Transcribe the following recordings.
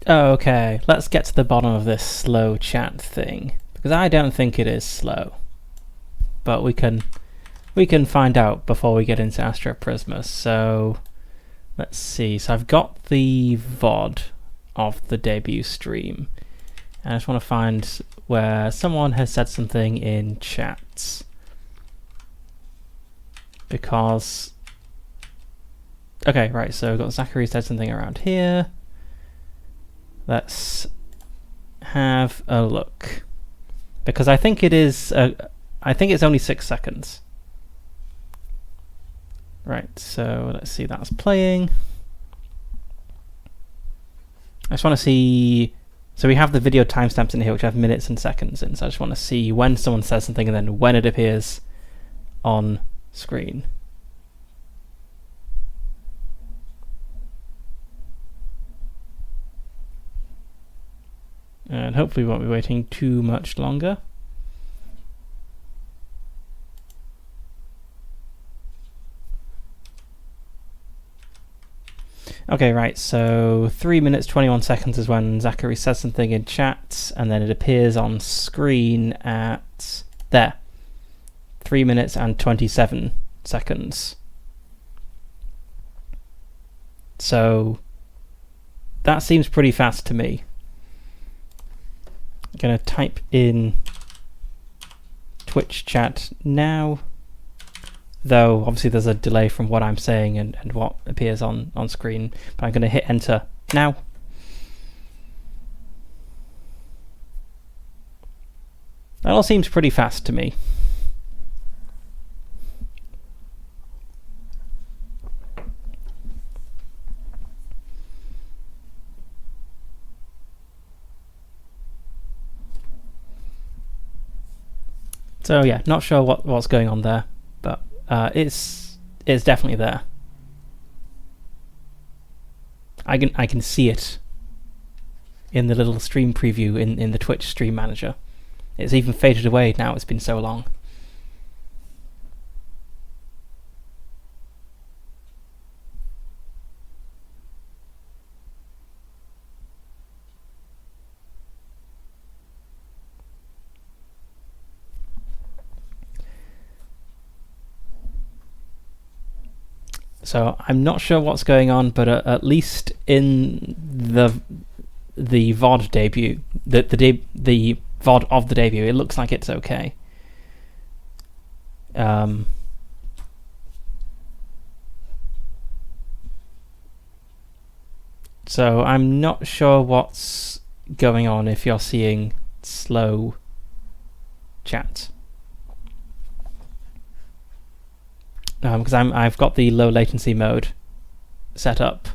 Okay, let's get to the bottom of this slow chat thing, because I don't think it is slow. But we can find out before we get into ASTROPRISMA. So let's see. So I've got the VOD of the debut stream, and I just want to find where someone has said something in chats, because okay, right, so we've got Zachary said something around here. Let's have a look, because I think it is I think it's only 6 seconds. Right, so let's see, that's playing. I just want to see, so we have the video timestamps in here which have minutes and seconds in, so I just want to see when someone says something and then when it appears on screen. And hopefully we won't be waiting too much longer. Okay, right, so 3 minutes 21 seconds is when Zachary says something in chat, and then it appears on screen at there. 3 minutes and 27 seconds. So that seems pretty fast to me. I'm gonna type in Twitch chat now, though obviously there's a delay from what I'm saying and what appears on screen, but I'm gonna hit enter now. That all seems pretty fast to me. So yeah, not sure what's going on there, but it's definitely there. I can see it in the little stream preview in the Twitch stream manager. It's even faded away now, it's been so long. So I'm not sure what's going on, but at least in the VOD debut, the VOD of the debut, it looks like it's okay. So I'm not sure what's going on if you're seeing slow chat. Because I've got the low latency mode set up.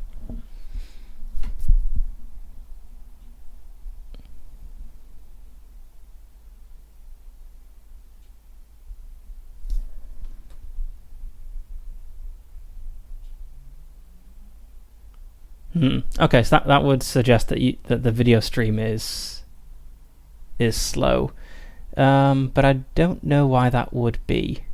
Okay, so that would suggest that that the video stream is slow, but I don't know why that would be.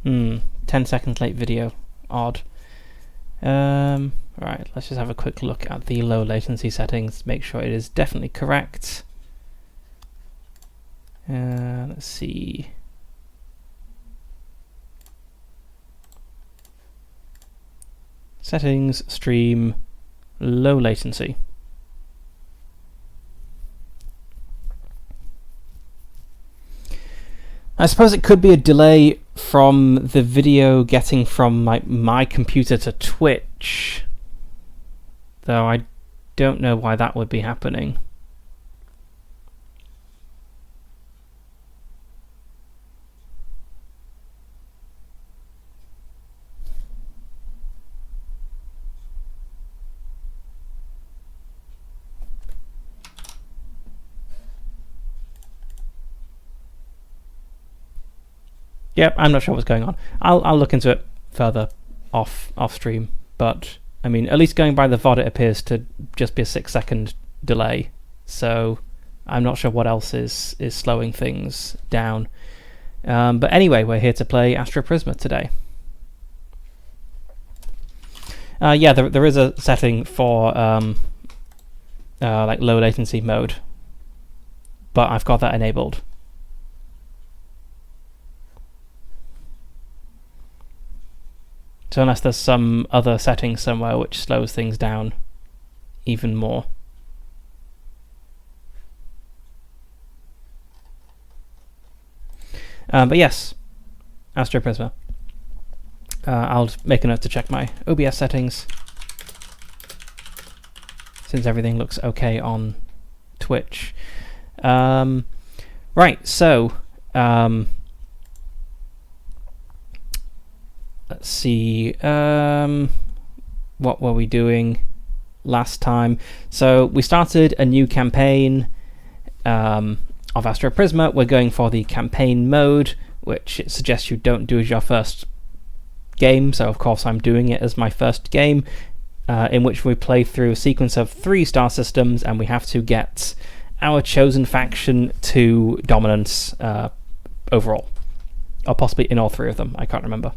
Hmm, 10 seconds late video. Odd. Right, let's just have a quick look at the low latency settings, make sure it is definitely correct. Let's see. Settings, stream, low latency. I suppose it could be a delay from the video getting from my computer to Twitch, though I don't know why that would be happening. Yep, I'm not sure what's going on. I'll look into it further off stream. But I mean, at least going by the VOD, it appears to just be a 6-second delay. So I'm not sure what else is slowing things down. But anyway, we're here to play ASTROPRISMA today. Yeah, there is a setting for like low latency mode, but I've got that enabled. So unless there's some other setting somewhere which slows things down even more. But yes, ASTROPRISMA. I'll make a note to check my OBS settings, since everything looks okay on Twitch. Right, so let's see, what were we doing last time? So we started a new campaign of ASTROPRISMA. We're going for the campaign mode, which it suggests you don't do as your first game, so of course I'm doing it as my first game, in which we play through a sequence of 3 star systems, and we have to get our chosen faction to dominance overall, or possibly in all 3 of them, I can't remember.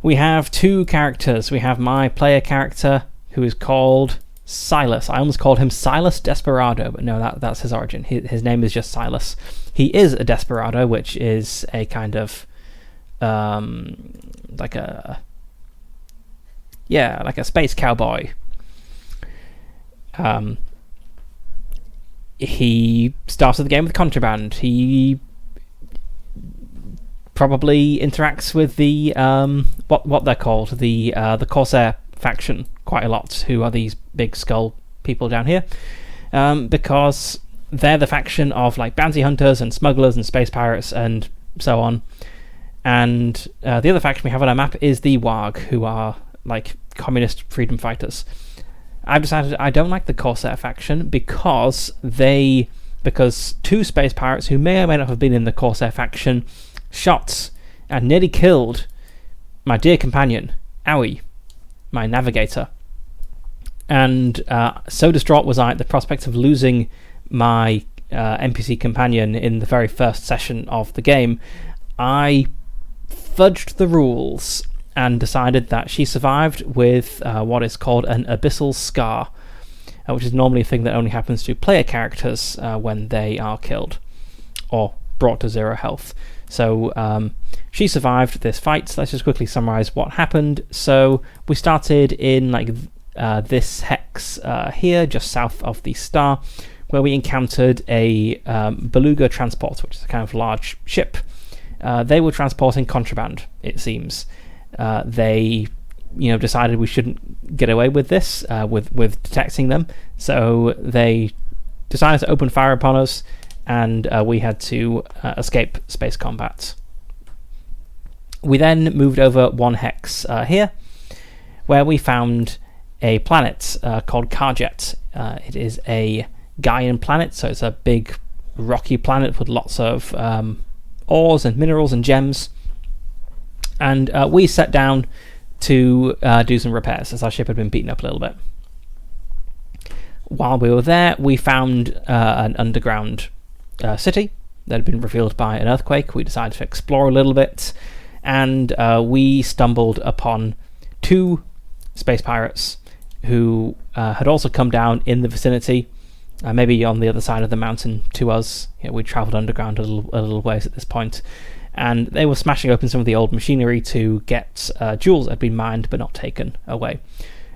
We have 2 characters. We have my player character, who is called Silas. I almost called him Silas Desperado, but no, that's his origin. His name is just Silas. He is a Desperado, which is a kind of like a space cowboy. He started the game with contraband. He probably interacts with the what they're called, the Corsair faction quite a lot, who are these big skull people down here, because they're the faction of like bounty hunters and smugglers and space pirates and so on. And the other faction we have on our map is the W.A.R.G, who are like communist freedom fighters. I've decided I don't like the Corsair faction because 2 space pirates who may or may not have been in the Corsair faction shot and nearly killed my dear companion, Owie, my navigator. And so distraught was I at the prospect of losing my NPC companion in the very first session of the game, I fudged the rules and decided that she survived with what is called an abyssal scar, which is normally a thing that only happens to player characters when they are killed or brought to 0 health. So she survived this fight. So let's just quickly summarize what happened. So we started in like this hex here, just south of the star, where we encountered a beluga transport, which is a kind of large ship. They were transporting contraband, it seems. They, decided we shouldn't get away with this, with detecting them. So they decided to open fire upon us, and we had to escape space combat. We then moved over 1 hex here, where we found a planet called Karjet. It is a Gaian planet, so it's a big rocky planet with lots of ores and minerals and gems, and we sat down to do some repairs as our ship had been beaten up a little bit. While we were there, we found an underground city that had been revealed by an earthquake. We decided to explore a little bit, and we stumbled upon 2 space pirates who had also come down in the vicinity, maybe on the other side of the mountain to us. We travelled underground a little ways at this point, and they were smashing open some of the old machinery to get jewels that had been mined but not taken away.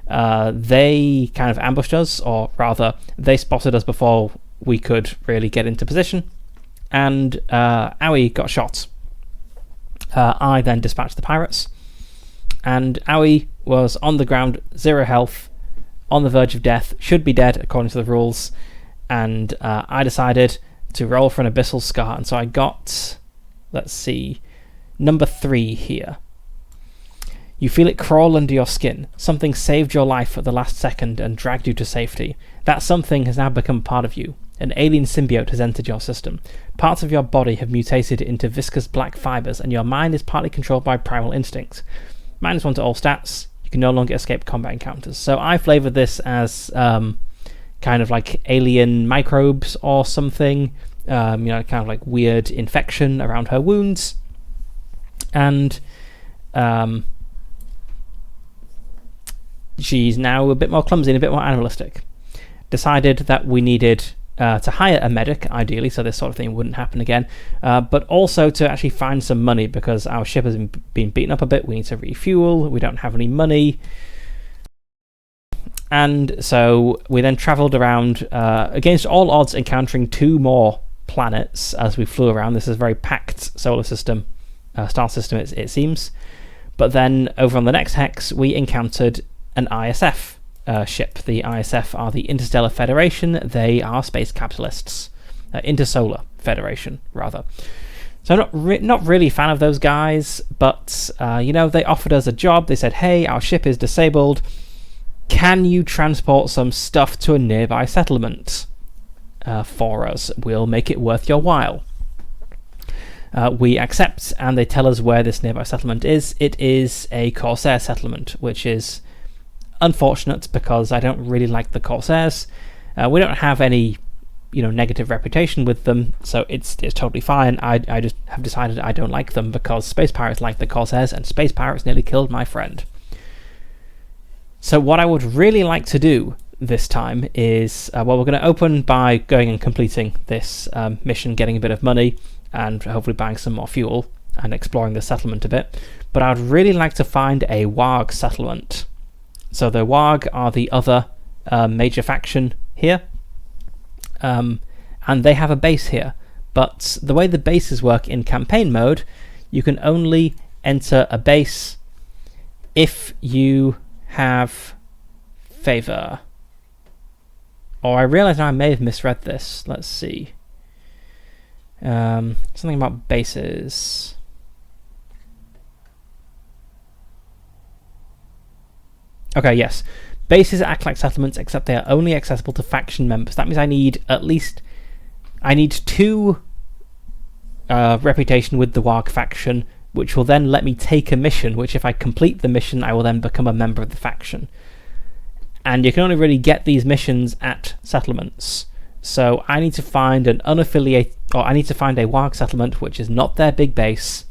They kind of ambushed us, or rather, they spotted us before we could really get into position, and Owie got shot. I then dispatched the pirates, and Owie was on the ground, 0 health, on the verge of death, should be dead according to the rules, and I decided to roll for an abyssal scar, and so I got, let's see, number 3 here. You feel it crawl under your skin. Something saved your life at the last second and dragged you to safety. That something has now become part of you. An alien symbiote has entered your system. Parts of your body have mutated into viscous black fibers, and your mind is partly controlled by primal instincts. -1 to all stats. You can no longer escape combat encounters. So I flavoured this as kind of like alien microbes or something. Kind of like weird infection around her wounds. And she's now a bit more clumsy and a bit more animalistic. Decided that we needed to hire a medic, ideally, so this sort of thing wouldn't happen again, but also to actually find some money, because our ship has been beaten up a bit. We need to refuel. We don't have any money. And so we then travelled around against all odds, encountering 2 more planets as we flew around. This is a very packed solar system, star system, it seems. But then over on the next hex, we encountered an ISF ship. The ISF are the Interstellar Federation. They are space capitalists. Intersolar Federation, rather. So I'm not really a fan of those guys, but they offered us a job. They said, hey, our ship is disabled. Can you transport some stuff to a nearby settlement for us? We'll make it worth your while. We accept, and they tell us where this nearby settlement is. It is a Corsair settlement, which is unfortunate because I don't really like the Corsairs. We don't have any, negative reputation with them, so it's totally fine. I just have decided I don't like them because space pirates like the Corsairs, and space pirates nearly killed my friend. So what I would really like to do this time is, we're going to open by going and completing this mission, getting a bit of money, and hopefully buying some more fuel and exploring the settlement a bit. But I'd really like to find a W.A.R.G settlement. So the W.A.R.G are the other major faction here, and they have a base here. But the way the bases work in campaign mode, you can only enter a base if you have favour. Or I realise now I may have misread this. Let's see. Something about bases. Okay, yes. Bases act like settlements, except they are only accessible to faction members. That means I need 2 reputation with the W.A.R.G faction, which will then let me take a mission, which if I complete the mission, I will then become a member of the faction. And you can only really get these missions at settlements. So I need to find an unaffiliated, or I need to find a W.A.R.G settlement which is not their big base,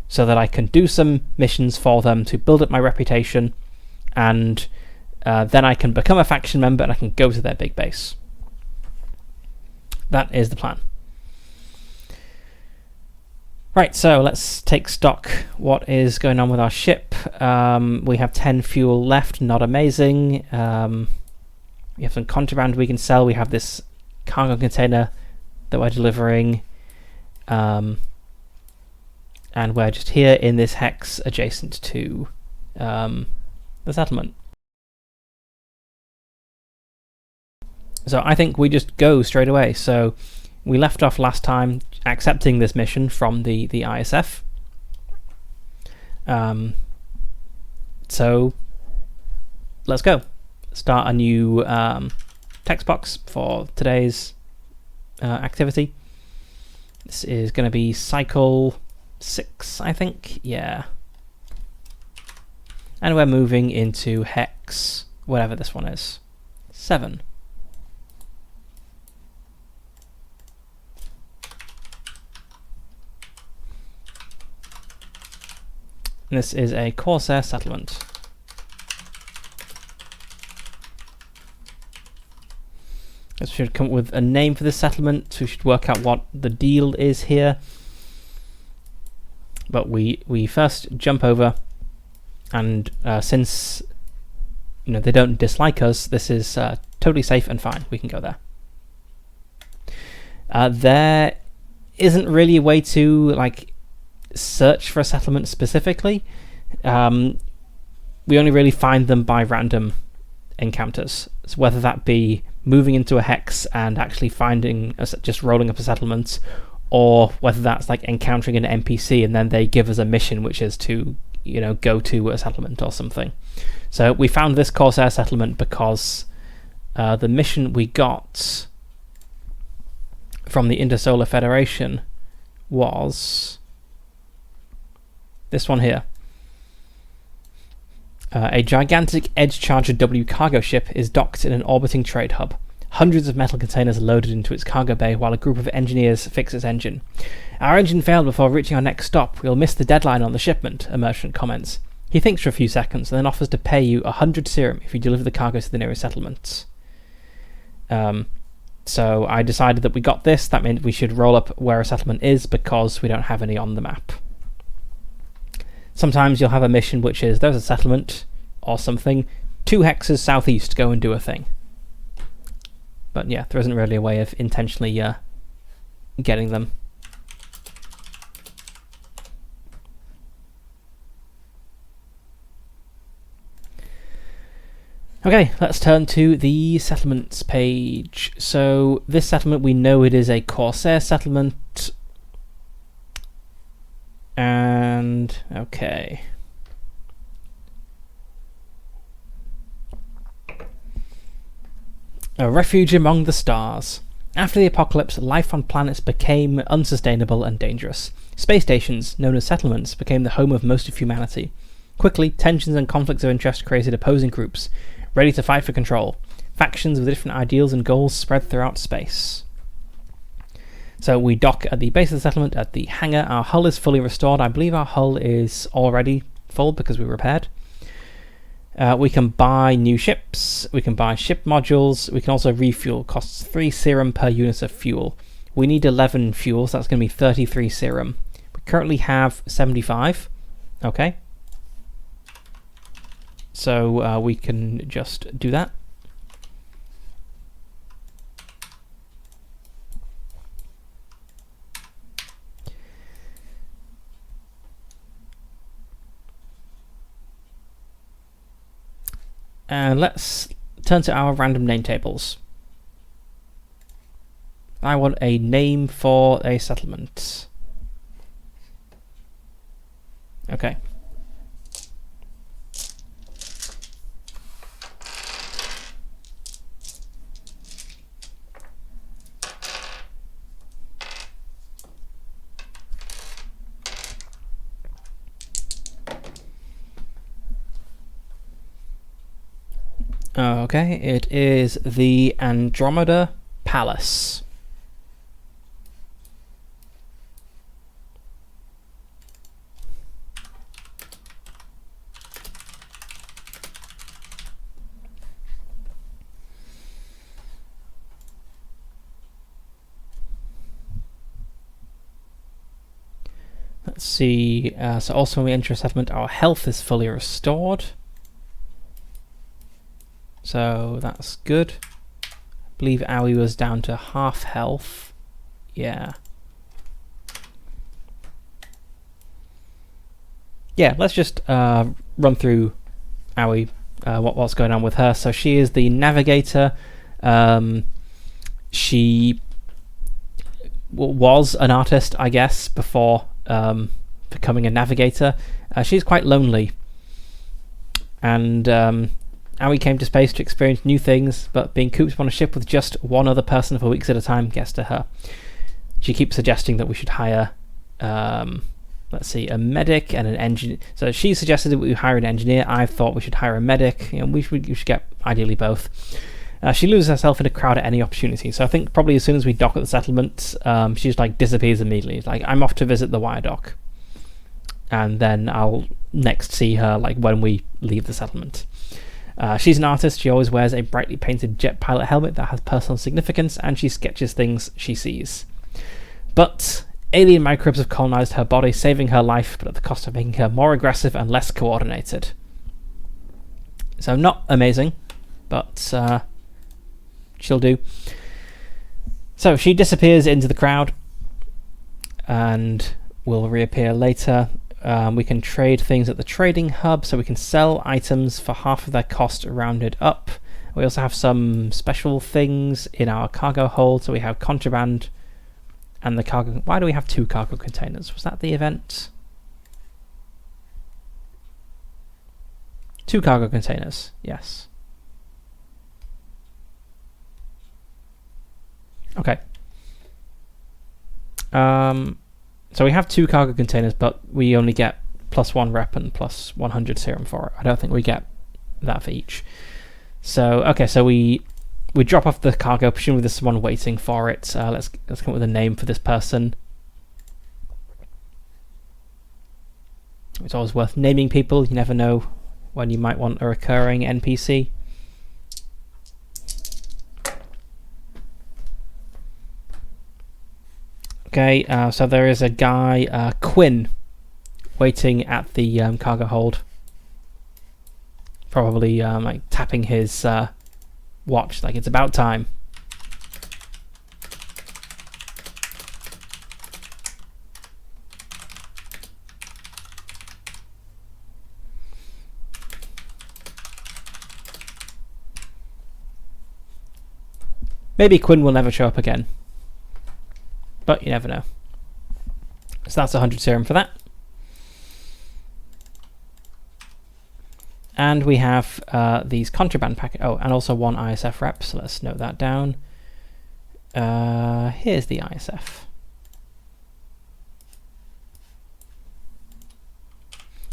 so that I can do some missions for them to build up my reputation, and then I can become a faction member and I can go to their big base. That is the plan. Right, so let's take stock. What is going on with our ship? We have 10 fuel left, not amazing. We have some contraband we can sell. We have this cargo container that we're delivering. And we're just here in this hex adjacent to the settlement. So I think we just go straight away. So we left off last time accepting this mission from the ISF. So let's go. Start a new text box for today's activity. This is going to be cycle 6, I think. Yeah. And we're moving into hex, whatever this one is, 7. And this is a Corsair settlement. We should come up with a name for this settlement. We should work out what the deal is here. But we first jump over, and since they don't dislike us, this is totally safe and fine. We can go there. There isn't really a way to search for a settlement specifically. We only really find them by random encounters. So whether that be moving into a hex and actually finding just rolling up a settlement, or whether that's encountering an NPC and then they give us a mission which is to go to a settlement or something. So we found this Corsair settlement because the mission we got from the Intersolar Federation was this one here. A gigantic Edge Charger W cargo ship is docked in an orbiting trade hub. Hundreds of metal containers are loaded into its cargo bay while a group of engineers fix its engine. Our engine failed before reaching our next stop. We'll miss the deadline on the shipment, a merchant comments. He thinks for a few seconds and then offers to pay you 100 serum if you deliver the cargo to the nearest settlements. So I decided that we got this. That meant we should roll up where a settlement is because we don't have any on the map. Sometimes you'll have a mission which is, there's a settlement or something, 2 hexes southeast, go and do a thing. But yeah, there isn't really a way of intentionally getting them. Okay, let's turn to the settlements page. So this settlement, we know it is a Corsair settlement. And okay. A refuge among the stars. After the apocalypse, life on planets became unsustainable and dangerous. Space stations, known as settlements, became the home of most of humanity. Quickly, tensions and conflicts of interest created opposing groups, ready to fight for control. Factions with different ideals and goals spread throughout space. So we dock at the base of the settlement at the hangar. Our hull is fully restored. I believe our hull is already full because we repaired. We can buy new ships. We can buy ship modules. We can also refuel. Costs 3 serum per unit of fuel. We need 11 fuel, so that's going to be 33 serum. We currently have 75. Okay. So we can just do that. And let's turn to our random name tables. I want a name for a settlement. Okay. Okay, it is the Andromeda Palace. Let's see, so also when we enter a settlement, our health is fully restored. So that's good. I believe Aoi was down to half health. Yeah. Yeah, let's just run through Aoi, what's going on with her. So she is the navigator. She was an artist, I guess, before becoming a navigator. She's quite lonely. And Aoi came to space to experience new things, but being cooped on a ship with just one other person for weeks at a time gets to her. She keeps suggesting that we should hire, let's see, a medic and an engineer. So she suggested that we hire an engineer. I thought we should hire a medic. You know, we should get ideally both. She loses herself in a crowd at any opportunity. So I think probably as soon as we dock at the settlement, she just like disappears immediately. It's like, I'm off to visit the wire dock, and then I'll next see her like when we leave the settlement. She's an artist. She always wears a brightly painted jet pilot helmet that has personal significance, and she sketches things she sees. But alien microbes have colonized her body, saving her life, but at the cost of making her more aggressive and less coordinated. So not amazing, but she'll do. So she disappears into the crowd and will reappear later. We can trade things at the trading hub, so we can sell items for half of their cost rounded up. We also have some special things in our cargo hold, so we have contraband and the cargo. Why do we have 2 cargo containers? Was that the event? 2 cargo containers, yes. Okay. So we have 2 cargo containers, but we only get +1 rep and +100 serum for it. I don't think we get that for each. So okay, so we drop off the cargo. Presumably there's someone waiting for it. Let's come up with a name for this person. It's always worth naming people. You never know when you might want a recurring NPC. Okay, so there is a guy, Quinn, waiting at the cargo hold. Probably like tapping his watch, like it's about time. Maybe Quinn will never show up again, but you never know. So that's 100 serum for that. And we have these contraband packets. Oh, and also 1 ISF rep, so let's note that down. Here's the ISF.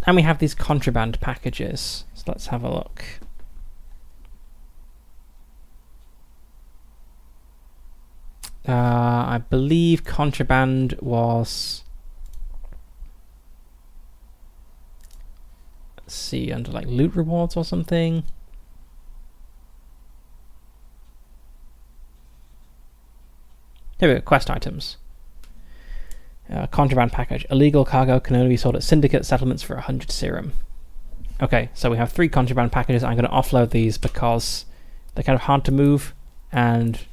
And we have these contraband packages. So let's have a look. I believe contraband was... Let's see, under like loot rewards or something. Here we go, quest items. Contraband package. Illegal cargo can only be sold at syndicate settlements for 100 serum. Okay, so we have 3 contraband packages. I'm going to offload these because they're kind of hard to move, and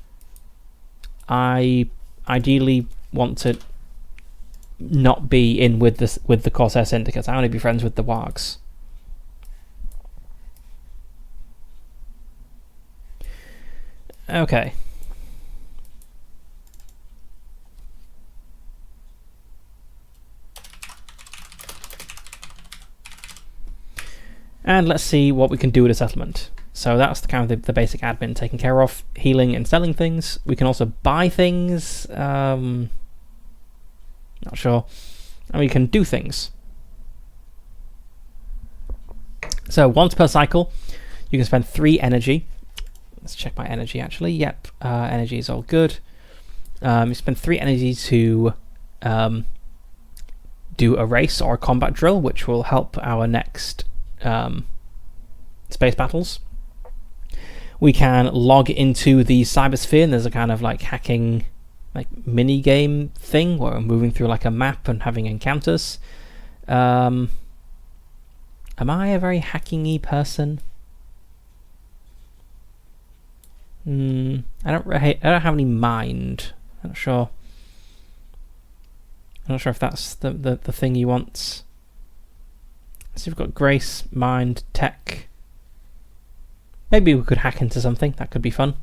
I ideally want to not be in with the Corsair syndicates. I want to be friends with the W.A.R.Gs. Okay. And let's see what we can do with a settlement. So that's the kind of the basic admin taken care of, healing and selling things. We can also buy things. Not sure. And we can do things. So once per cycle, you can spend 3 energy. Let's check my energy actually. Yep, energy is all good. You spend 3 energy to do a race or a combat drill, which will help our next space battles. We can log into the cybersphere, and there's a kind of like hacking like mini game thing where we're moving through like a map and having encounters. Am I a very hacking-y person? I don't have any mind. I'm not sure. I'm not sure if that's the thing you want. So we've got grace, mind, tech. Maybe we could hack into something. That could be fun.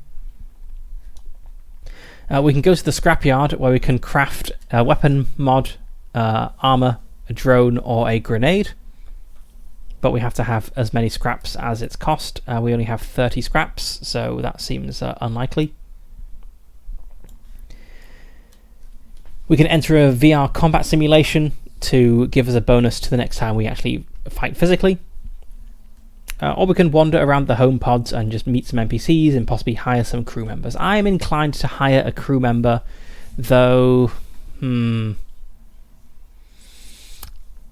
We can go to the scrapyard where we can craft a weapon mod, armor, a drone, or a grenade. But we have to have as many scraps as its cost. We only have 30 scraps, so that seems unlikely. We can enter a VR combat simulation to give us a bonus to the next time we actually fight physically. Or we can wander around the home pods and just meet some NPCs and possibly hire some crew members. I am inclined to hire a crew member, though...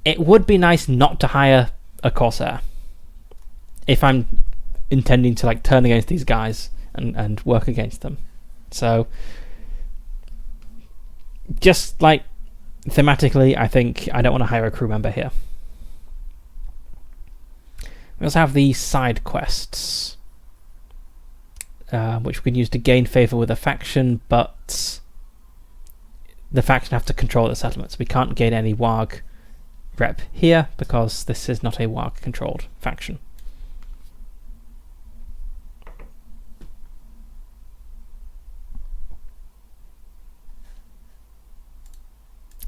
It would be nice not to hire a Corsair if I'm intending to like turn against these guys and work against them. So just like thematically, I think I don't want to hire a crew member here. We also have the side quests, which we can use to gain favor with a faction, but the faction have to control the settlements. We can't gain any W.A.R.G rep here because this is not a W.A.R.G controlled faction.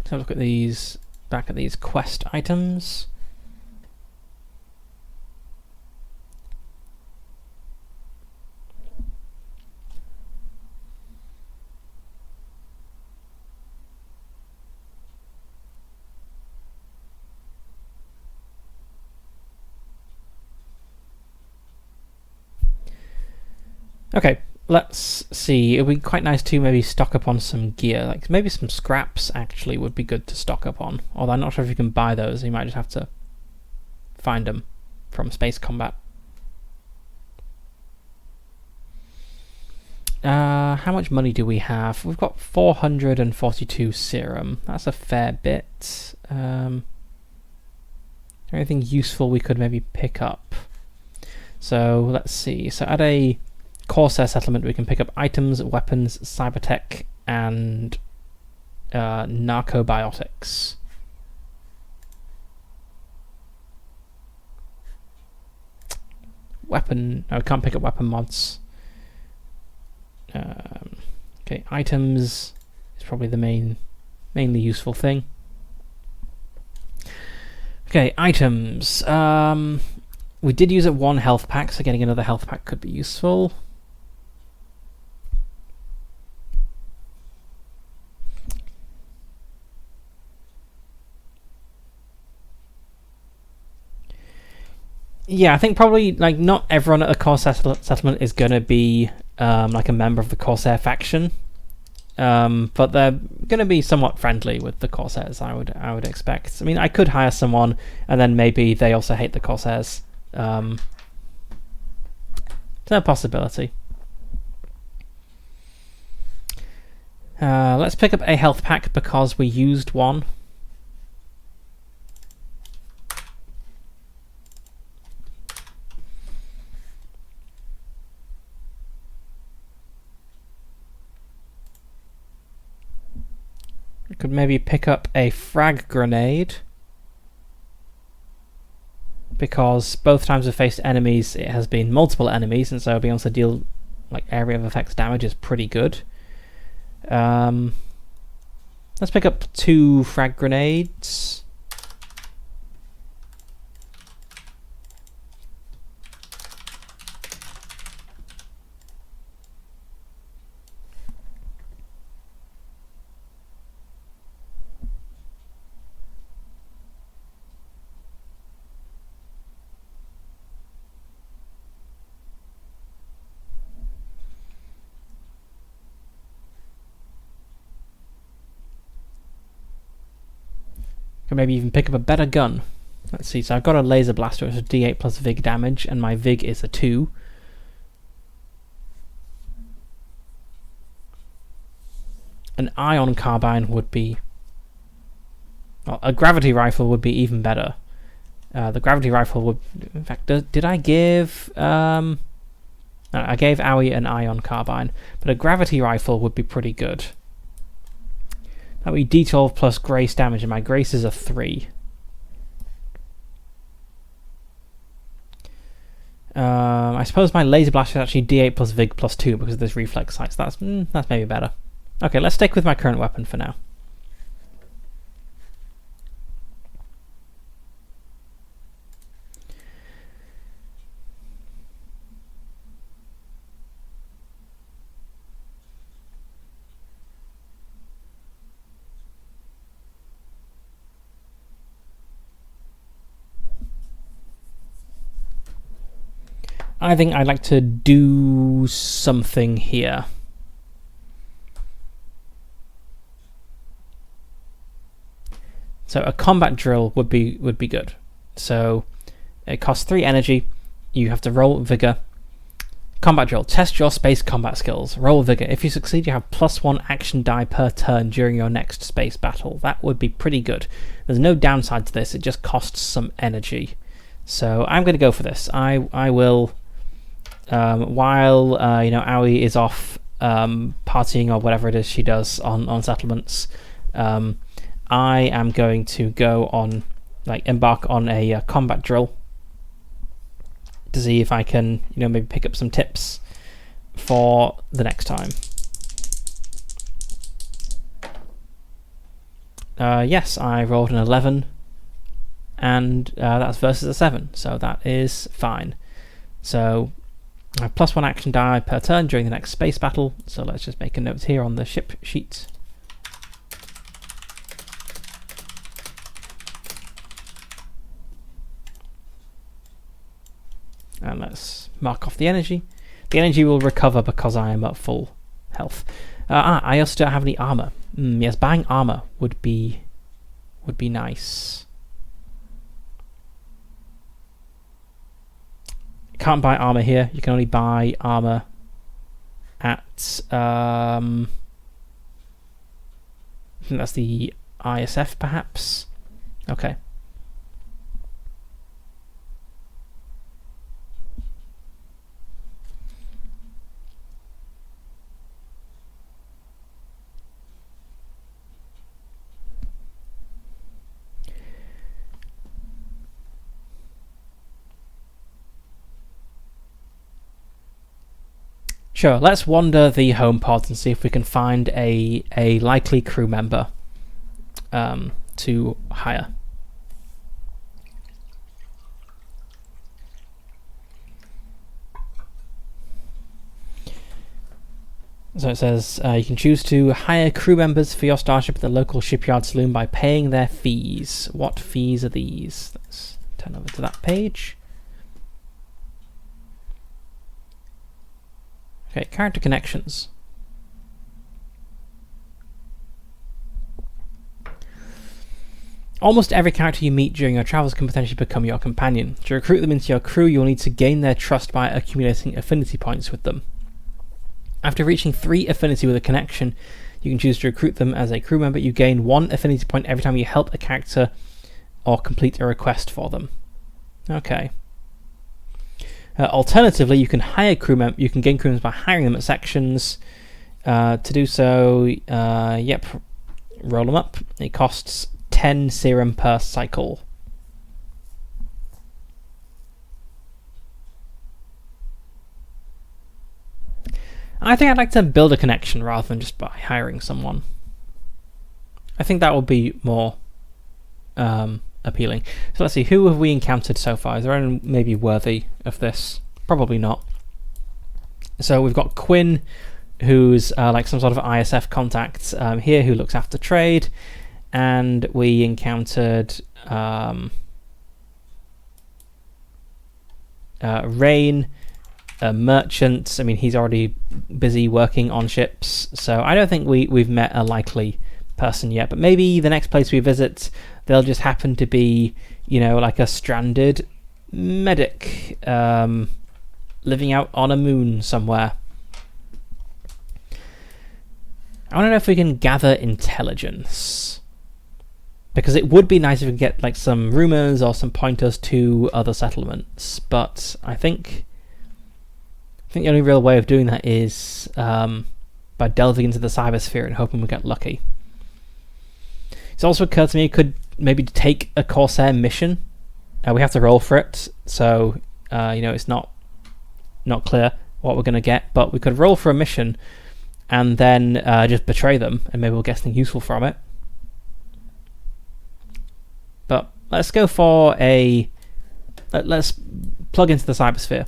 So look at these, back at these quest items. Okay, let's see. It would be quite nice to maybe stock up on some gear. Like maybe some scraps actually would be good to stock up on. Although I'm not sure if you can buy those. You might just have to find them from space combat. How much money do we have? We've got 442 serum. That's a fair bit. Anything useful we could maybe pick up? So let's see. So at a Corsair settlement, we can pick up items, weapons, cybertech, and narcobiotics. Weapon. No, we can't pick up weapon mods. Okay, items is probably the mainly useful thing. Okay, items. We did use it 1 health pack, so getting another health pack could be useful. Yeah, I think probably like not everyone at the Corsair settlement is going to be like a member of the Corsair faction, but they're going to be somewhat friendly with the Corsairs. I would expect. I mean, I could hire someone, and then maybe they also hate the Corsairs. It's a possibility. Let's pick up a health pack because we used one. We could maybe pick up a frag grenade, because both times we've faced enemies, it has been multiple enemies, and so being able to deal like area of effects damage is pretty good. Let's pick up 2 frag grenades. Could maybe even pick up a better gun. Let's see, so I've got a laser blaster, which is D8 plus VIG damage, and my VIG is a 2. An ion carbine would be... Well, a gravity rifle would be even better. The gravity rifle would... In fact, did I give... No, I gave Aoi an ion carbine, but a gravity rifle would be pretty good. That would be D12 plus grace damage, and my grace is a 3. I suppose my laser blaster is actually D8 plus VIG plus 2 because of this reflex sight, so that's maybe better. Okay, let's stick with my current weapon for now. I think I'd like to do something here. So a combat drill would be good. So it costs 3 energy. You have to roll vigor. Combat drill. Test your space combat skills. Roll vigor. If you succeed, you have +1 action die per turn during your next space battle. That would be pretty good. There's no downside to this. It just costs some energy. So I'm going to go for this. I will. While Aoi is off partying or whatever it is she does on settlements, I am going to go on, embark on a combat drill to see if I can, maybe pick up some tips for the next time. Yes, I rolled an 11, and that's versus a 7, so that is fine. So I have +1 action die per turn during the next space battle, so let's just make a note here on the ship sheet. And let's mark off the energy. The energy will recover because I am at full health. I also don't have any armor. Yes, buying armor would be nice. Can't buy armor here. You can only buy armor at I think that's the ISF perhaps. Okay. Sure, let's wander the home pods and see if we can find a likely crew member to hire. So it says you can choose to hire crew members for your starship at the local shipyard saloon by paying their fees. What fees are these? Let's turn over to that page. Okay, character connections. Almost every character you meet during your travels can potentially become your companion. To recruit them into your crew, you'll need to gain their trust by accumulating affinity points with them. After reaching 3 affinity with a connection, you can choose to recruit them as a crew member. You gain 1 affinity point every time you help a character or complete a request for them. Okay. Alternatively, you can hire crew members. You can gain crew members by hiring them at sections. To do so, roll them up. It costs 10 serum per cycle. I think I'd like to build a connection rather than just by hiring someone. I think that would be more appealing. So let's see, who have we encountered so far? Is there anyone maybe worthy of this? Probably not. So we've got Quinn, who's like some sort of ISF contact here, who looks after trade, and we encountered Rain, a merchant. I mean, he's already busy working on ships, so I don't think we've met a likely person yet, but maybe the next place we visit, they'll just happen to be, like a stranded medic living out on a moon somewhere. I want to know if we can gather intelligence, because it would be nice if we could get like some rumors or some pointers to other settlements, but I think the only real way of doing that is by delving into the cybersphere and hoping we get lucky. It's also occurred to me it could maybe take a Corsair mission. We have to roll for it, so it's not clear what we're going to get, but we could roll for a mission and then just betray them, and maybe we'll get something useful from it. But let's go for let's plug into the cybersphere.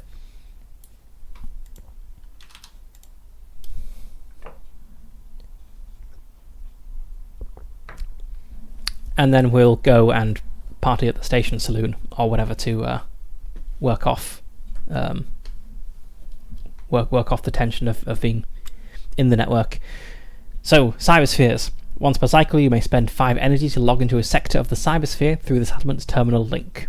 And then we'll go and party at the station saloon or whatever to work off the tension of being in the network. So, cyberspheres. Once per cycle, you may spend 5 energy to log into a sector of the cybersphere through the settlement's terminal link.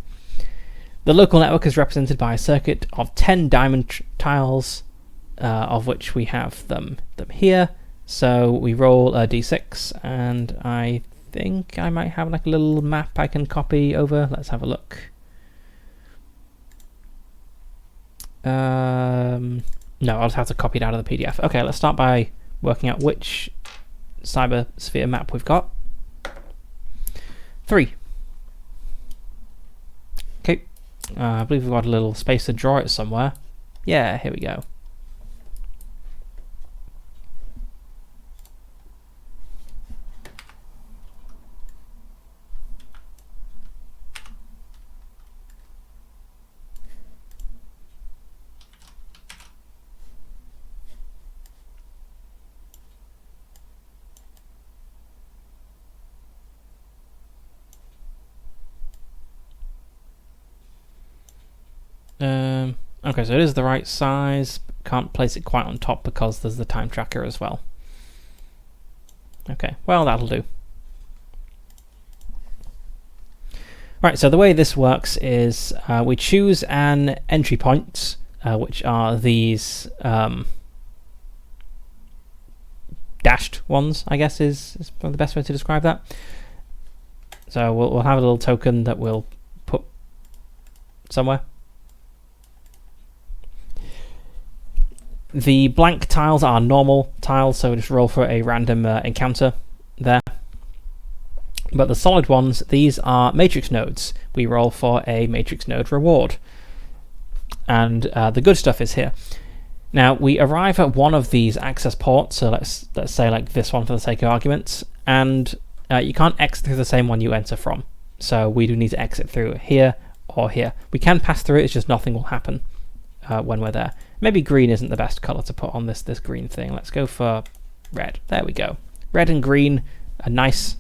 The local network is represented by a circuit of 10 diamond tiles, of which we have them here. So we roll a d6, and I think I might have like a little map I can copy over. Let's have a look. No, I'll just have to copy it out of the PDF. Okay, let's start by working out which cybersphere map we've got. 3. Okay, I believe we've got a little space to draw it somewhere. Yeah, here we go. Okay, so it is the right size. Can't place it quite on top because there's the time tracker as well. Okay, well, that'll do. Right, so the way this works is we choose an entry point, which are these dashed ones, I guess is probably the best way to describe that. So we'll have a little token that we'll put somewhere. The blank tiles are normal tiles, so just roll for a random encounter there. But the solid ones, these are matrix nodes. We roll for a matrix node reward. And the good stuff is here. Now, we arrive at one of these access ports, so let's say like this one for the sake of argument, and you can't exit through the same one you enter from. So we do need to exit through here or here. We can pass through it, it's just nothing will happen when we're there. Maybe green isn't the best color to put on this green thing. Let's go for red. There we go. Red and green, a nice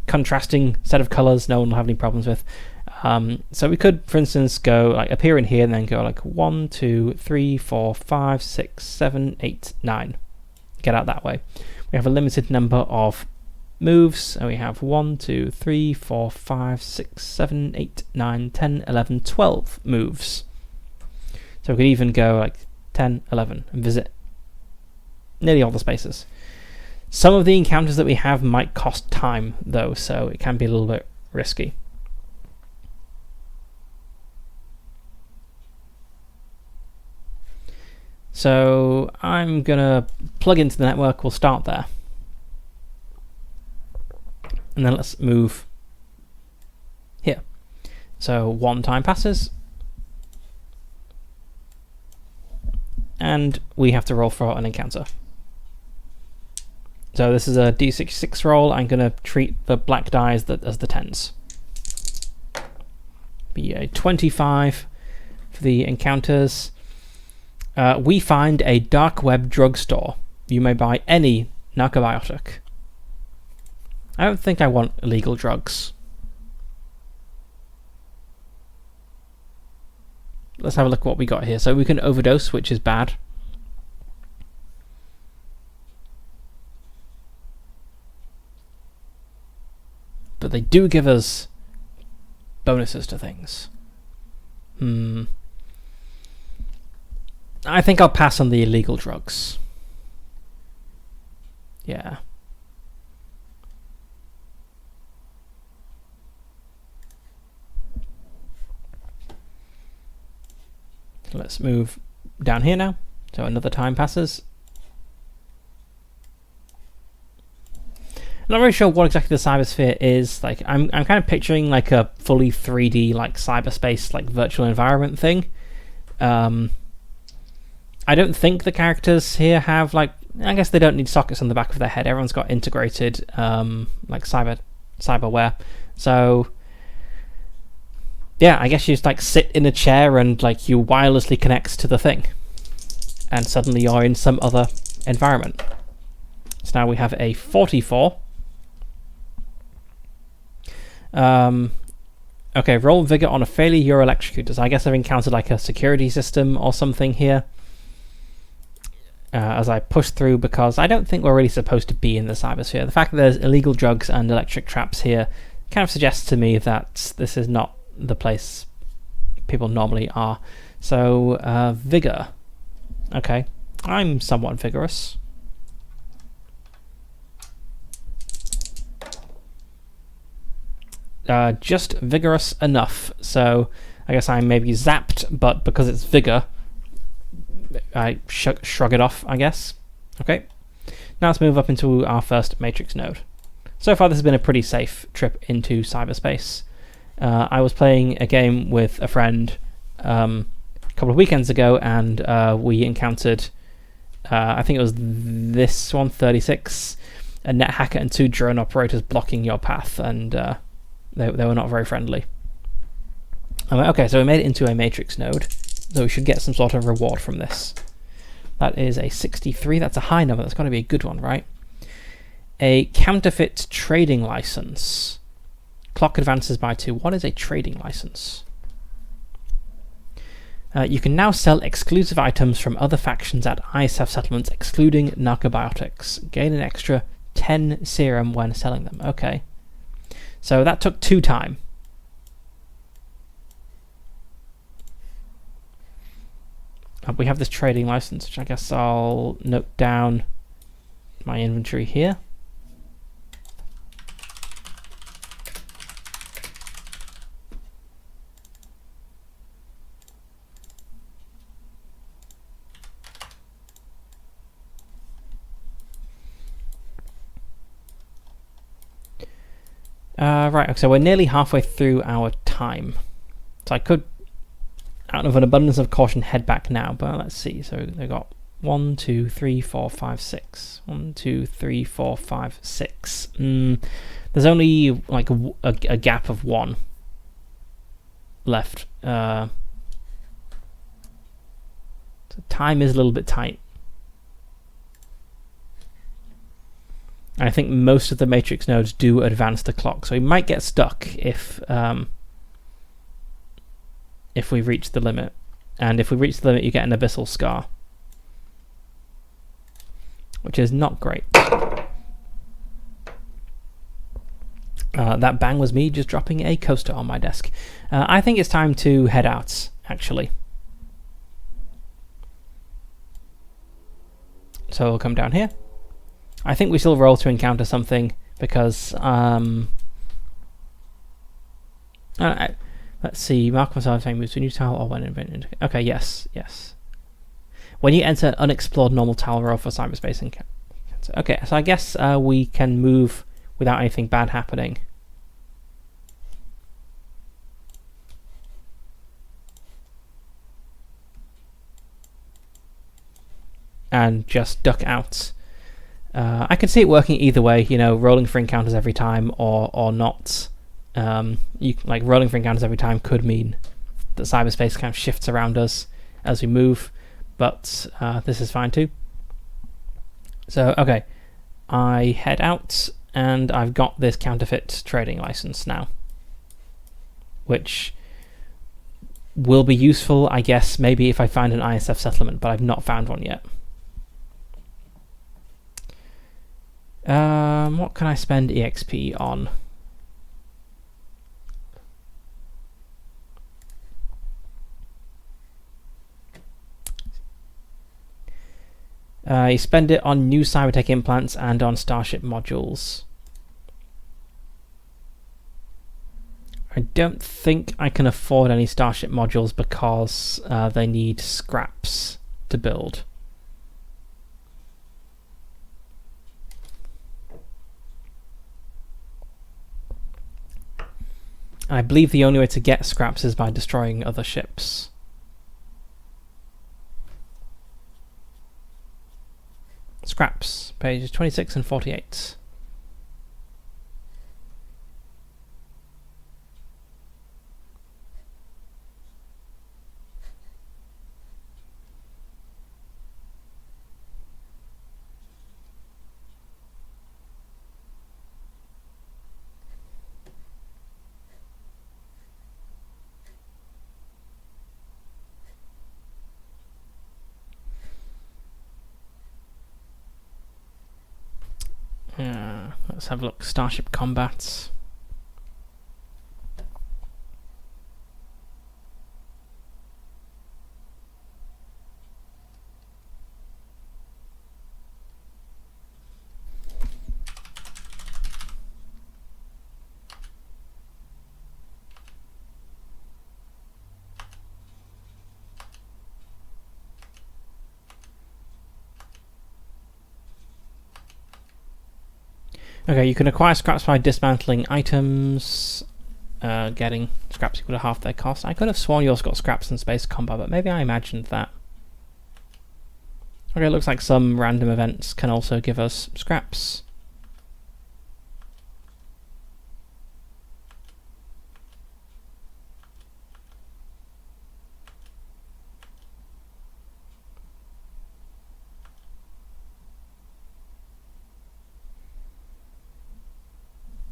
contrasting set of colors no one will have any problems with. So we could, for instance, go like appear in here and then go like 1, 2, 3, 4, 5, 6, 7, 8, 9. Get out that way. We have a limited number of moves, and we have 1, 2, 3, 4, 5, 6, 7, 8, 9, 10, 11, 12 moves. So we could even go like 10, 11 and visit nearly all the spaces. Some of the encounters that we have might cost time though, so it can be a little bit risky. So I'm gonna plug into the network, we'll start there. And then let's move here. So one time passes. And we have to roll for an encounter. So this is a D66 roll. I'm going to treat the black die as the 10s. Be a 25 for the encounters. We find a dark web drugstore. You may buy any narcobiotic. I don't think I want illegal drugs. Let's have a look at what we got here. So we can overdose, which is bad. But they do give us bonuses to things. I think I'll pass on the illegal drugs. Yeah. Let's move down here now. So another time passes. I'm not really sure what exactly the cybersphere is. Like, I'm kind of picturing like a fully 3D like cyberspace like virtual environment thing. I don't think the characters here have like, I guess they don't need sockets on the back of their head. Everyone's got integrated like cyberware. So yeah, I guess you just like sit in a chair and like you wirelessly connect to the thing, and suddenly you're in some other environment. So now we have a 44. Okay, roll vigor on a failure, you're electrocuted. So I guess I've encountered like a security system or something here. As I push through, because I don't think we're really supposed to be in the cybersphere. The fact that there's illegal drugs and electric traps here kind of suggests to me that this is not the place people normally are. So, vigor. Okay, I'm somewhat vigorous. Just vigorous enough. So, I guess I'm maybe zapped, but because it's vigor, I shrug it off, I guess. Okay, now let's move up into our first matrix node. So far this has been a pretty safe trip into cyberspace. I was playing a game with a friend a couple of weekends ago, and we encountered, I think it was this one, 36, a net hacker and 2 drone operators blocking your path, and they were not very friendly. Okay, so we made it into a matrix node. So we should get some sort of reward from this. That is a 63. That's a high number. That's got to be a good one, right? A counterfeit trading license. Clock advances by 2. What is a trading license? You can now sell exclusive items from other factions at ISF settlements, excluding narcobiotics. Gain an extra 10 serum when selling them. Okay. So that took 2 time. We have this trading license, which I guess I'll note down my inventory here. Right, so we're nearly halfway through our time. So I could, out of an abundance of caution, head back now, but let's see. So they've got 1, 2, 3, 4, 5, 6. 1, 2, 3, 4, 5, 6. There's only like a gap of 1 left. So time is a little bit tight. I think most of the matrix nodes do advance the clock, so we might get stuck if we reach the limit. And if we reach the limit, you get an abyssal scar, which is not great. That bang was me just dropping a coaster on my desk. I think it's time to head out, actually. So we'll come down here. I think we still roll to encounter something because let's see. Mark myself saying moves to a new tile or when invented. Okay, yes. When you enter an unexplored normal tile row for cyberspace encounter. Okay, so I guess we can move without anything bad happening. And just duck out. I can see it working either way, you know, rolling for encounters every time or not. Like rolling for encounters every time could mean that cyberspace kind of shifts around us as we move, but this is fine too. So, okay, I head out and I've got this counterfeit trading license now, which will be useful, I guess, maybe if I find an ISF settlement, but I've not found one yet. What can I spend EXP on? You spend it on new cybertech implants and on starship modules. I don't think I can afford any starship modules because they need scraps to build. I believe the only way to get scraps is by destroying other ships. Scraps, pages 26 and 48. Let's have a look. Starship combats. Okay, you can acquire scraps by dismantling items, getting scraps equal to half their cost. I could have sworn you also got scraps in space combat, but maybe I imagined that. Okay, it looks like some random events can also give us scraps.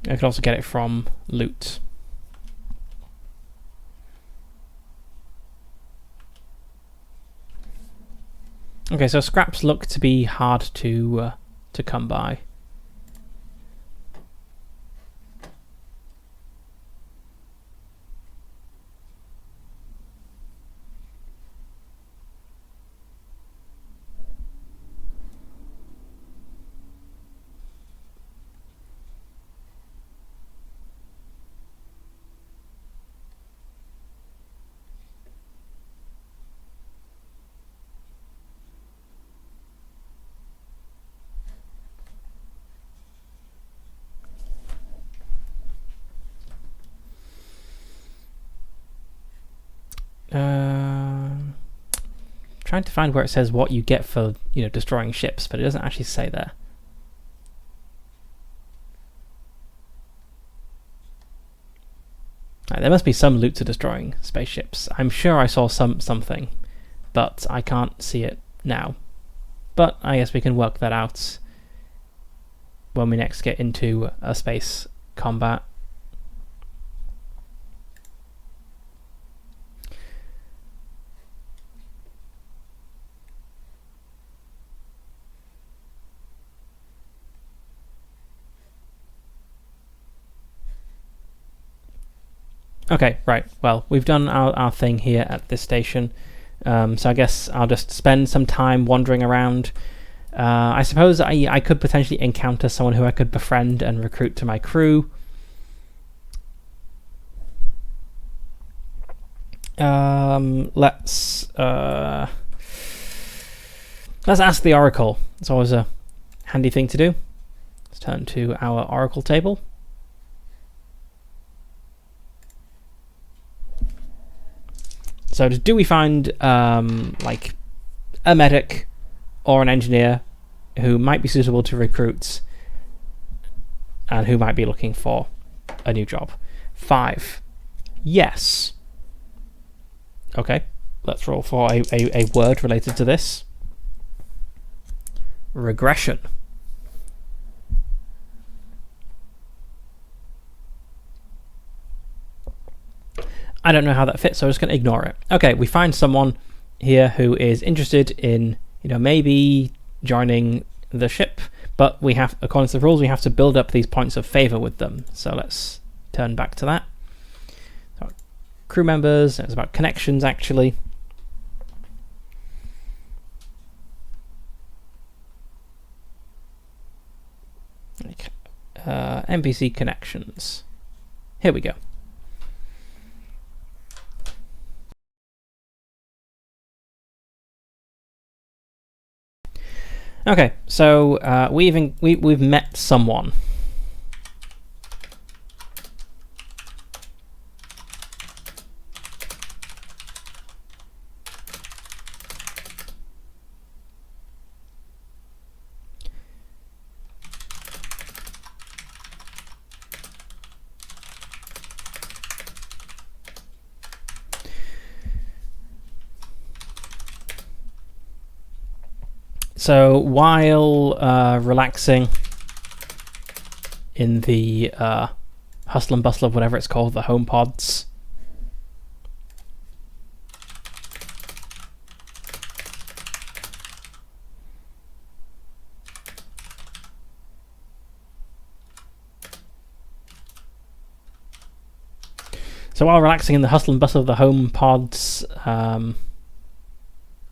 I could also get it from loot. Okay, so scraps look to be hard to come by. Trying to find where it says what you get for, destroying ships, but it doesn't actually say there. Right, there must be some loot to destroying spaceships. I'm sure I saw something, but I can't see it now. But I guess we can work that out when we next get into a space combat. Okay, right. Well, we've done our thing here at this station. So I guess I'll just spend some time wandering around. I suppose I could potentially encounter someone who I could befriend and recruit to my crew. Let's ask the Oracle. It's always a handy thing to do. Let's turn to our Oracle table. So do we find like a medic or an engineer who might be suitable to recruits and who might be looking for a new job? 5. Yes. Okay, let's roll for a word related to this. Regression. I don't know how that fits, so I'm just going to ignore it. Okay, we find someone here who is interested in, maybe joining the ship, but we have, according to the rules, we have to build up these points of favor with them. So let's turn back to that. So, crew members, it's about connections, actually. NPC connections. Here we go. Okay, so we've met someone. So while relaxing in the hustle and bustle of whatever it's called, the home pods,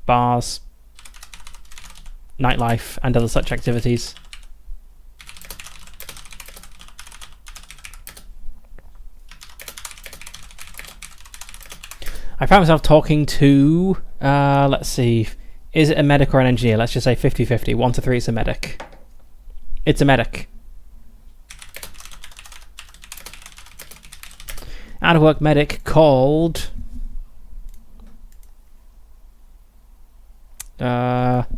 bars, nightlife, and other such activities, I found myself talking to, let's see, is it a medic or an engineer? Let's just say 50-50. 1 to 3, it's a medic. It's a medic. Out-of-work medic called...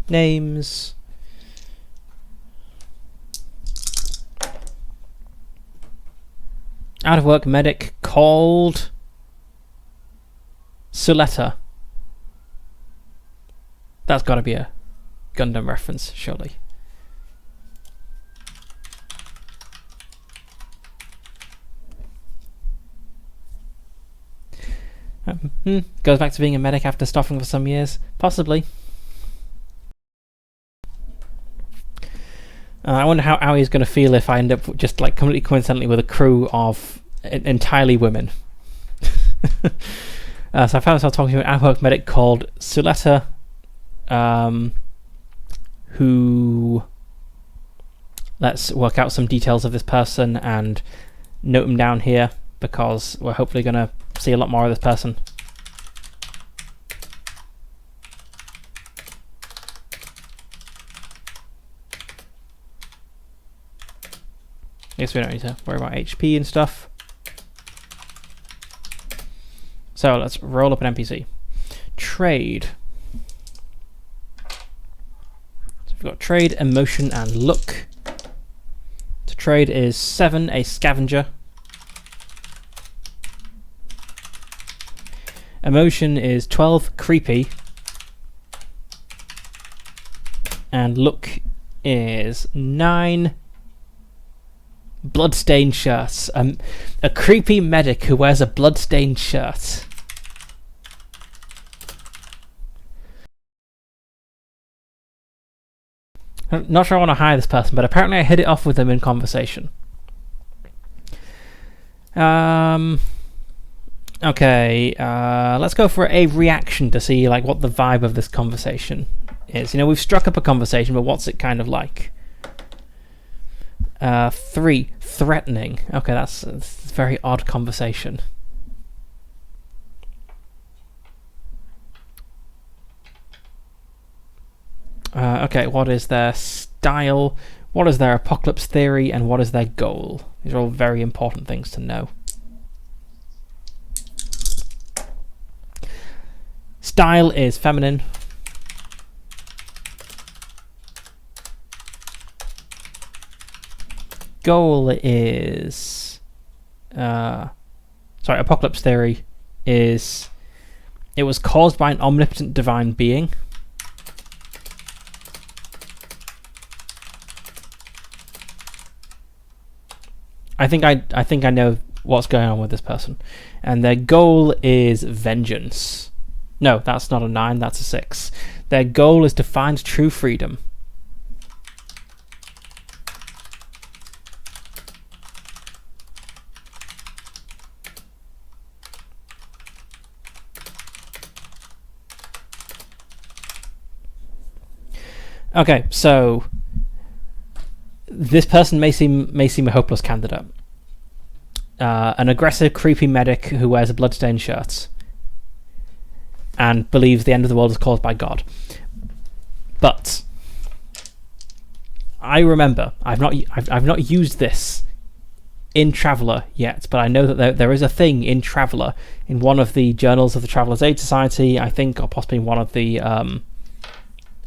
names. Out-of-work medic called Suletta. That's got to be a Gundam reference, surely. Goes back to being a medic after stopping for some years, possibly. I wonder how he's going to feel if I end up just like completely coincidentally with a crew of entirely women. So I found myself talking to an ad-hoc medic called Suletta, who... Let's work out some details of this person and note them down here, because we're hopefully going to see a lot more of this person. I guess we don't need to worry about HP and stuff. So let's roll up an NPC. Trade. So we've got trade, emotion, and look. To trade is 7, a scavenger. Emotion is 12, creepy. And look is 9, bloodstained shirts. A creepy medic who wears a bloodstained shirt. I'm not sure I want to hire this person, but apparently I hit it off with them in conversation. Okay, let's go for a reaction to see like what the vibe of this conversation is. You know, we've struck up a conversation, but what's it kind of like? 3, threatening. Okay, that's a very odd conversation. Okay, what is their style? What is their apocalypse theory? And what is their goal? These are all very important things to know. Style is feminine. Goal is... apocalypse theory is... It was caused by an omnipotent divine being. I think I know what's going on with this person. And their goal is vengeance. No, that's not a 9, that's a 6. Their goal is to find true freedom. Okay, so this person may seem a hopeless candidate. An aggressive, creepy medic who wears a bloodstained shirt and believes the end of the world is caused by God. But I remember I've not used this in Traveller yet, but I know that there is a thing in Traveller, in one of the journals of the Traveller's Aid Society, I think, or possibly one of the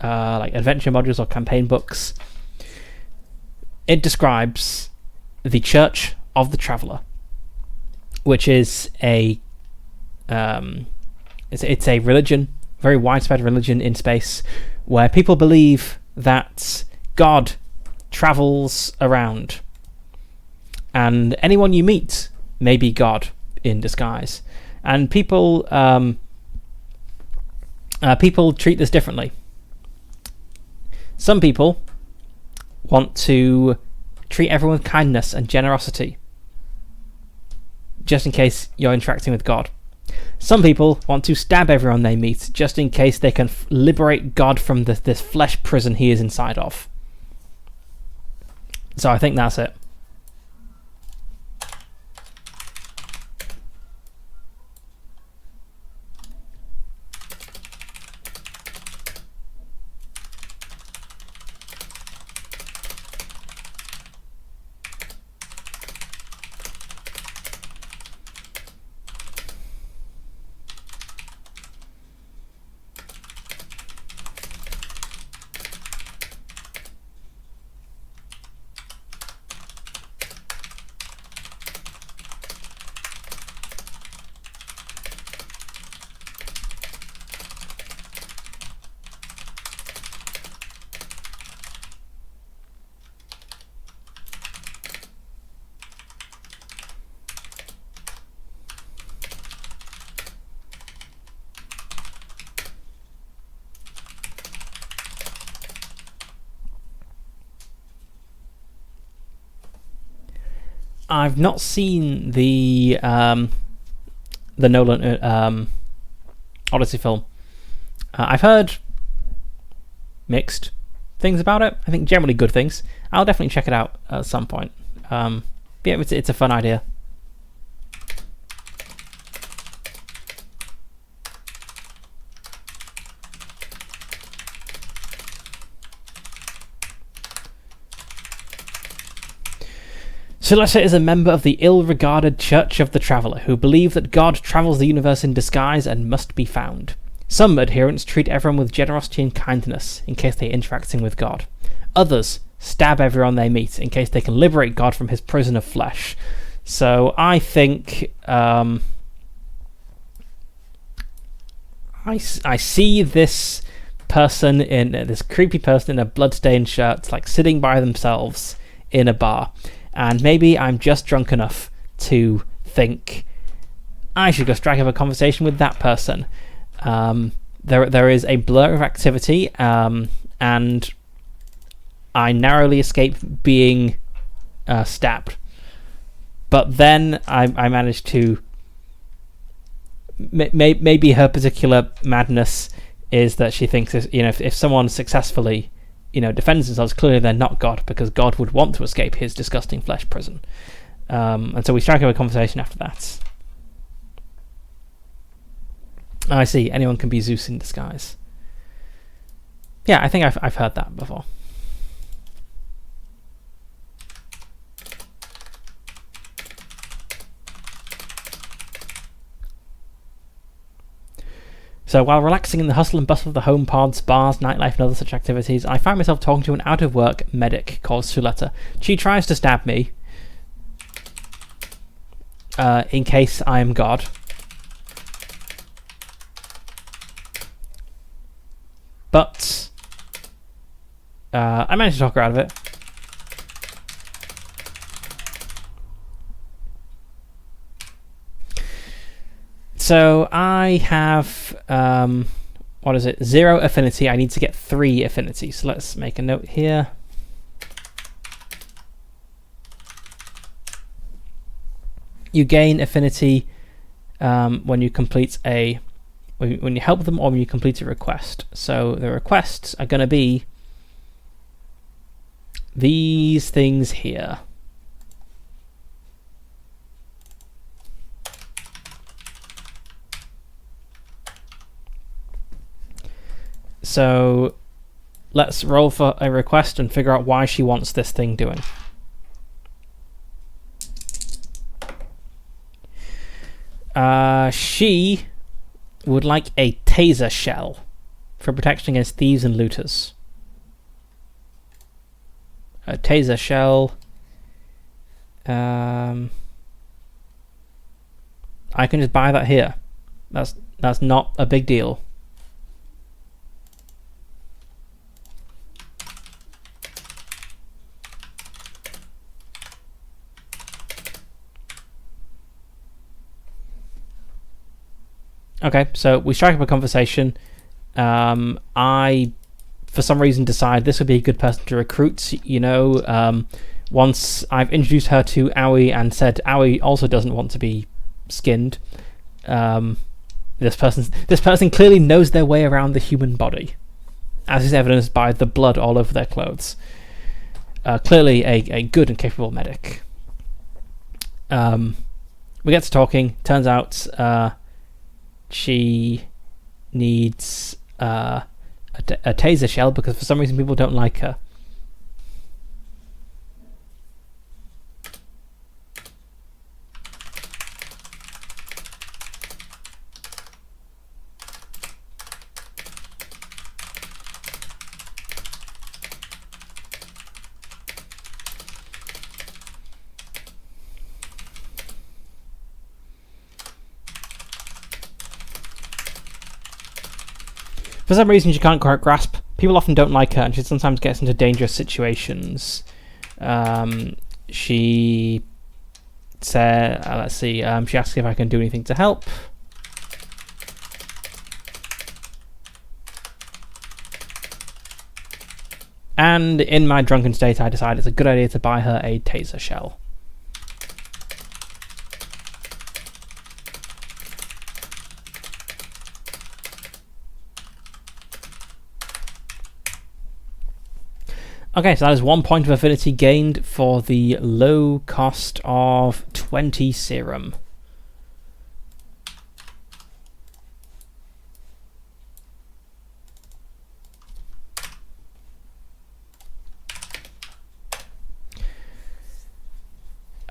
like adventure modules or campaign books. It describes the Church of the Traveller, which is a it's a religion, very widespread religion in space, where people believe that God travels around, and anyone you meet may be God in disguise, and people treat this differently. Some people want to treat everyone with kindness and generosity, just in case you're interacting with God. Some people want to stab everyone they meet, just in case they can liberate God from this flesh prison he is inside of. So I think that's it. I've not seen the Nolan Odyssey film. I've heard mixed things about it. I think generally good things. I'll definitely check it out at some point. Yeah, it's a fun idea. Suletta is a member of the ill-regarded Church of the Traveller, who believe that God travels the universe in disguise and must be found. Some adherents treat everyone with generosity and kindness, in case they're interacting with God. Others stab everyone they meet, in case they can liberate God from his prison of flesh. So I think I see this person this creepy person in a bloodstained shirt, like sitting by themselves in a bar. And maybe I'm just drunk enough to think I should go strike up a conversation with that person. There is a blur of activity, and I narrowly escape being stabbed. But then I managed to... Maybe her particular madness is that she thinks, if someone successfully defends themselves, clearly they're not God, because God would want to escape his disgusting flesh prison. And so we strike up a conversation after that. I see, anyone can be Zeus in disguise. Yeah, I think I've heard that before. So while relaxing in the hustle and bustle of the home pods, bars, nightlife and other such activities, I find myself talking to an out-of-work medic called Suletta. She tries to stab me, in case I am God. But I managed to talk her out of it. So I have, 0 affinity. I need to get 3 affinity. So let's make a note here. You gain affinity when you complete when you help them or when you complete a request. So the requests are going to be these things here. So let's roll for a request and figure out why she wants this thing doing. She would like a taser shell for protection against thieves and looters. A taser shell. I can just buy that here. That's not a big deal. Okay, so we strike up a conversation. I, for some reason, decide this would be a good person to recruit. Once I've introduced her to Aoi and said Aoi also doesn't want to be skinned, this person clearly knows their way around the human body, as is evidenced by the blood all over their clothes. Clearly a good and capable medic. We get to talking. Turns out she needs a taser shell because for some reason people don't like her. For some reason she can't quite grasp. People often don't like her and she sometimes gets into dangerous situations. She said, let's see, she asks if I can do anything to help. And in my drunken state I decide it's a good idea to buy her a taser shell. Okay, so that is 1 point of affinity gained for the low cost of 20 serum.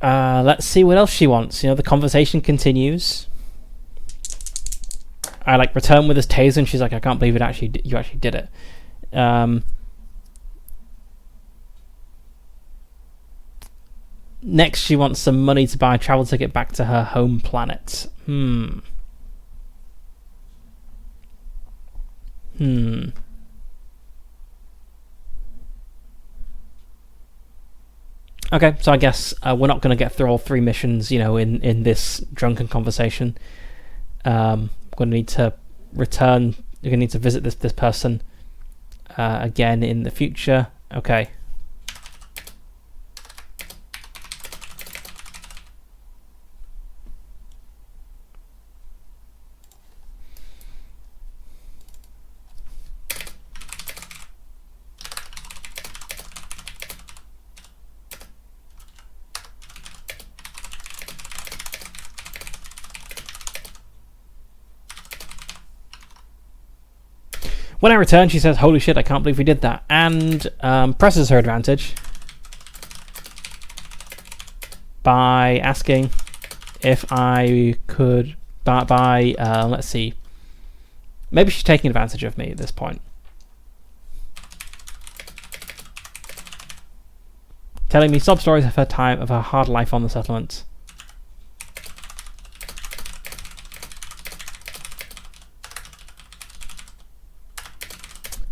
Let's see what else she wants. You know, the conversation continues. I like return with this taser, and she's like, "I can't believe it. You actually did it." Next, she wants some money to buy a travel ticket back to her home planet. Okay, so I guess we're not going to get through all 3 missions, you know, in this drunken conversation. We're going to need to return. We're going to need to visit this person again in the future. Okay. When I return, she says, "Holy shit, I can't believe we did that," and presses her advantage by asking if I could buy, let's see, maybe she's taking advantage of me at this point. Telling me sob stories of her time, of her hard life on the settlement.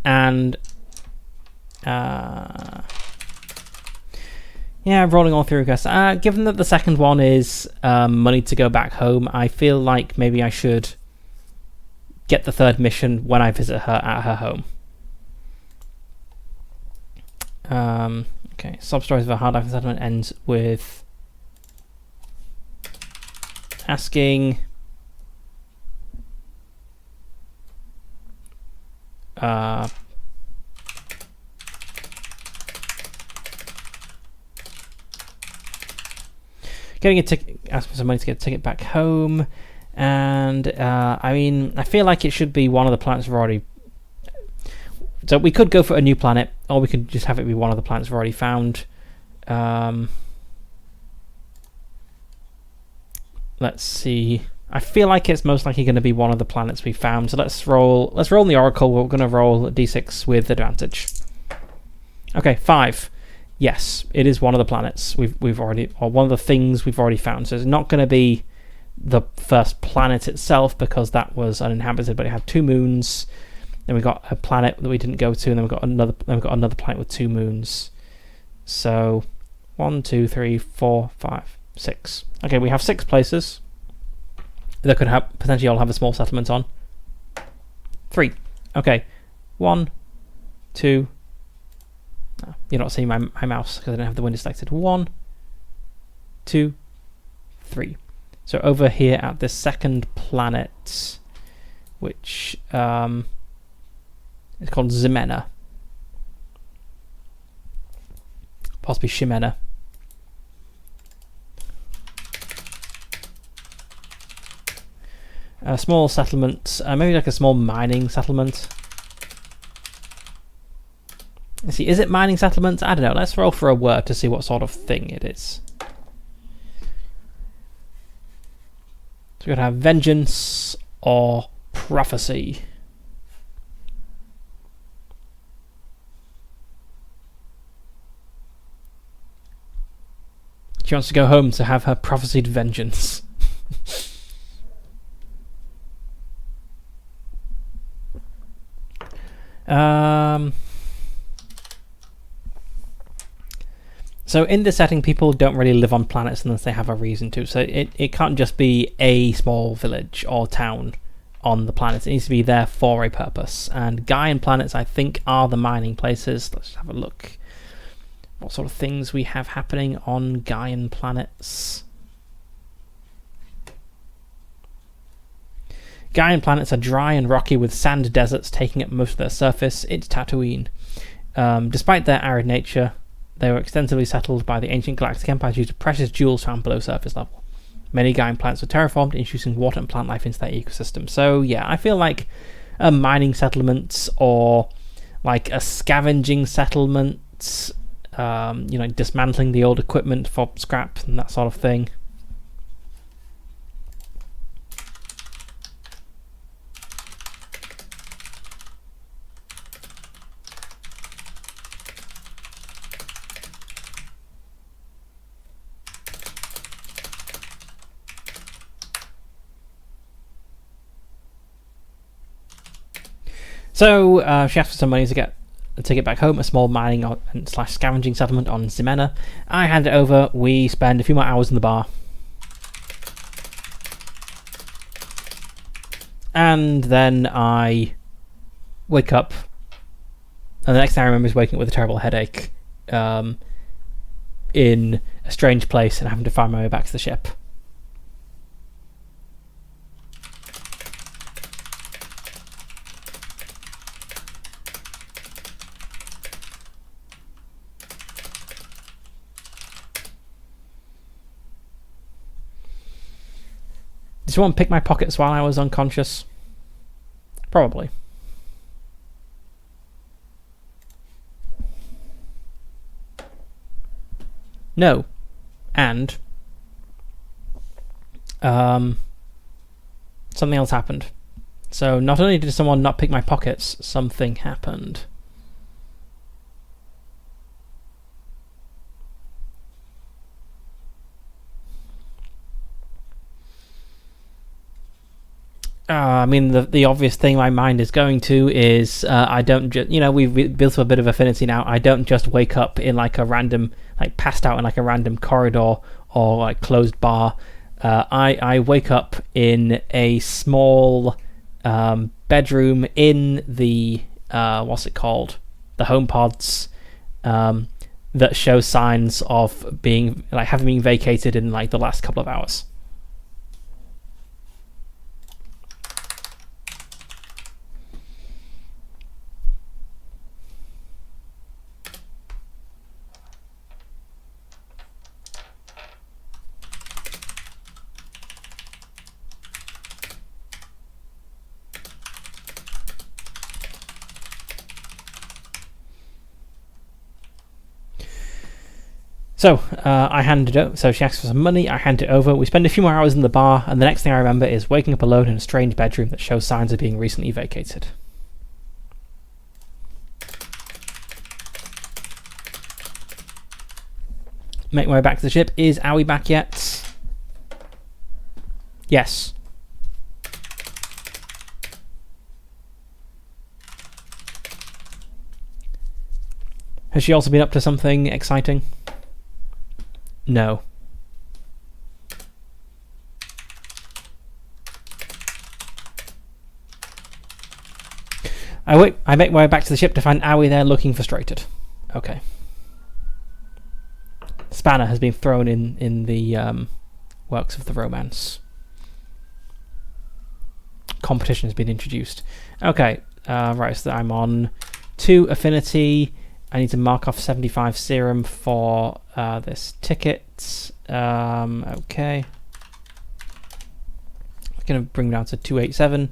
And yeah, rolling all through requests. Given that the second one is money to go back home, I feel like maybe I should get the third mission when I visit her at her home. Okay, sob stories of a hard life settlement ends with asking getting a ticket, asking for some money to get a ticket back home, and I mean, I feel like it should be one of the planets we've already. So we could go for a new planet, or we could just have it be one of the planets we've already found. Let's see. I feel like it's most likely going to be one of the planets we found. So let's roll in the Oracle. We're going to roll a d6 with advantage. Okay, 5. Yes, it is one of the planets we've already, or one of the things we've already found. So it's not going to be the first planet itself, because that was uninhabited, but it had 2 moons. Then we got a planet that we didn't go to, and then we got another planet with 2 moons. So 1, 2, 3, 4, 5, 6. Okay, we have 6 places that could have potentially all have a small settlement on. 3. Okay. 1, 2. No, you're not seeing my mouse because I don't have the window selected. 1, 2, 3. So over here at this second planet, which is called Ximena, possibly Ximena. A small settlement, maybe like a small mining settlement. Let's see, is it mining settlement? I don't know. Let's roll for a word to see what sort of thing it is. So we're going to have vengeance or prophecy. She wants to go home to have her prophesied vengeance. So in this setting, people don't really live on planets unless they have a reason to. So it can't just be a small village or town on the planet. It needs to be there for a purpose. And Gaian planets, I think, are the mining places. Let's have a look. What sort of things we have happening on Gaian planets? Gaian planets are dry and rocky with sand deserts taking up most of their surface. It's Tatooine. Despite their arid nature, they were extensively settled by the ancient galactic empire due to precious jewels found below surface level. Many giant planets were terraformed, introducing water and plant life into their ecosystem. So yeah, I feel like a mining settlement or like a scavenging settlement, dismantling the old equipment for scrap and that sort of thing. So she asked for some money to get back home, a small mining / scavenging settlement on Ximena. I hand it over. We spend a few more hours in the bar. And then I wake up. And the next thing I remember is waking up with a terrible headache in a strange place and having to find my way back to the ship. Did someone pick my pockets while I was unconscious? Probably. No. And something else happened. So not only did someone not pick my pockets, something happened. I mean, the obvious thing my mind is going to is I don't just, we've built a bit of affinity now. I don't just wake up in like a random, like passed out in like a random corridor or like closed bar. I wake up in a small bedroom in the, what's it called? The home pods that show signs of being, like, having been vacated in like the last couple of hours. So I handed it. So she asked for some money. I hand it over. We spend a few more hours in the bar, and the next thing I remember is waking up alone in a strange bedroom that shows signs of being recently vacated. Make my way back to the ship. Is Owie back yet? Yes. Has she also been up to something exciting? No. I make my way back to the ship to find Owie there looking frustrated. Okay. Spanner has been thrown in the works of the romance. Competition has been introduced. Okay, right, so I'm on 2 affinity. I need to mark off 75 serum for this ticket. Okay. I'm going to bring it down to 287.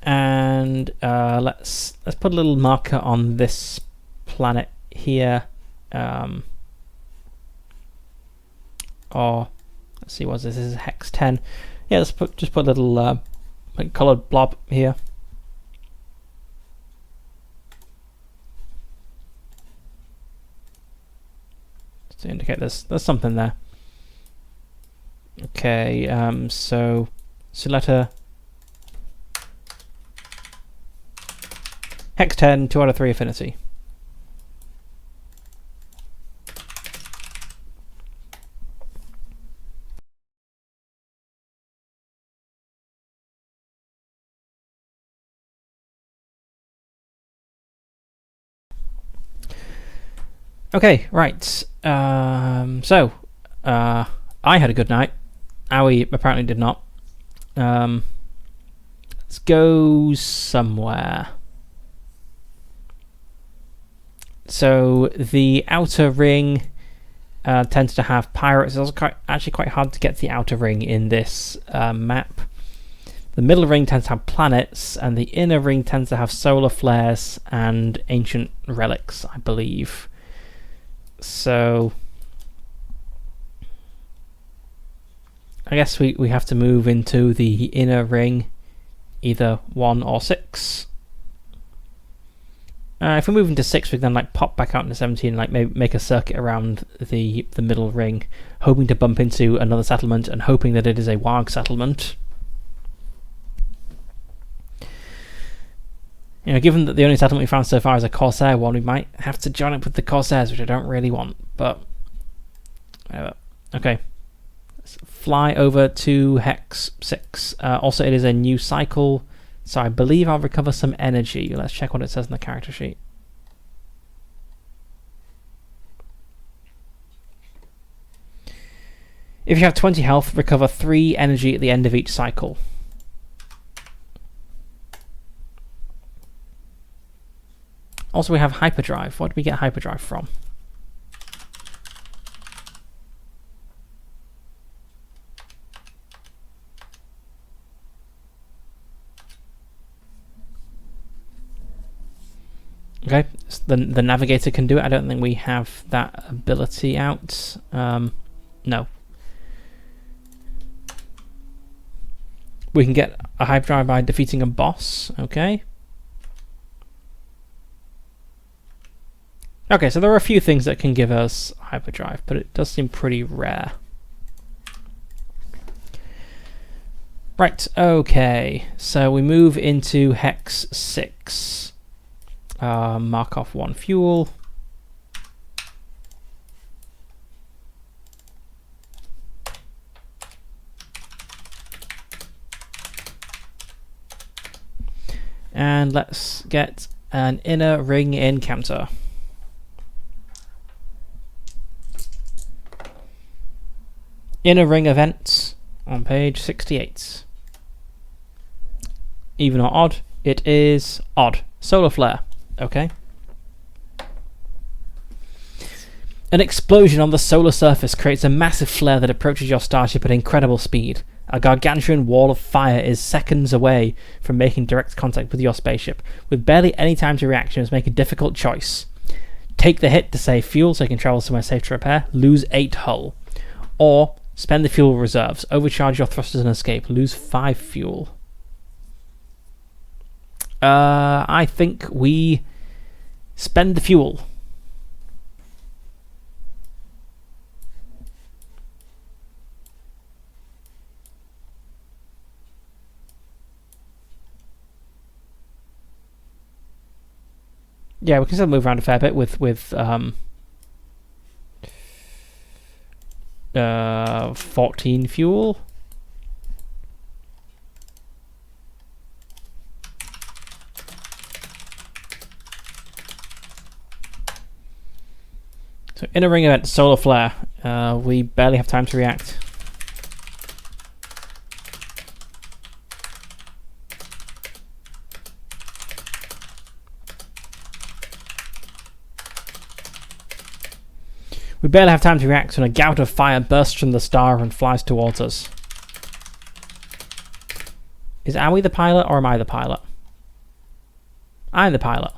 And let's put a little marker on this planet here. Or let's see, what's this? This is hex 10. Yeah, let's just put a little like colored blob here. To indicate there's something there. Okay, so letter hex 10, 2 out of 3 affinity. Okay, right. So I had a good night. Owie apparently did not. Let's go somewhere. So the outer ring tends to have pirates. It's also actually quite hard to get to the outer ring in this map. The middle ring tends to have planets, and the inner ring tends to have solar flares and ancient relics, I believe. So I guess we have to move into the inner ring, either 1 or 6. If we move into 6, we can then like pop back out into 17 and like maybe make a circuit around the middle ring, hoping to bump into another settlement and hoping that it is a W.A.R.G settlement. You know, given that the only settlement we found so far is a Corsair one, we might have to join up with the Corsairs, which I don't really want, but whatever. Okay. Let's fly over to Hex 6. Also, it is a new cycle, so I believe I'll recover some energy. Let's check what it says in the character sheet. If you have 20 health, recover 3 energy at the end of each cycle. Also, we have hyperdrive. What do we get hyperdrive from? Okay, so the navigator can do it. I don't think we have that ability out. No. We can get a hyperdrive by defeating a boss. Okay. Okay, so there are a few things that can give us hyperdrive, but it does seem pretty rare. Right, okay, so we move into Hex 6. Mark off 1 fuel. And let's get an inner ring encounter. Inner ring events on page 68. Even or odd? It is odd. Solar flare. Okay. An explosion on the solar surface creates a massive flare that approaches your starship at incredible speed. A gargantuan wall of fire is seconds away from making direct contact with your spaceship. With barely any time to react, you must make a difficult choice. Take the hit to save fuel so you can travel somewhere safe to repair. Lose 8 hull. Or spend the fuel reserves. Overcharge your thrusters and escape. Lose 5 fuel. I think we spend the fuel. Yeah, we can still move around a fair bit with 14 fuel. So inner ring event, solar flare. We barely have time to react. We barely have time to react when a gout of fire bursts from the star and flies towards us. Are we the pilot or am I the pilot? I'm the pilot.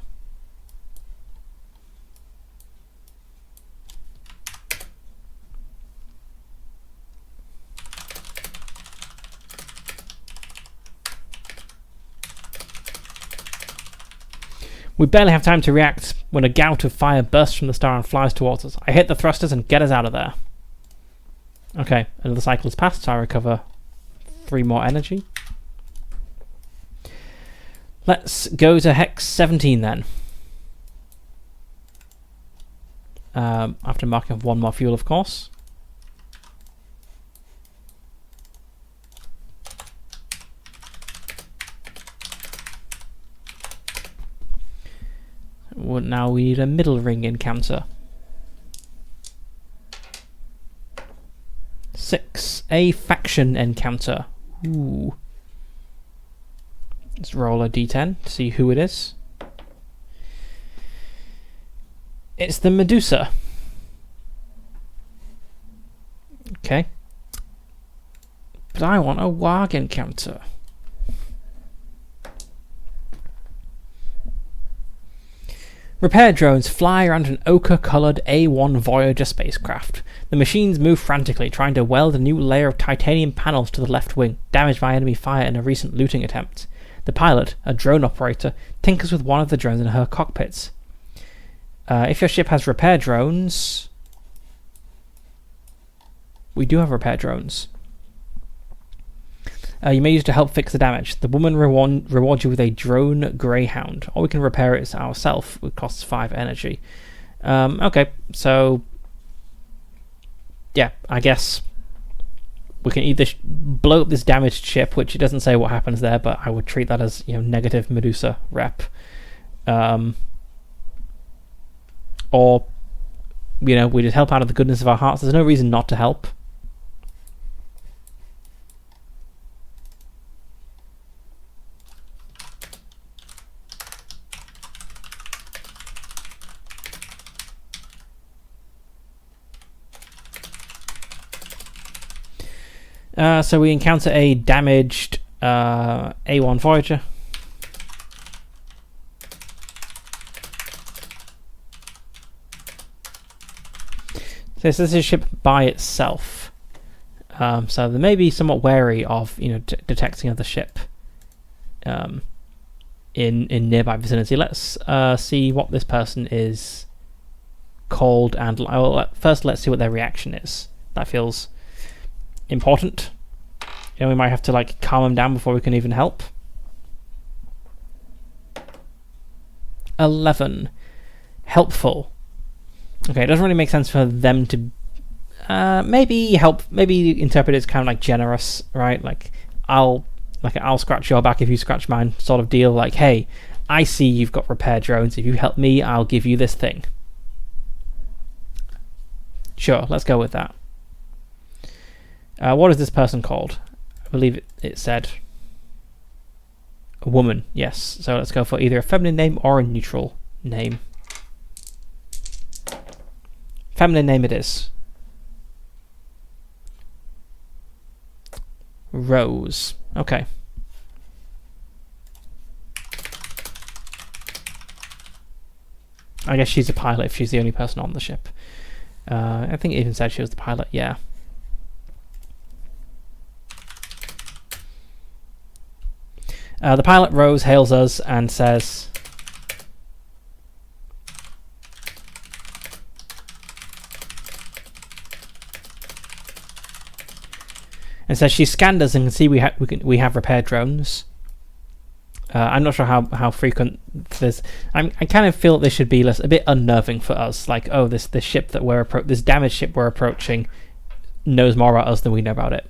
We barely have time to react when a gout of fire bursts from the star and flies towards us. I hit the thrusters and get us out of there. Okay, another cycle has passed, so I recover 3 more energy. Let's go to Hex 17 then. After marking off 1 more fuel, of course. Now we need a middle ring encounter. 6, a faction encounter. Ooh. Let's roll a d10 to see who it is. It's the Medusa. Okay. But I want a W.A.R.G encounter. Repair drones fly around an ochre-coloured A1 Voyager spacecraft. The machines move frantically, trying to weld a new layer of titanium panels to the left wing, damaged by enemy fire in a recent looting attempt. The pilot, a drone operator, tinkers with one of the drones in her cockpits. If your ship has repair drones... We do have repair drones. You may use to help fix the damage. The woman rewards you with a drone greyhound, or we can repair it ourselves, which costs 5 energy. Okay, so yeah, I guess we can either blow up this damaged ship, which it doesn't say what happens there, but I would treat that as, you know, negative Medusa rep, or, you know, we just help out of the goodness of our hearts. There's no reason not to help. So we encounter a damaged A1 Voyager. So this is a ship by itself. So they may be somewhat wary of, you know, detecting other ship in nearby vicinity. Let's see what this person is called, and first let's see what their reaction is. That feels important. You know, we might have to like calm them down before we can even help. 11. Helpful. Okay, it doesn't really make sense for them to maybe help, maybe interpret it as kind of like generous, right? Like I'll scratch your back if you scratch mine sort of deal. Like, hey, I see you've got repair drones. If you help me, I'll give you this thing. Sure, let's go with that. What is this person called? I believe it said a woman. Yes, so let's go for either a feminine name or a neutral name. Feminine name it is. Rose. Okay. I guess she's a pilot if she's the only person on the ship. I think it even said she was the pilot, yeah. The pilot, Rose, hails us and says, she scanned us and can see we have repair drones. I'm not sure how frequent this. I kind of feel that this should be a bit unnerving for us. Like, oh, this ship that this damaged ship we're approaching knows more about us than we know about it.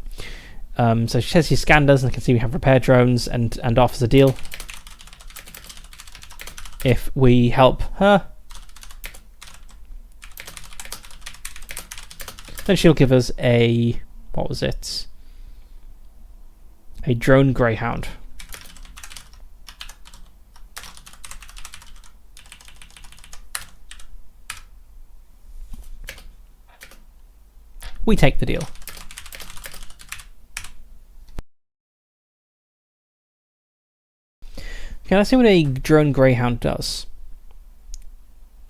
So she says she scanned us and can see we have repair drones, and offers a deal. If we help her, then she'll give us a, what was it? A drone greyhound. We take the deal. Okay, let's see what a drone greyhound does.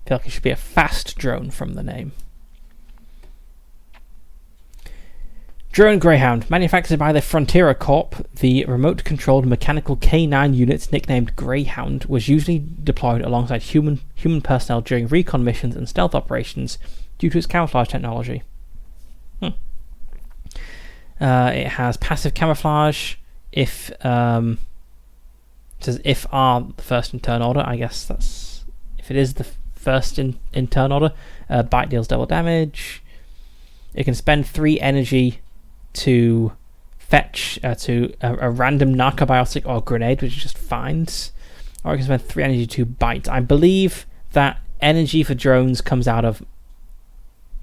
I feel like it should be a fast drone from the name. Drone Greyhound, manufactured by the Frontier Corp, the remote-controlled mechanical K9 unit nicknamed Greyhound was usually deployed alongside human personnel during recon missions and stealth operations due to its camouflage technology. It has passive camouflage. If it says if are the first in turn order, I guess that's if it is the first in turn order. Bite deals double damage. It can spend 3 energy to fetch to a random narcobiotic or grenade, which it just finds, or it can spend 3 energy to bite. I believe that energy for drones comes out of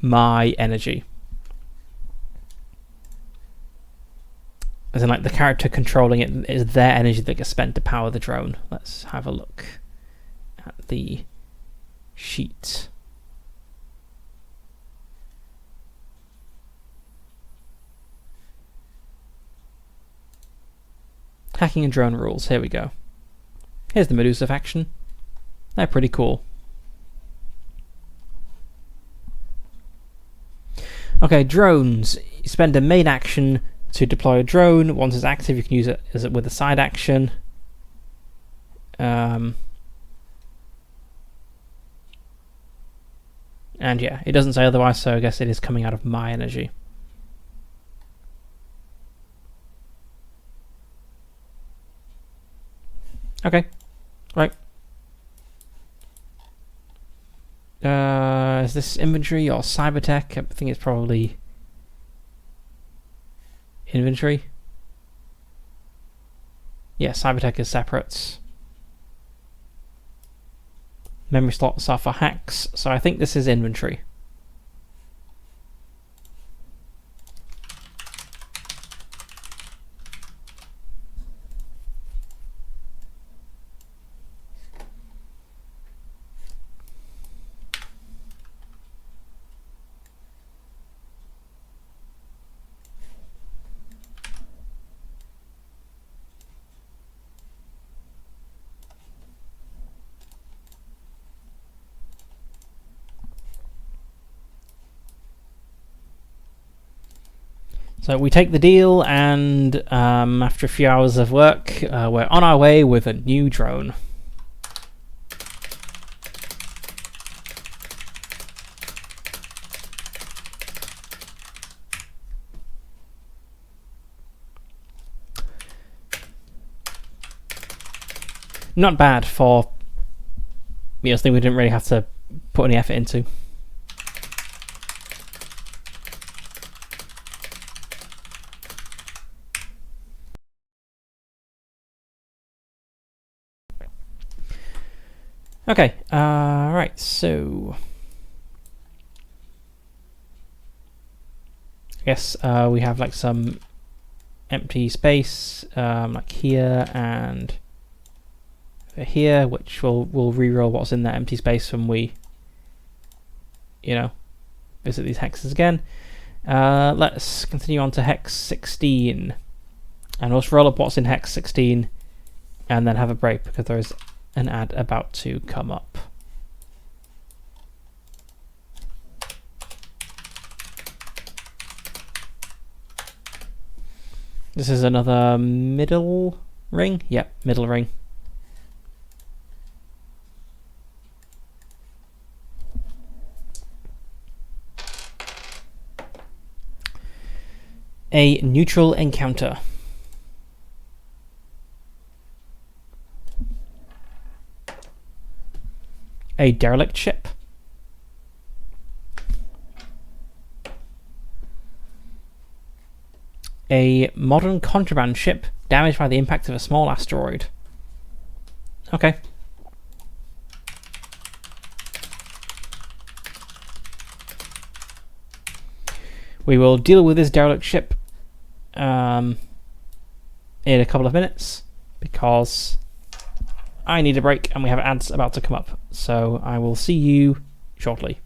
my energy, as in like the character controlling it is their energy that gets spent to power the drone. Let's have a look at the sheet. Hacking and drone rules. Here we go. Here's the Medusa faction. They're pretty cool. Okay, drones. You spend a main action to deploy a drone. Once it's active, you can use it as with a side action. And yeah, it doesn't say otherwise, so I guess it is coming out of my energy. Okay, right. Is this inventory or cybertech? I think it's probably inventory. Yeah, cybertech is separate. Memory slots are for hacks, so I think this is inventory. So we take the deal, and after a few hours of work, we're on our way with a new drone. Not bad for something we didn't really have to put any effort into. Okay, right, so I guess we have like some empty space, like here and here, which we'll reroll what's in that empty space when we, visit these hexes again. Let's continue on to hex 16, and let's roll up what's in hex 16, and then have a break because there is an ad about to come up. This is another middle ring. Yep, middle ring. A neutral encounter. A derelict ship. A modern contraband ship damaged by the impact of a small asteroid. Okay. We will deal with this derelict ship in a couple of minutes because I need a break and we have ads about to come up. So I will see you shortly.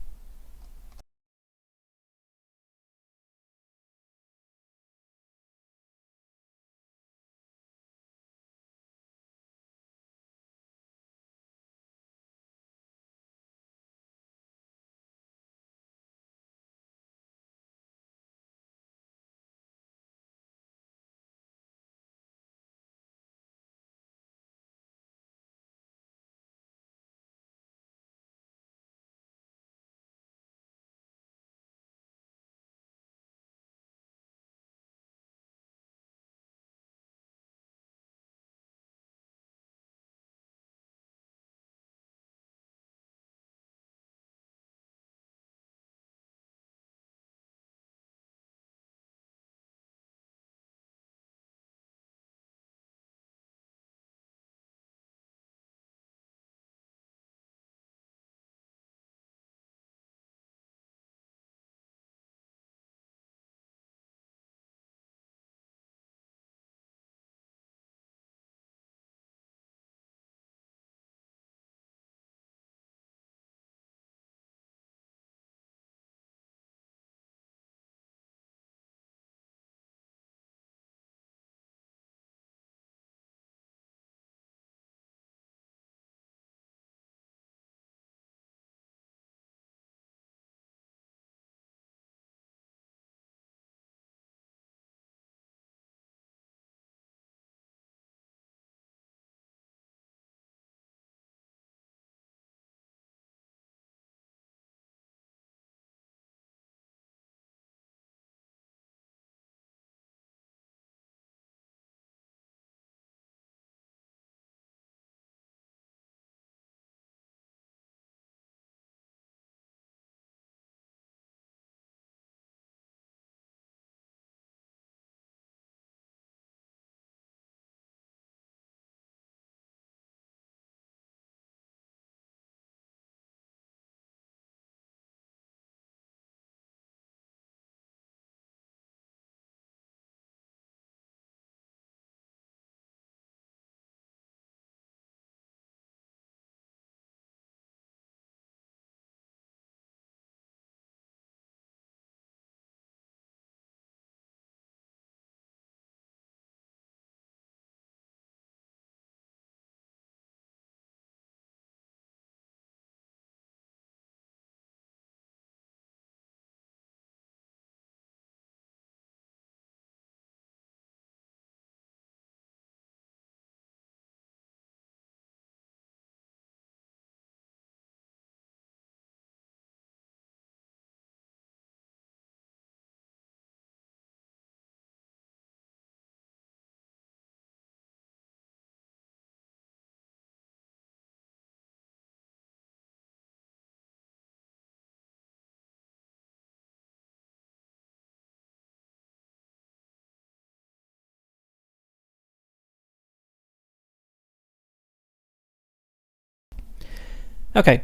Okay,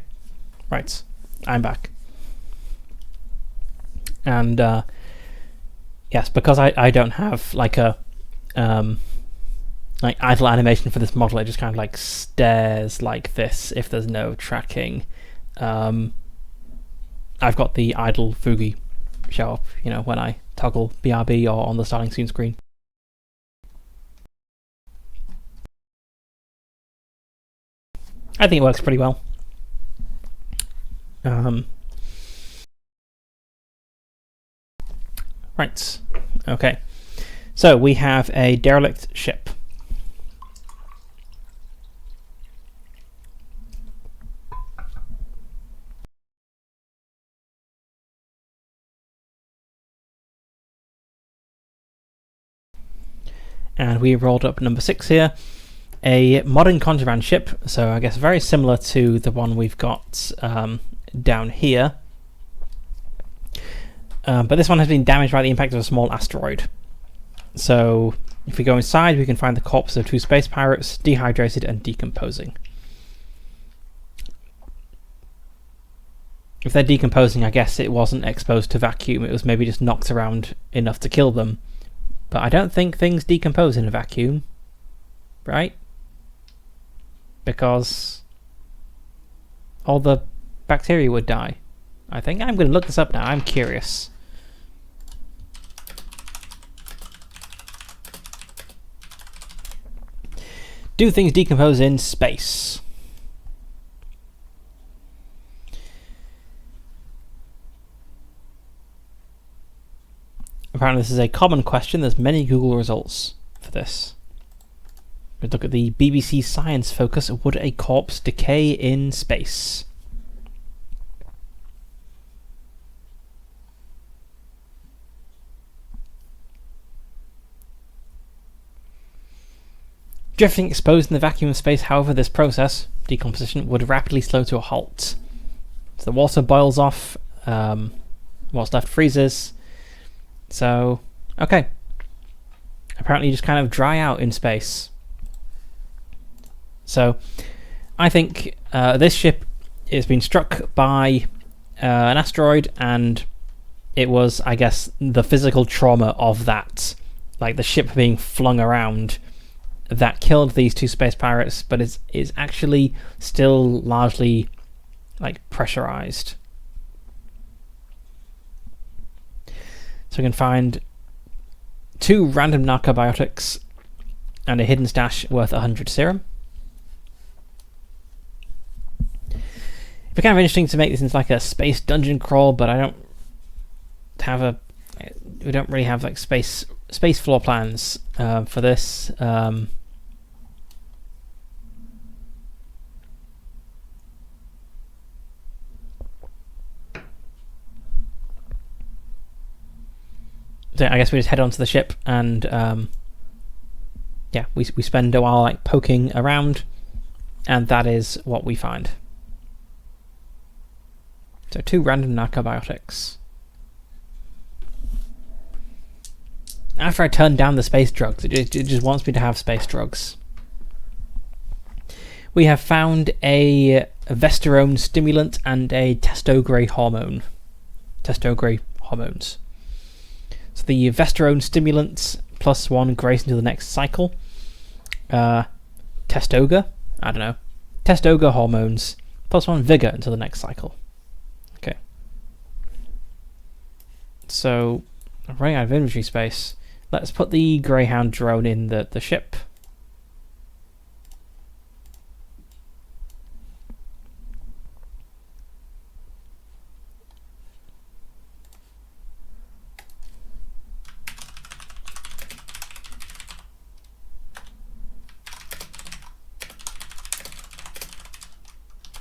right, I'm back. And yes, because I don't have like a like idle animation for this model, it just kind of like stares like this if there's no tracking. I've got the idle Fugi show up, you know, when I toggle BRB or on the starting scene screen. I think it works pretty well. Right, okay. So we have a derelict ship. And we rolled up number 6 here. A modern contraband ship, so I guess very similar to the one we've got down here. But this one has been damaged by the impact of a small asteroid. So if we go inside, we can find the corpses of 2 space pirates, dehydrated and decomposing. If they're decomposing, I guess it wasn't exposed to vacuum, it was maybe just knocked around enough to kill them. But I don't think things decompose in a vacuum, right? Because all the bacteria would die. I think I'm going to look this up now, I'm curious. Do things decompose in space? Apparently this is a common question. There's many Google results for this. Let's look at the BBC Science focus. Would a corpse decay in space? Drifting exposed in the vacuum of space, however, this process, decomposition, would rapidly slow to a halt. So the water boils off, what's left freezes. So, okay. Apparently you just kind of dry out in space. So, I think this ship has been struck by an asteroid, and it was, I guess, the physical trauma of that, like the ship being flung around, that killed these 2 space pirates, but is actually still largely like pressurized. So we can find 2 random narcobiotics and a hidden stash worth 100 serum. It'd be kind of interesting to make this into like a space dungeon crawl, but we don't really have like space floor plans for this. So I guess we just head onto the ship and yeah, we spend a while like poking around, and that is what we find. So 2 random narcobiotics. After I turned down the space drugs, it just wants me to have space drugs. We have found a vesterone stimulant and a testogray hormone. Testogray hormones. So the vesterone stimulants +1 grace until the next cycle. Testoga? I don't know. Testoga hormones +1 vigor until the next cycle. Okay. So, I'm running out of inventory space. Let's put the Greyhound drone in the ship.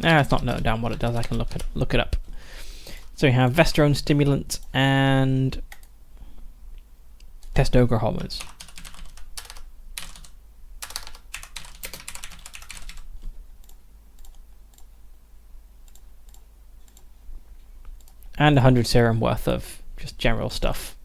It's not noted down what it does. I can look it up. So we have vesterone stimulant and testoga hormones. And 100 serum worth of just general stuff.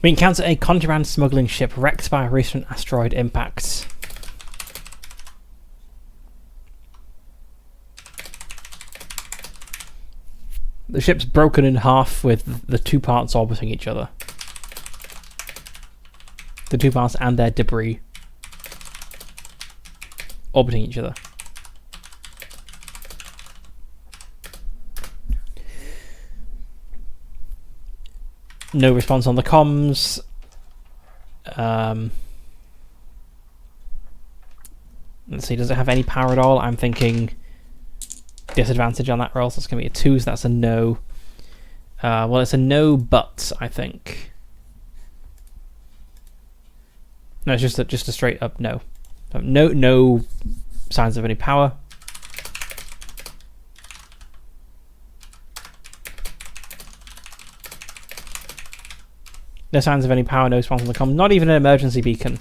We encounter a contraband smuggling ship wrecked by a recent asteroid impact. The ship's broken in half with the two parts orbiting each other. The two parts and their debris orbiting each other. No response on the comms. Let's see, does it have any power at all? I'm thinking disadvantage on that roll, so it's going to be a 2, so that's a no. Well, it's a no, but I think. No, it's just a straight up no. So no signs of any power. No signs of any power, no response on the comm. Not even an emergency beacon.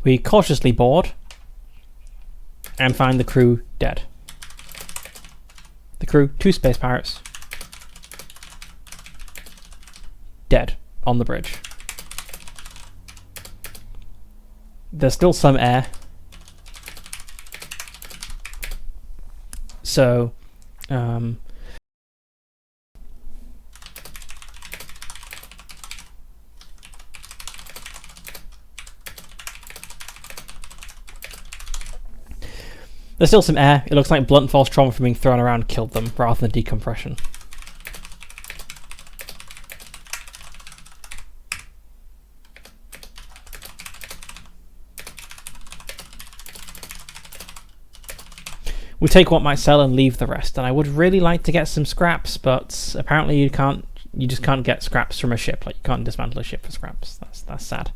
We cautiously board and find the crew dead. The crew, 2 space pirates, dead on the bridge. There's still some air, so there's still some air. It looks like blunt force trauma from being thrown around killed them rather than decompression. We take what might sell and leave the rest, and I would really like to get some scraps, but apparently you can't. You just can't get scraps from a ship. Like, you can't dismantle a ship for scraps. That's sad.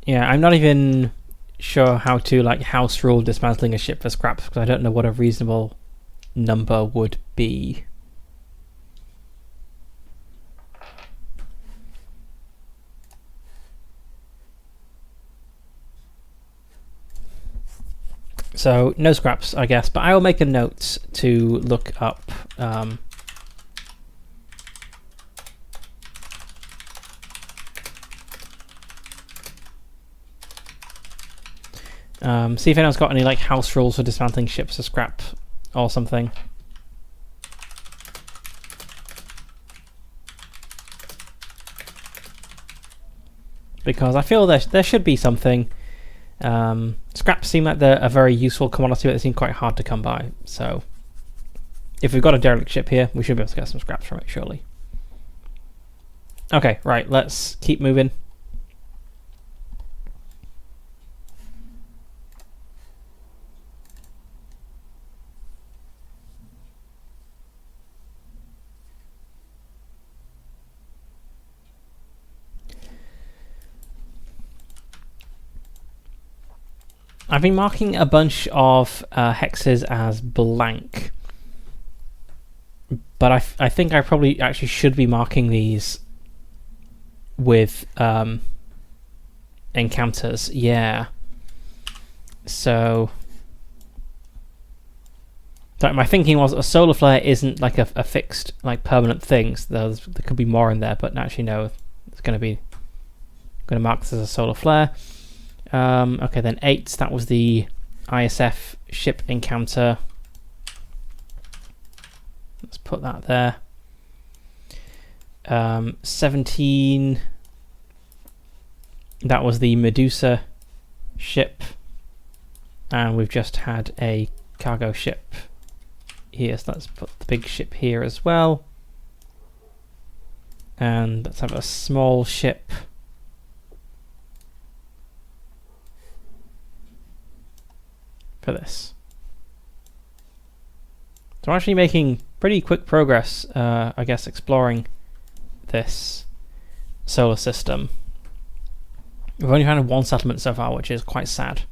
Yeah, I'm not even sure how to like house rule dismantling a ship for scraps because I don't know what a reasonable number would be. So no scraps, I guess, but I will make a note to look up see if anyone's got any like house rules for dismantling ships or scrap or something. Because I feel there should be something. Scraps seem like they're a very useful commodity, but they seem quite hard to come by. So if we've got a derelict ship here, we should be able to get some scraps from it, surely. Okay, right, let's keep moving. I've been marking a bunch of hexes as blank, but I think I probably actually should be marking these with encounters. Yeah. So my thinking was a solar flare isn't like a fixed, like permanent thing. So there could be more in there, but actually no, it's going to mark this as a solar flare. Okay, then 8, that was the ISF ship encounter. Let's put that there. 17, that was the Medusa ship. And we've just had a cargo ship here, so let's put the big ship here as well. And let's have a small ship for this. So I'm actually making pretty quick progress, I guess, exploring this solar system. We've only found one settlement so far, which is quite sad.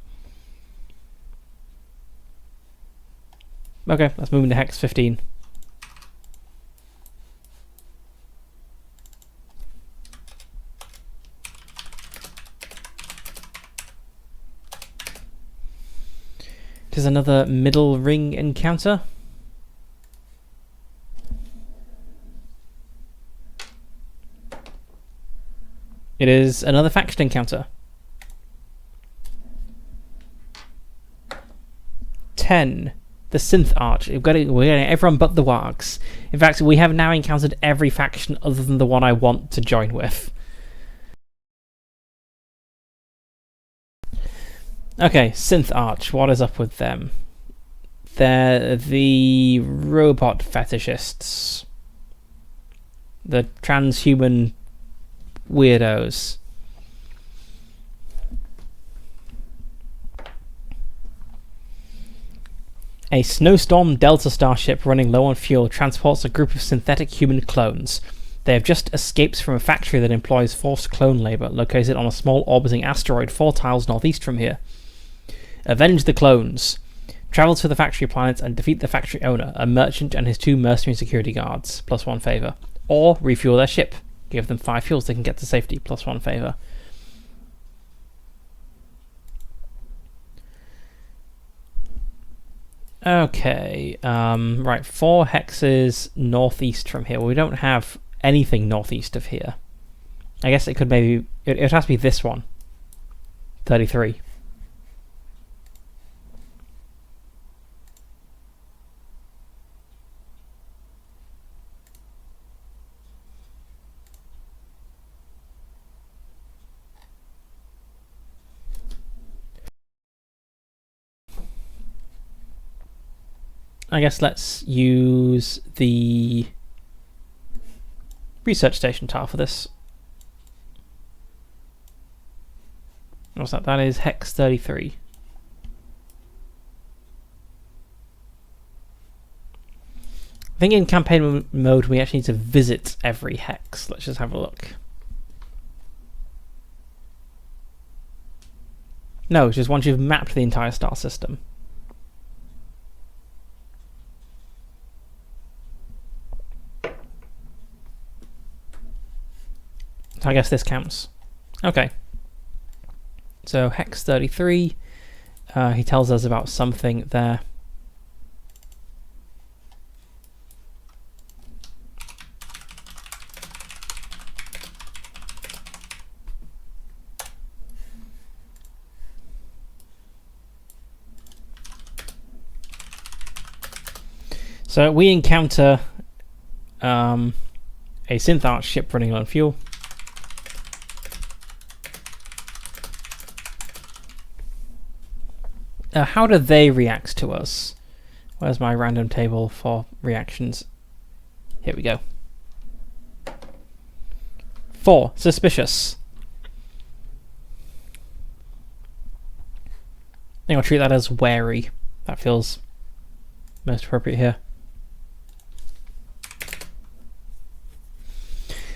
Okay, let's move into Hex 15. It is another middle ring encounter. It is another faction encounter. 10. The Synth Arch. We're getting everyone but the W.A.R.Gs. In fact, we have now encountered every faction other than the one I want to join with. Okay, Synth Arch. What is up with them? They're the robot fetishists. The transhuman weirdos. A snowstorm Delta starship running low on fuel transports a group of synthetic human clones. They have just escaped from a factory that employs forced clone labour located on a small orbiting asteroid 4 tiles northeast from here. Avenge the clones. Travel to the factory planet and defeat the factory owner, a merchant and his 2 mercenary security guards, +1 favour. Or refuel their ship. Give them 5 fuels they can get to safety, +1 favour. Okay, right, 4 hexes northeast from here. Well, we don't have anything northeast of here. I guess it could maybe... It has to be this one. 33. I guess let's use the research station tile for this. What's that? That is Hex 33. I think in campaign mode we actually need to visit every hex. Let's just have a look. No, it's just once you've mapped the entire star system. So I guess this counts. Okay. So Hex 33, he tells us about something there. So we encounter a Synth Arch ship running on fuel. How do they react to us? Where's my random table for reactions? Here we go. 4. Suspicious. I think I'll treat that as wary. That feels most appropriate here.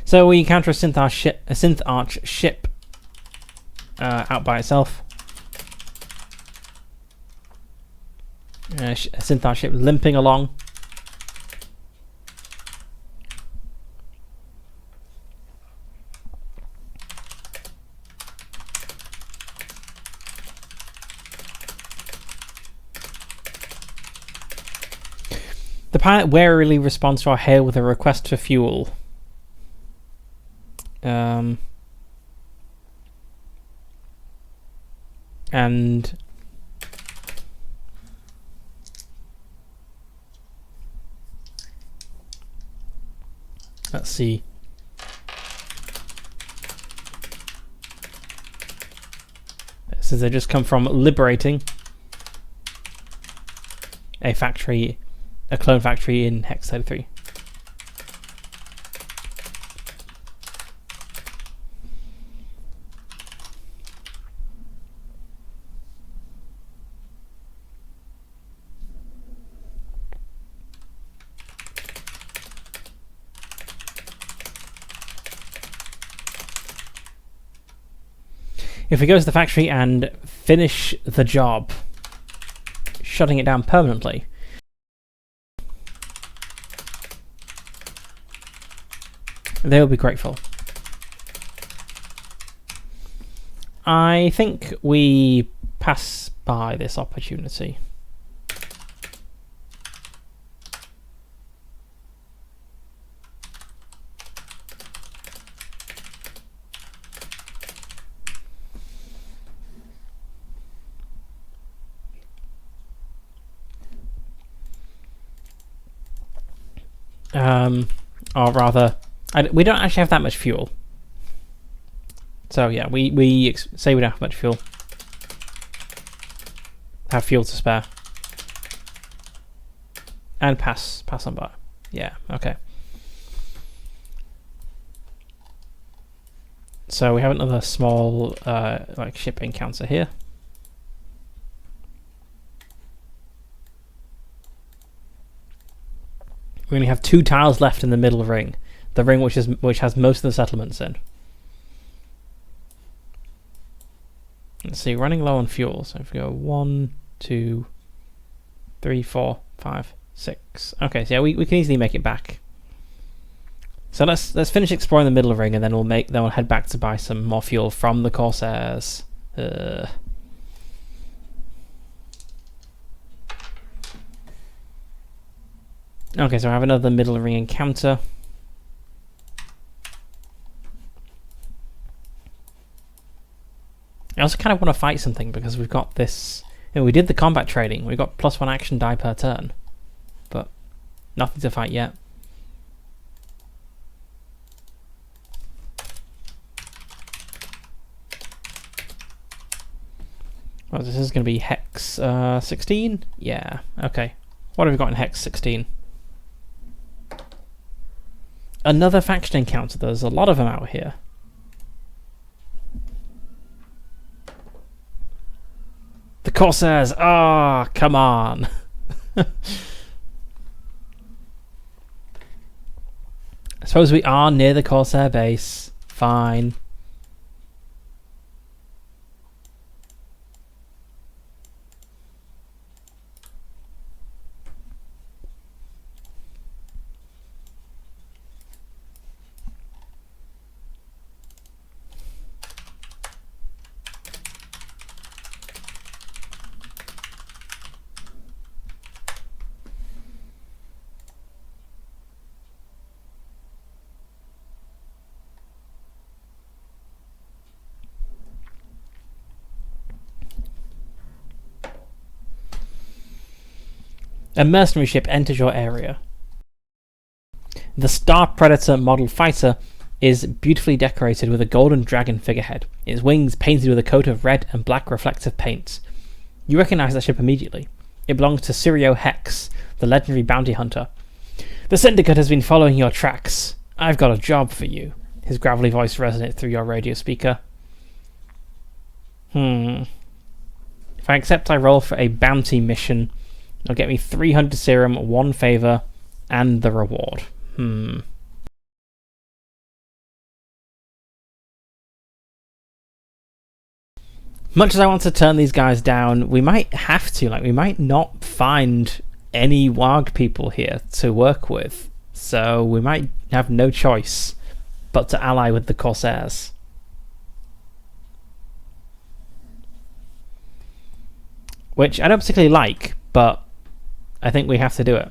So we encounter a Synth Arch ship out by itself. A Synth Arch ship limping along. The pilot warily responds to our hail with a request for fuel. And let's see. Since they just come from liberating a factory, a clone factory in Hex 33. If we go to the factory and finish the job, shutting it down permanently, they will be grateful. I think we pass by this opportunity. Or rather, we don't actually have that much fuel. So yeah, we say we don't have much fuel. Have fuel to spare. And pass on by. Yeah, okay. So we have another small like shipping counter here. We only have 2 tiles left in the middle ring. The ring which has most of the settlements in. Let's see, running low on fuel. So if we go 1, 2, 3, 4, 5, 6. Okay, so yeah, we can easily make it back. So let's finish exploring the middle ring, and then we'll head back to buy some more fuel from the Corsairs. Okay, so I have another middle ring encounter. I also kind of want to fight something because we've got this. You know, we did the combat trading. We got +1 action die per turn, but nothing to fight yet. Well, this is going to be Hex 16? Yeah, okay. What have we got in Hex 16? Another faction encounter. There's a lot of them out here. The Corsairs! Ah, come on! I suppose we are near the Corsair base. Fine. A mercenary ship enters your area. The Star Predator model fighter is beautifully decorated with a golden dragon figurehead, its wings painted with a coat of red and black reflective paint. You recognize that ship immediately. It belongs to Sirio Hex, the legendary bounty hunter. The Syndicate has been following your tracks. I've got a job for you. His gravelly voice resonates through your radio speaker. If I accept, I roll for a bounty mission. It'll get me 300 serum, 1 favor, and the reward. Much as I want to turn these guys down, we might have to. Like, we might not find any W.A.R.G people here to work with. So we might have no choice but to ally with the Corsairs. Which I don't particularly like, but I think we have to do it.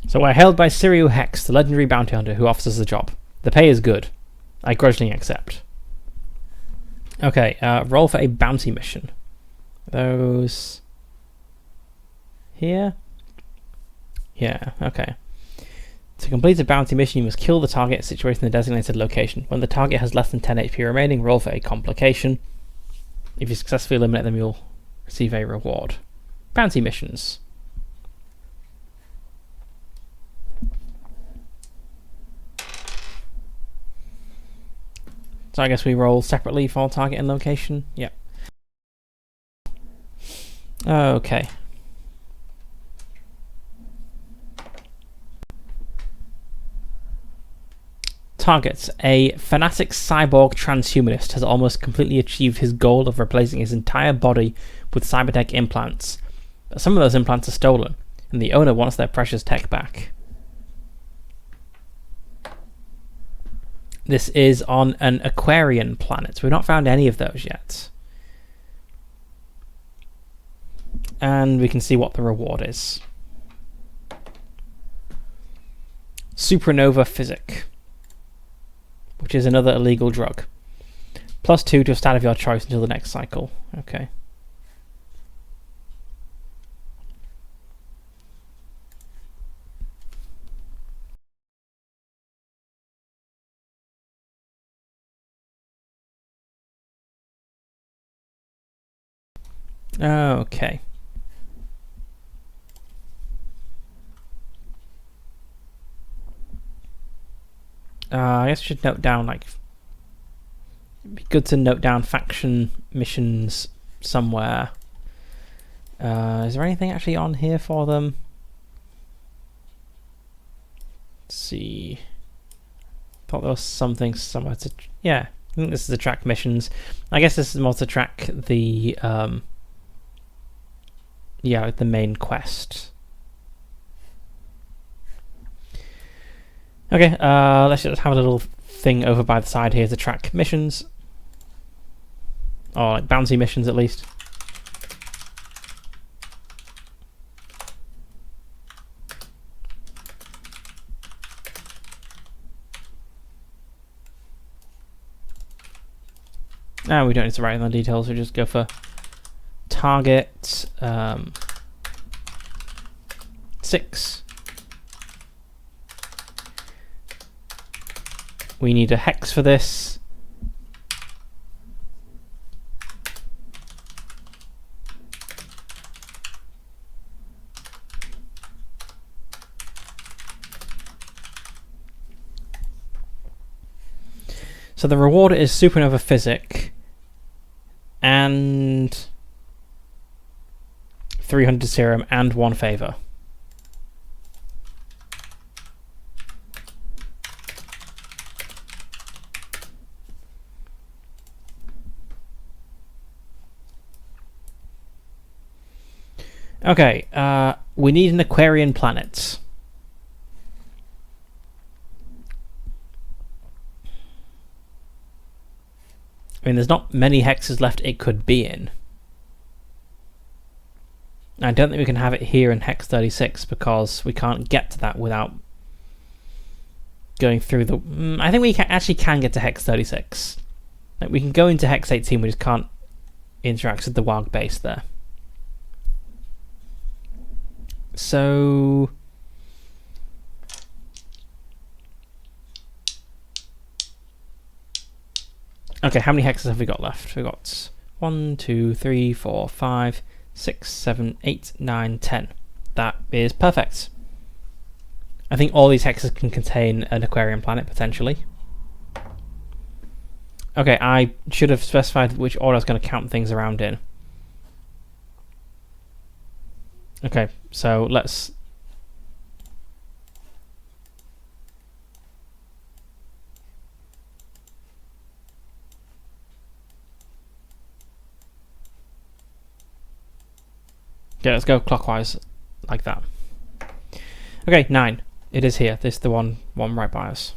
So we're held by Sirio Hex, the legendary bounty hunter who offers us the job. The pay is good. I grudgingly accept. Okay, roll for a bounty mission. Those here? Yeah, okay. To complete a bounty mission, you must kill the target situated in the designated location. When the target has less than 10 HP remaining, roll for a complication. If you successfully eliminate them, you'll Receive a reward. Bounty missions. So I guess we roll separately for target and location. Yep. Okay. Targets. A fanatic cyborg transhumanist has almost completely achieved his goal of replacing his entire body with cybertech implants. But some of those implants are stolen, and the owner wants their precious tech back. This is on an Aquarian planet. We've not found any of those yet. And we can see what the reward is. Supernova Physic, which is another illegal drug. +2 to a stat of your choice until the next cycle. Okay. Okay. I guess I should note down, like, it'd be good to note down faction missions somewhere. Is there anything actually on here for them? Let's see. Thought there was something somewhere to... Yeah, I think this is the track missions. I guess this is more to track the... yeah, the main quest. Okay, let's just have a little thing over by the side here to track missions. Or like bounty missions at least. No, we don't need to write in the details, we just go for target 6. We need a hex for this. So the reward is Supernova Physic and 300 serum and 1 favor. Okay, we need an Aquarian planet. I mean, there's not many hexes left it could be in. I don't think we can have it here in Hex 36 because we can't get to that without going through the... I think we actually can get to Hex 36. Like, we can go into Hex 18, we just can't interact with the W.A.R.G base there. So... Okay, how many hexes have we got left? We've got 1, 2, 3, 4, 5, 6, 7, 8, 9, 10. That is perfect. I think all these hexes can contain an Aquarian planet, potentially. Okay, I should have specified which order I was going to count things around in. Okay, so let's... Okay, let's go clockwise, like that. Okay, 9. It is here. This is the one right by us.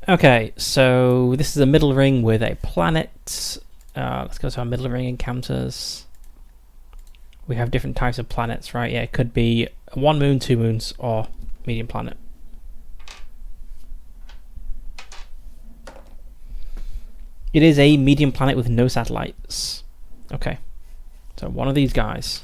Okay, so this is a middle ring with a planet. Let's go to our middle ring encounters. We have different types of planets, right? Yeah, it could be 1 moon, 2 moons, or medium planet. It is a medium planet with no satellites. Okay. So one of these guys.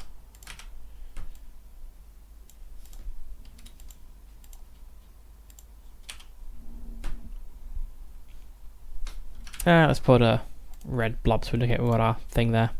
Let's put a red blob so we don't get what our thing there.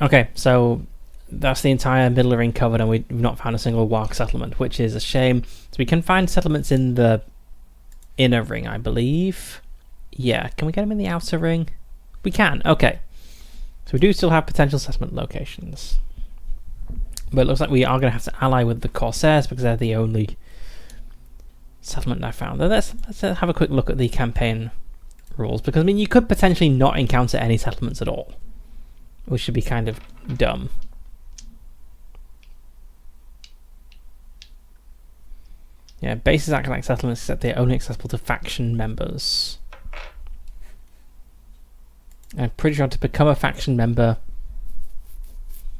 Okay, so that's the entire middle ring covered, and we've not found a single W.A.R.G settlement, which is a shame. So we can find settlements in the inner ring, I believe. Yeah, can we get them in the outer ring? We can, okay. So we do still have potential settlement locations. But it looks like we are going to have to ally with the Corsairs because they're the only settlement I found. Let's have a quick look at the campaign rules, because I mean you could potentially not encounter any settlements at all, which should be kind of dumb. Yeah, bases act like settlements except they're only accessible to faction members. I'm pretty sure to become a faction member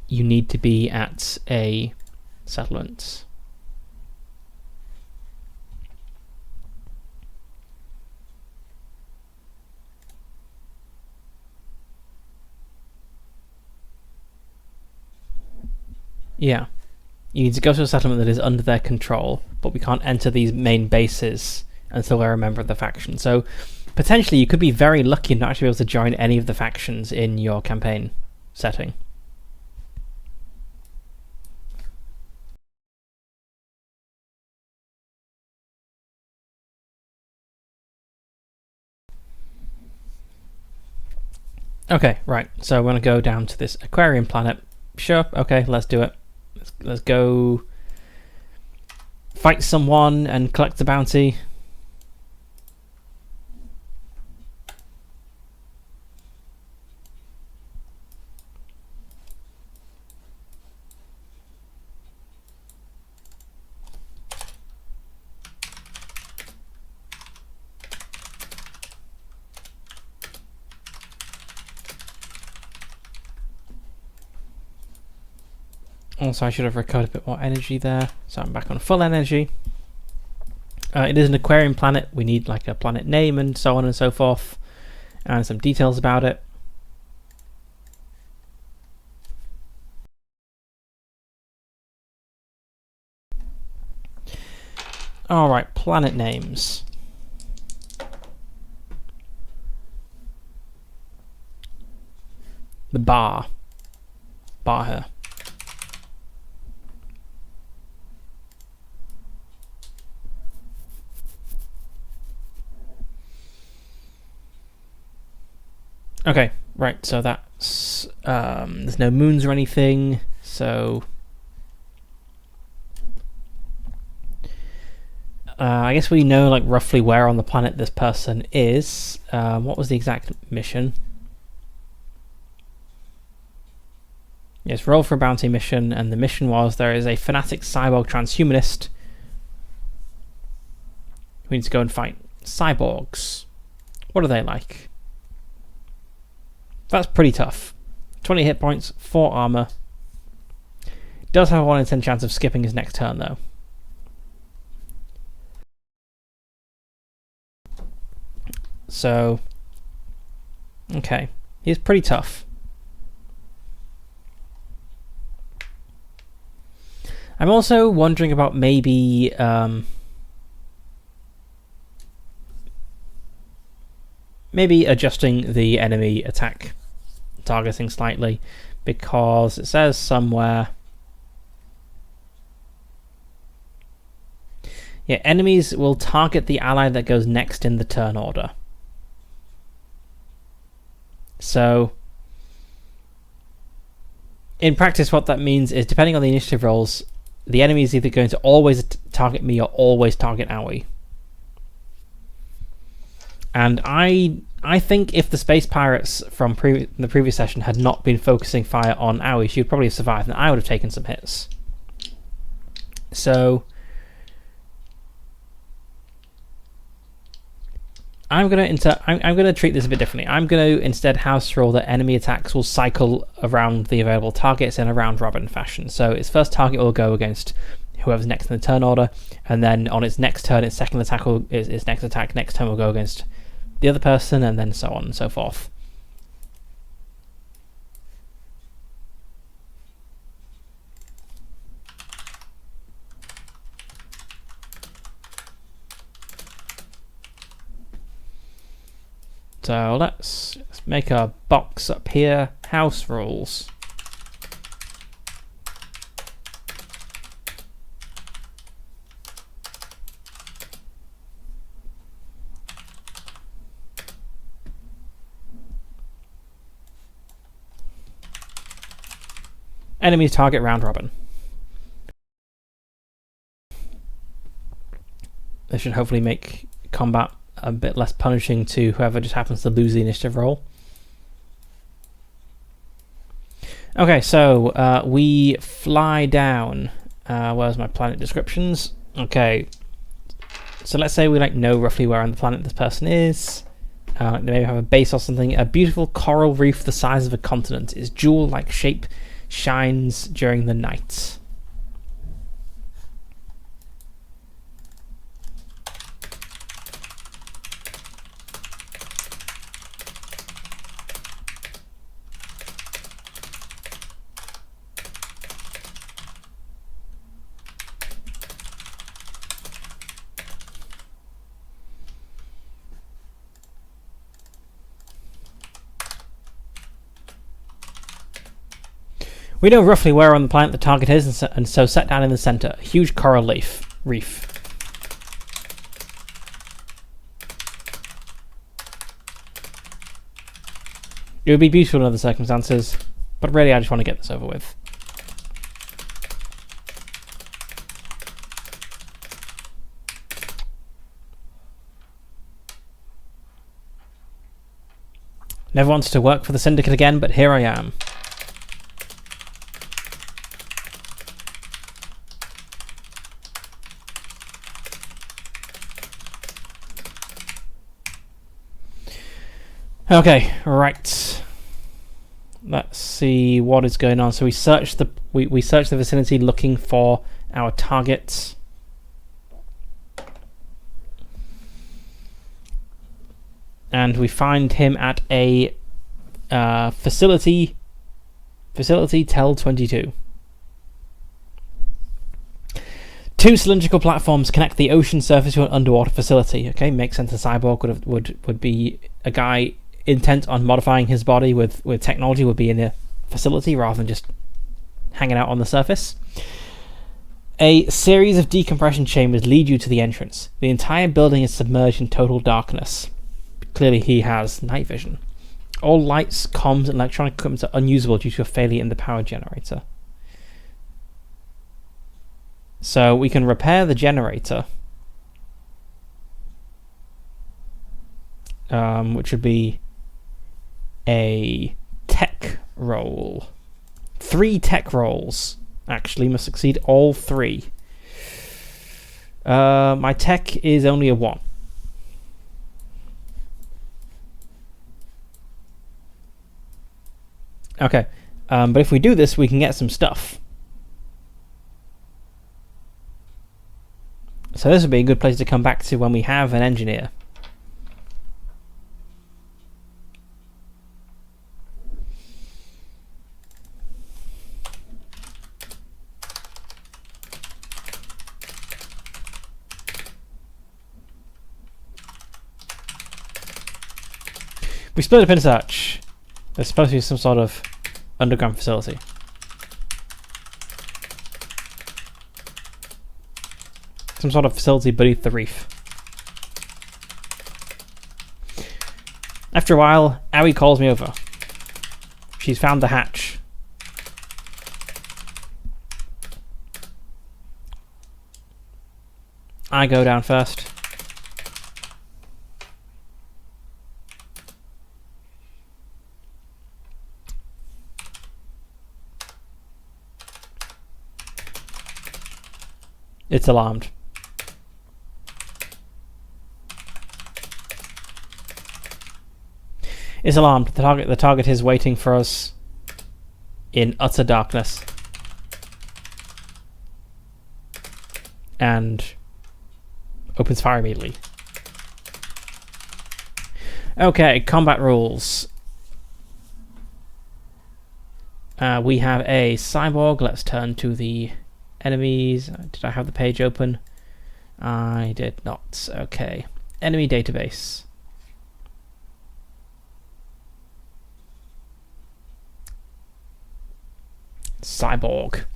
you need to be at a settlement. Yeah. You need to go to a settlement that is under their control, but we can't enter these main bases until we're a member of the faction. So potentially you could be very lucky not actually be able to join any of the factions in your campaign setting. Okay, right, so we're going to go down to this aquarium planet. Sure, okay, let's do it. Let's go fight someone and collect the bounty. Also, I should have recovered a bit more energy there, so I'm back on full energy. It is an aquarium planet. We need like a planet name and so on and so forth, and some details about it. Alright, planet names. The bar. Bar her. Okay, right, so that's there's no moons or anything, so I guess we know like roughly where on the planet this person is. What was the exact mission? Yes, roll for a bounty mission, and the mission was there is a fanatic cyborg transhumanist who needs to go and fight cyborgs. What are they like? That's pretty tough. 20 hit points, 4 armor. Does have a 1 in 10 chance of skipping his next turn though. So, okay, he's pretty tough. I'm also wondering about maybe maybe adjusting the enemy attack targeting slightly, because it says somewhere, yeah, enemies will target the ally that goes next in the turn order. So in practice what that means is, depending on the initiative rolls, the enemy is either going to always target me or always target Aoi. And I think if the space pirates from the previous session had not been focusing fire on Aoi, she would probably have survived, and I would have taken some hits. So I'm gonna treat this a bit differently. I'm gonna instead house rule that enemy attacks will cycle around the available targets in a round robin fashion. So its first target will go against whoever's next in the turn order, and then on its next turn, its second attack its next attack next turn will go against the other person, and then so on and so forth. So let's make a box up here. House rules. Enemies target round robin. This should hopefully make combat a bit less punishing to whoever just happens to lose the initiative roll. Okay, so we fly down. Where's my planet descriptions? Okay, so let's say we know roughly where on the planet this person is. They maybe have a base or something. A beautiful coral reef the size of a continent. Its jewel-like shape shines during the night. We know roughly where on the planet the target is, and so set down in the center, a huge coral reef. It would be beautiful in other circumstances, but really I just want to get this over with. Never wanted to work for the Syndicate again, but here I am. Okay, right. Let's see what is going on. So we search the vicinity looking for our targets. And we find him at a facility Tel 22. 2 cylindrical platforms connect the ocean surface to an underwater facility. Okay, makes sense. A cyborg would be a guy intent on modifying his body with technology, would be in a facility rather than just hanging out on the surface. A series of decompression chambers lead you to the entrance. The entire building is submerged in total darkness. Clearly he has night vision. All lights, comms, and electronic equipment are unusable due to a failure in the power generator. So we can repair the generator, which would be a tech roll. 3 tech rolls, actually, must succeed all 3. My tech is only a 1. Okay, but if we do this, we can get some stuff. So this would be a good place to come back to when we have an engineer. We split up in search. There's supposed to be some sort of underground facility. Some sort of facility beneath the reef. After a while, Aoi calls me over. She's found the hatch. I go down first. It's alarmed. It's alarmed. The target is waiting for us in utter darkness. And opens fire immediately. Okay, combat rules. We have a cyborg. Let's turn to the enemies. Did I have the page open? I did not. Okay. Enemy database. Cyborg.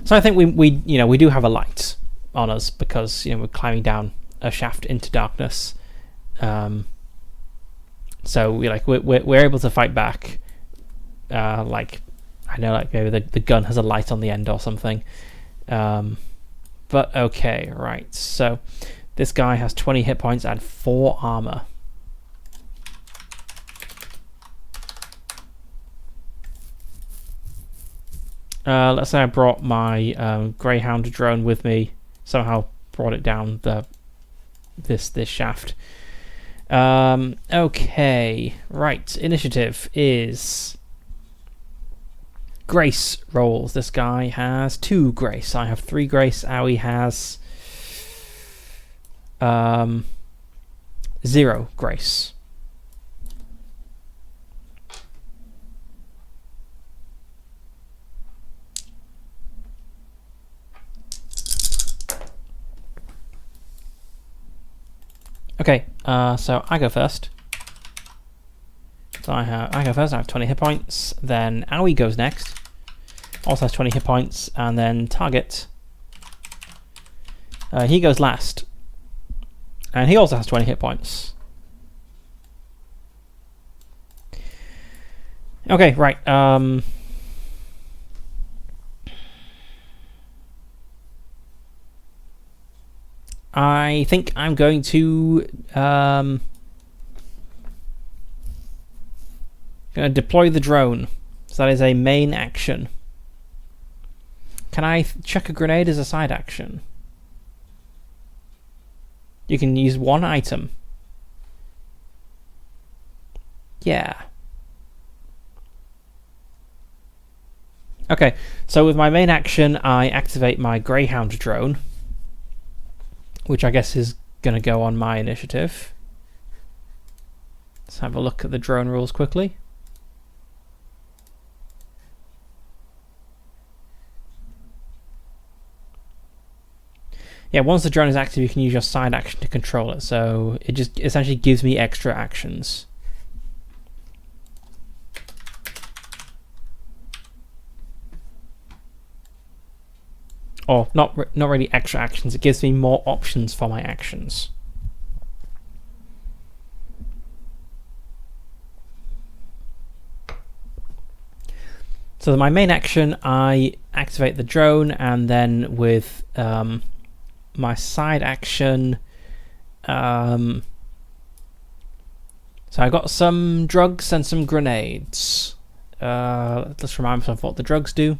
So I think we do have a light on us because we're climbing down a shaft into darkness. So we're able to fight back. Like I know, like maybe the gun has a light on the end or something. But okay, right. So this guy has 20 hit points and 4 armor. Let's say I brought my Greyhound drone with me. Somehow brought it down this shaft. Okay, right. Initiative is Grace rolls. This guy has 2 Grace. I have 3 Grace. Owie has 0 Grace. Okay, so I go first. So I go first. I have 20 hit points. Then Owie goes next. Also has 20 hit points, and then Target. He goes last, and he also has 20 hit points. Okay, right. I think I'm going to deploy the drone. So that is a main action. Can I chuck a grenade as a side action? You can use 1 item. Yeah. Okay, so with my main action, I activate my Greyhound drone, which I guess is going to go on my initiative. Let's have a look at the drone rules quickly. Yeah, once the drone is active, you can use your side action to control it, so it just essentially gives me extra actions. Or not really extra actions, it gives me more options for my actions. So my main action, I activate the drone, and then with my side action, so I got some drugs and some grenades. Let's remind myself what the drugs do.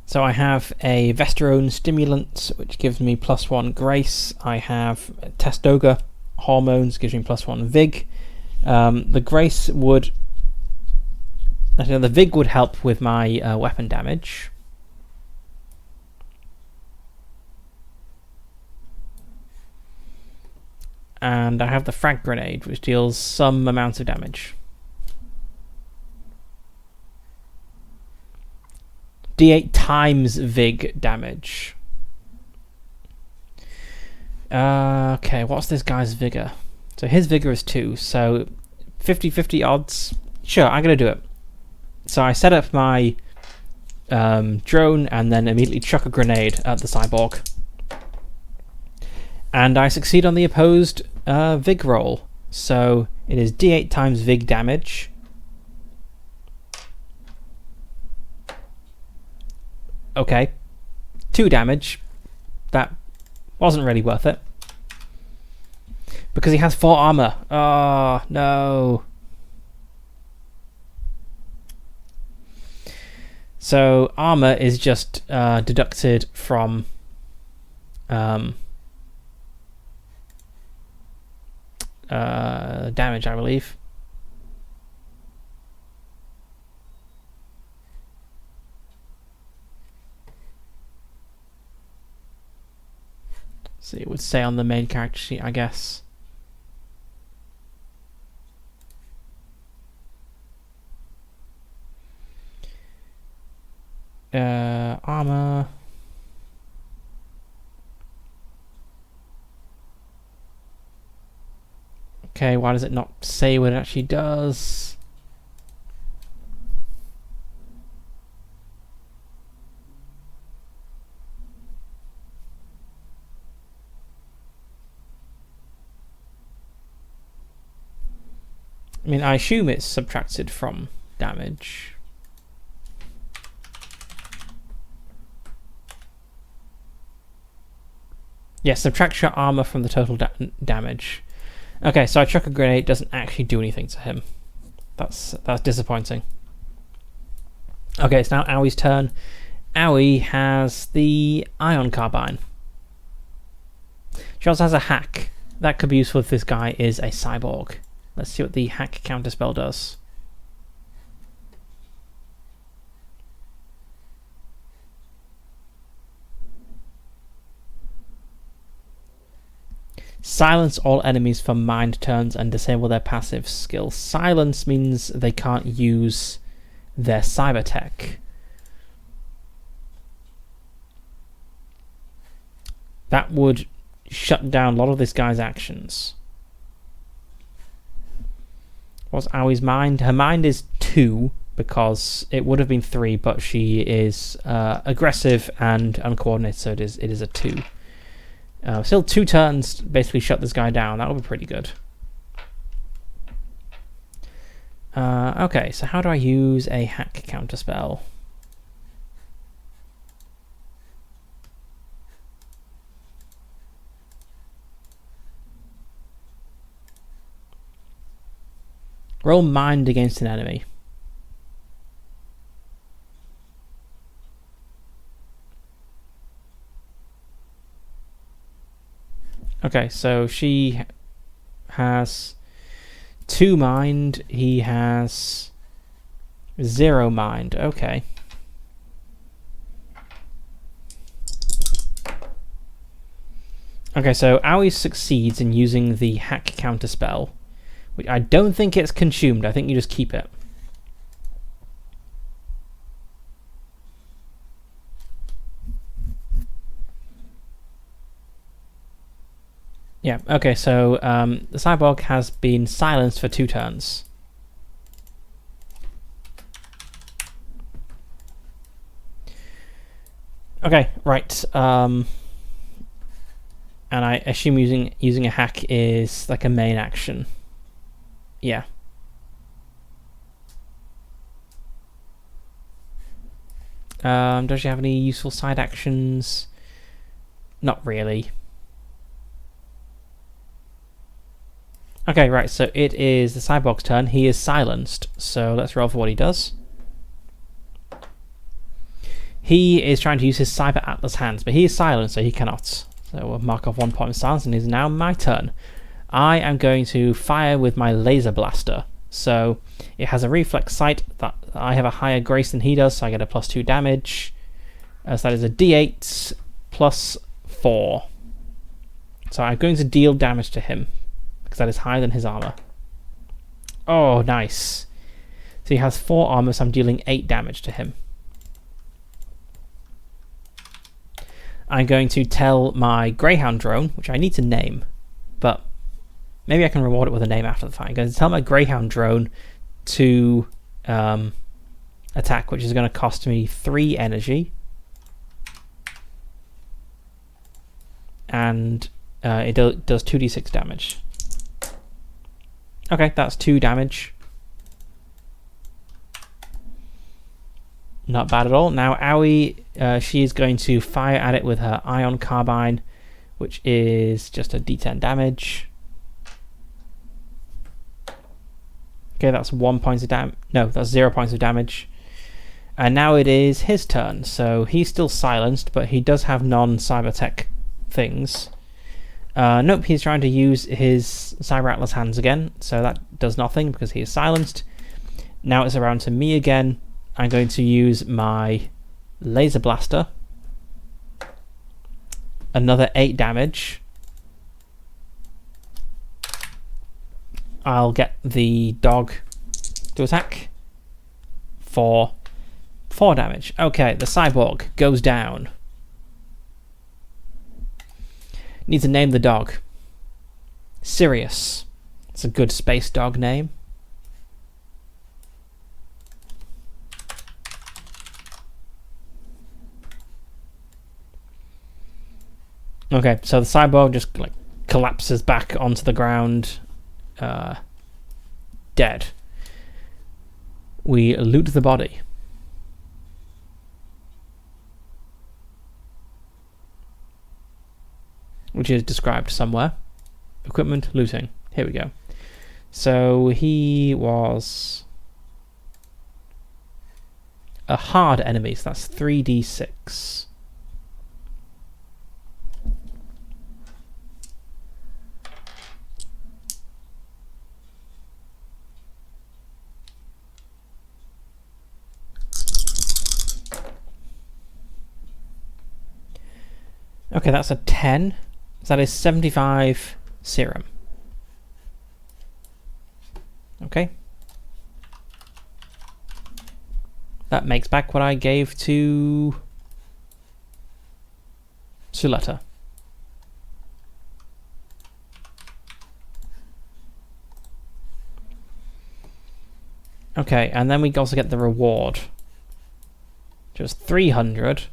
So I have a Vesterone stimulant, which gives me +1 Grace. I have Testoga hormones, gives me +1 Vig. The Grace would... the Vig would help with my weapon damage. And I have the Frag Grenade, which deals some amount of damage. D8 times Vig damage. Okay, what's this guy's vigor? So his vigor is 2, so 50-50 odds. Sure, I'm going to do it. So I set up my drone and then immediately chuck a grenade at the cyborg. And I succeed on the opposed Vig roll. So it is D8 times Vig damage. Okay, 2 damage. That wasn't really worth it. Because he has 4 armor. Oh, no. So armor is just deducted from damage, I believe. So it would say on the main character sheet, I guess. Armor. Okay, why does it not say what it actually does? I mean, I assume it's subtracted from damage. Yeah, subtract your armor from the total damage. Okay, so I chuck a grenade, doesn't actually do anything to him. That's disappointing. Okay, it's now Aoi's turn. Aoi has the ion carbine. She also has a hack. That could be useful if this guy is a cyborg. Let's see what the hack counterspell does. Silence all enemies for mind turns and disable their passive skill. Silence means they can't use their cyber tech. That would shut down a lot of this guy's actions. What's Aoi's mind? Her mind is 2, because it would have been 3, but she is aggressive and uncoordinated, so it is a 2. Still 2 turns basically shut this guy down. That would be pretty good. Okay, so how do I use a hack counterspell? Roll mind against an enemy. Okay, so she has 2 mind, he has 0 mind. Okay. Okay, so Aoi succeeds in using the hack counterspell, which I don't think it's consumed. I think you just keep it. Yeah, okay, so the cyborg has been silenced for 2 turns. Okay, right. And I assume using a hack is like a main action. Yeah. Does she have any useful side actions? Not really. Okay, right, so it is the cyborg's turn. He is silenced, so let's roll for what he does. He is trying to use his Cyber Atlas hands, but he is silenced, so he cannot. So we'll mark off 1 point of silence, and it is now my turn. I am going to fire with my laser blaster. So it has a reflex sight that I have a higher grace than he does, so I get a +2 damage. So that is a d8 plus 4. So I'm going to deal damage to him, because that is higher than his armor. Oh, nice. So he has 4 armor, so I'm dealing 8 damage to him. I'm going to tell my Greyhound drone, which I need to name, but maybe I can reward it with a name after the fight. I'm going to tell my Greyhound drone to attack, which is going to cost me 3 energy. And it does 2d6 damage. Okay, that's 2 damage. Not bad at all. Now Aoi, she is going to fire at it with her ion carbine, which is just a d10 damage. Okay, that's 1 point of damage. No, that's 0 points of damage. And now it is his turn, so he's still silenced, but he does have non-cybertech things. Nope, he's trying to use his Cyber Atlas hands again, so that does nothing because he is silenced. Now it's around to me again. I'm going to use my Laser Blaster. Another 8 damage. I'll get the dog to attack for 4 damage. Okay, the cyborg goes down. Need to name the dog. Sirius. It's a good space dog name. Okay, so the cyborg just like collapses back onto the ground, dead. We loot the body. Which is described somewhere. Equipment, looting. Here we go. So he was a hard enemy, so that's 3d6. Okay, that's a 10. So that is 75 serum. Okay. That makes back what I gave to Suletta. Okay, and then we also get the reward. Just 300.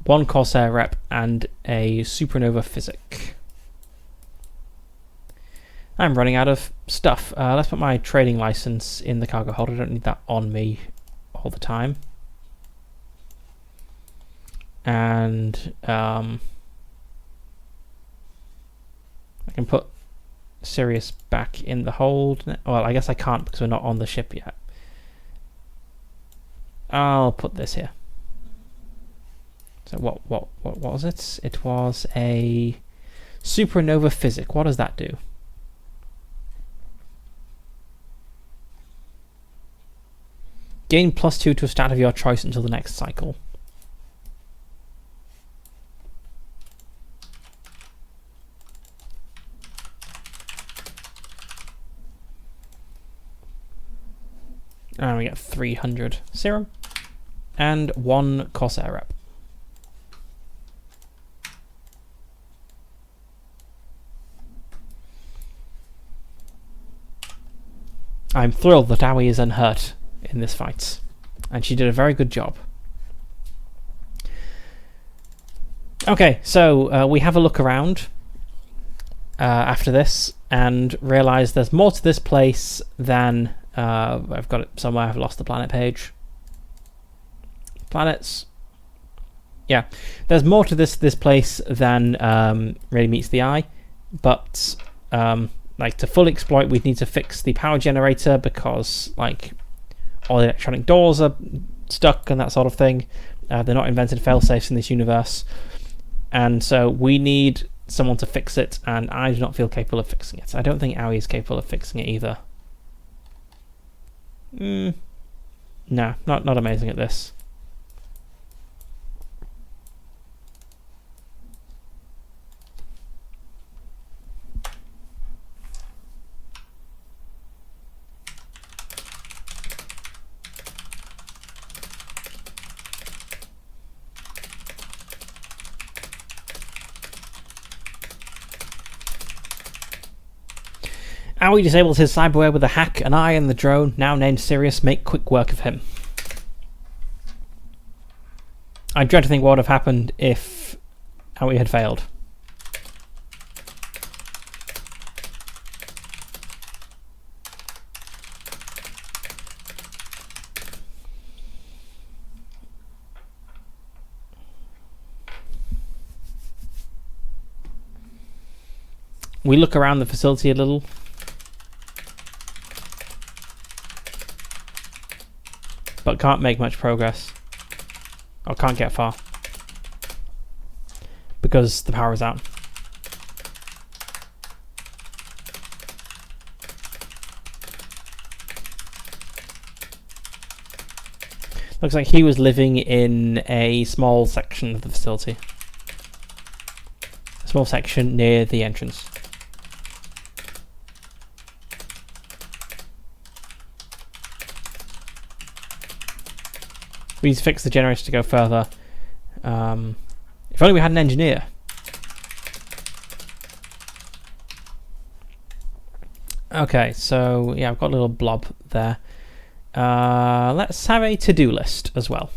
1 Corsair rep and a Supernova Physic. I'm running out of stuff. Let's put my trading license in the cargo hold. I don't need that on me all the time. And I can put Sirius back in the hold. Well, I guess I can't because we're not on the ship yet. I'll put this here. So what was it? It was a Supernova Physic. What does that do? Gain +2 to a stat of your choice until the next cycle. And we get 300 serum and 1 Corsair rep. I'm thrilled that Aoi is unhurt in this fight, and she did a very good job. Okay, so we have a look around after this and realise there's more to this place than... I've got it somewhere, I've lost the planet page. Planets. Yeah, there's more to this place than really meets the eye, but... like to fully exploit, we'd need to fix the power generator because like all the electronic doors are stuck and that sort of thing. They're not invented failsafes in this universe, and so we need someone to fix it, and I do not feel capable of fixing it. I don't think Aoi is capable of fixing it either. No, not amazing at this. Aoi disables his cyberware with a hack, and I and the drone, now named Sirius, make quick work of him. I dread to think what would have happened if Aoi had failed. We look around the facility a little. but can't make much progress. Or can't get far. Because the power is out. Looks like he was living in a small section of the facility. A small section near the entrance. We need to fix the generator to go further. If only we had an engineer. Okay, so yeah, I've got a little blob there. Let's have a to-do list as well.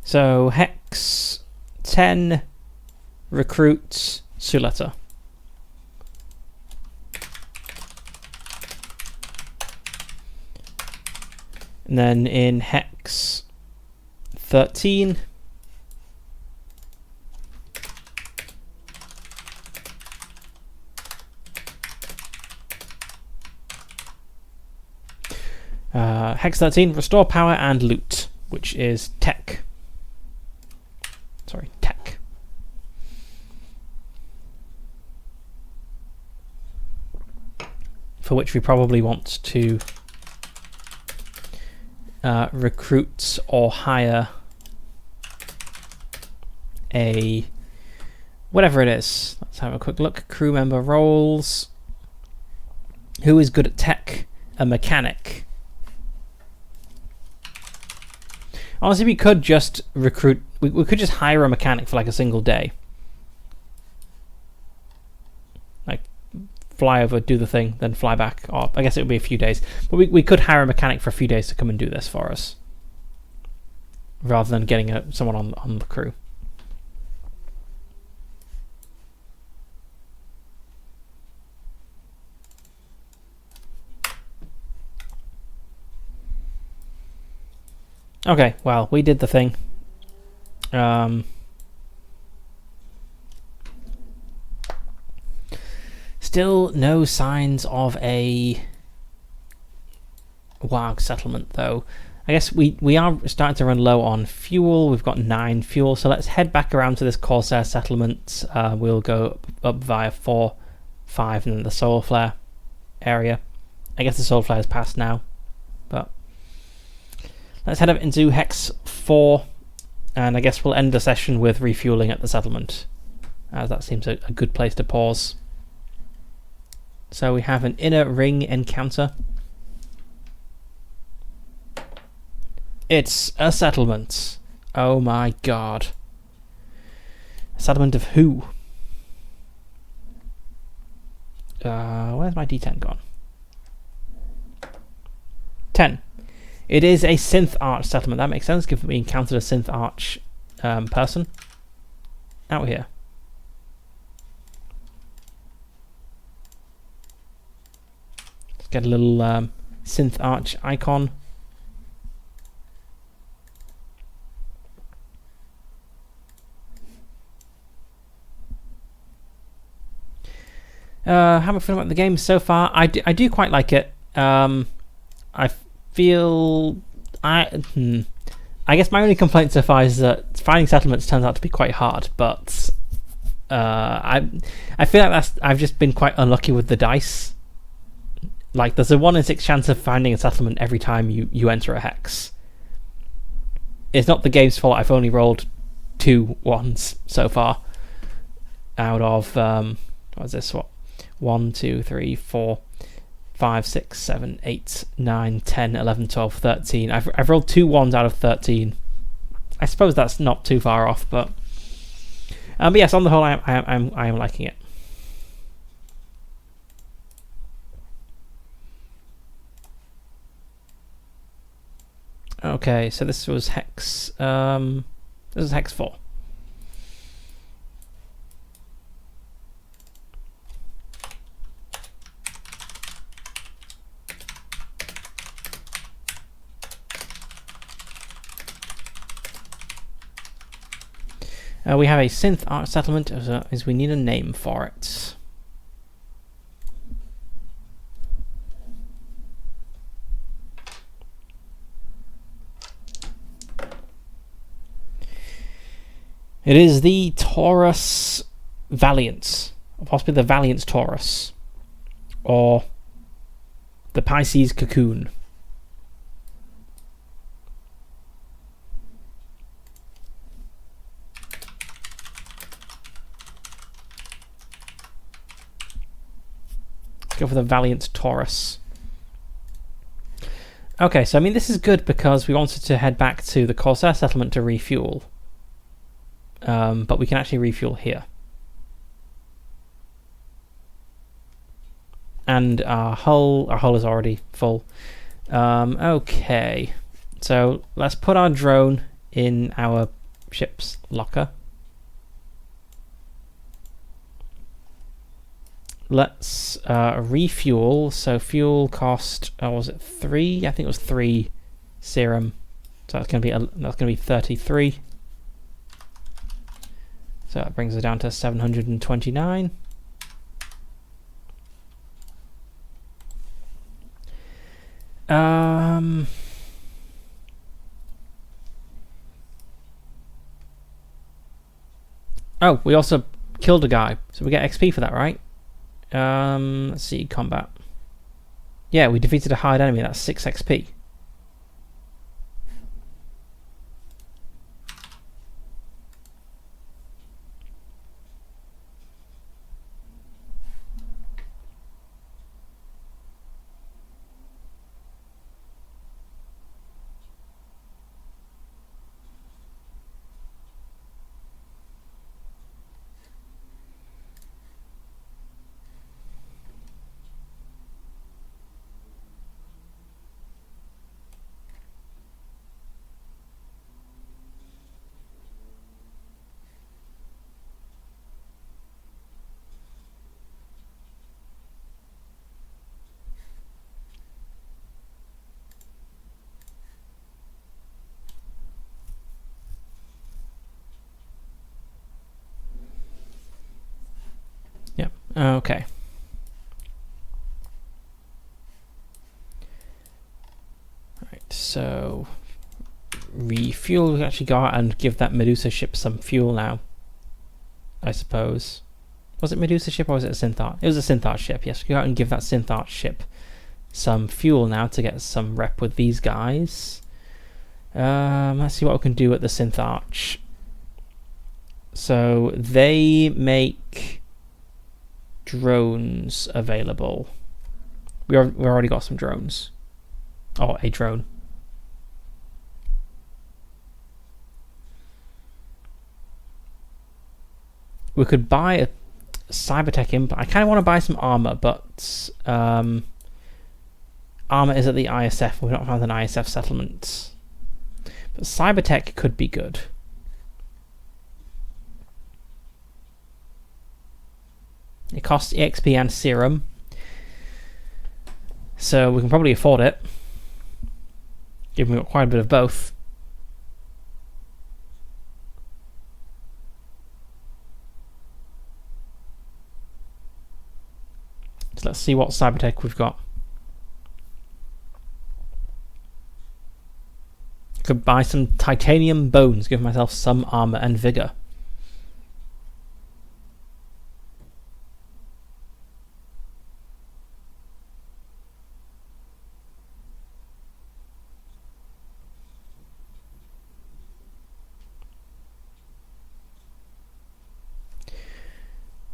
So Hex 10 recruits Suleta. And then in Hex 13 Hex 13, restore power and loot, which is tech. Sorry, tech. For which we probably want to recruit or hire a whatever it is. Let's have a quick look. Crew member roles. Who is good at tech? A mechanic. Honestly, we could just recruit. We could just hire a mechanic for like a single day. Like fly over, do the thing, then fly back. Or I guess it would be a few days. But we could hire a mechanic for a few days to come and do this for us, rather than getting someone on the crew. Okay, well, we did the thing. Still no signs of a W.A.R.G settlement, though. I guess we are starting to run low on fuel. We've got 9 fuel, so let's head back around to this Corsair settlement. We'll go up via 4, 5, and then the solar flare area. I guess the solar flare is past now, but let's head up into Hex 4, and I guess we'll end the session with refueling at the settlement, as that seems a good place to pause. So we have an inner ring encounter. It's a settlement. Oh my god. A settlement of who? Where's my D10 gone? 10. It is a synth arch settlement. That makes sense, given we encountered a synth arch person out here. Let's get a little synth arch icon. How am I feeling about the game so far? I do quite like it. I feel I guess my only complaint so far is that finding settlements turns out to be quite hard, but I feel like I've just been quite unlucky with the dice. Like there's a 1 in 6 chance of finding a settlement every time you enter a hex. It's not the game's fault. I've only rolled 2 ones so far out of what is this? What? 1, 2, 3, 4, 5, 6, 7, 8, 9, 10, 11, 12, 13. I've rolled 2 ones out of 13. I suppose that's not too far off, but yes, on the whole, I am liking it. Okay, so this was Hex. This is Hex 4. We have a synth art settlement, as we need a name for it. It is the Taurus Valiant, possibly the Valiant Taurus, or the Pisces Cocoon. Let's go for the Valiant Taurus. Okay, so I mean this is good because we wanted to head back to the Corsair settlement to refuel. But we can actually refuel here. And our hull is already full. Okay, so let's put our drone in our ship's locker. Let's refuel. So fuel cost, was it 3? I think it was 3 serum. So that's going to be 33. So that brings us down to 729. Oh, we also killed a guy, so we get XP for that, right? Let's see, combat. Yeah, we defeated a hard enemy, that's 6 XP. Yep, okay. Right, so refuel. We actually go out and give that Medusa ship some fuel now, I suppose. Was it Medusa ship or was it a Synthart? It was a Synthart ship, yes. We go out and give that Synthart ship some fuel now to get some rep with these guys. Let's see what we can do at the Synthart. So they make drones available. We already got some drones. Or a drone. We could buy a Cybertech implant. I kind of want to buy some armor, but armor is at the ISF. We've not found an ISF settlement. But Cybertech could be good. It costs EXP and serum, so we can probably afford it, given we've got quite a bit of both. So let's see what Cybertech we've got. Could buy some titanium bones, give myself some armor and vigor.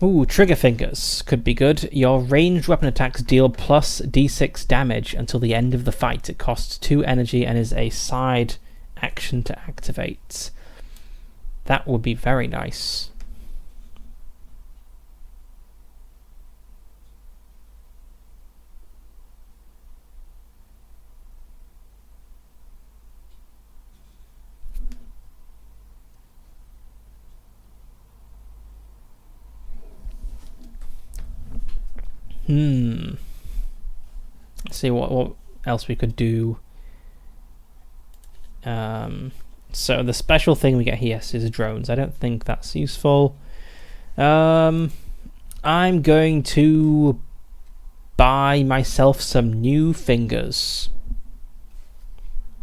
Ooh, trigger fingers could be good. Your ranged weapon attacks deal plus d6 damage until the end of the fight. It costs 2 energy and is a side action to activate. That would be very nice. Let's see what else we could do. So the special thing we get here is drones. I don't think that's useful. I'm going to buy myself some new fingers.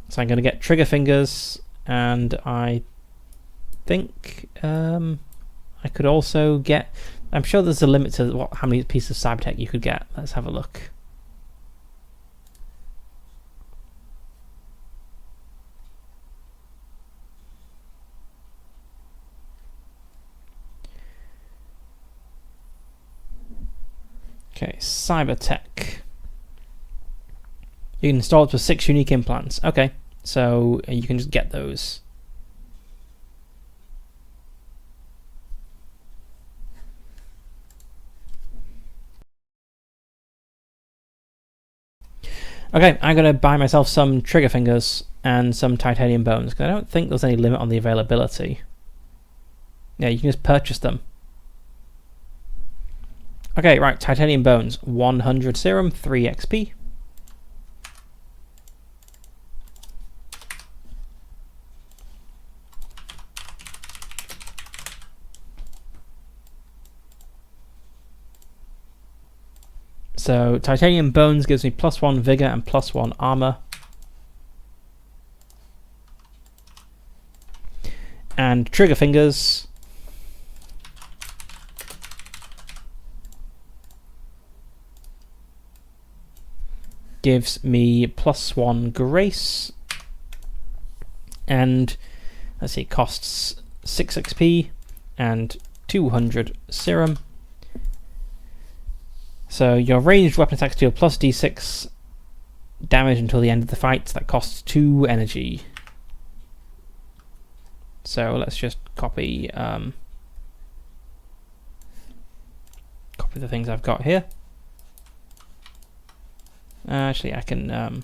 So I'm going to get trigger fingers, and I think I could also get... I'm sure there's a limit to how many pieces of cybertech you could get. Let's have a look. Okay, cybertech. You can install up to 6 unique implants. Okay, so you can just get those. Okay, I'm going to buy myself some trigger fingers and some titanium bones, because I don't think there's any limit on the availability. Yeah, you can just purchase them. Okay, right, titanium bones. 100 serum, 3 XP. So titanium bones gives me +1 vigor and +1 armor. And trigger fingers gives me +1 grace. And let's see, costs 6 XP and 200 serum. So your ranged weapon attacks deal +d6 damage until the end of the fight. That costs 2 energy. So let's just copy the things I've got here. Actually, I can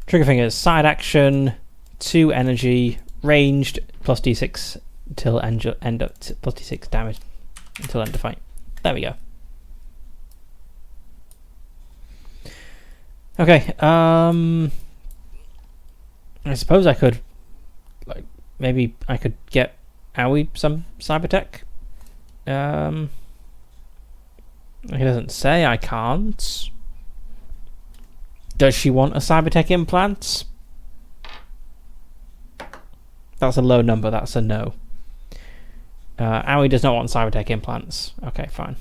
trigger fingers, side action, 2 energy, ranged, +d6 till end up +d6 damage until end of fight. There we go. Okay, I suppose I could, like, maybe I could get Aoi some cybertech. He doesn't say I can't. Does she want a cybertech implant? That's a low number, that's a no. Aoi does not want cybertech implants. Okay, fine.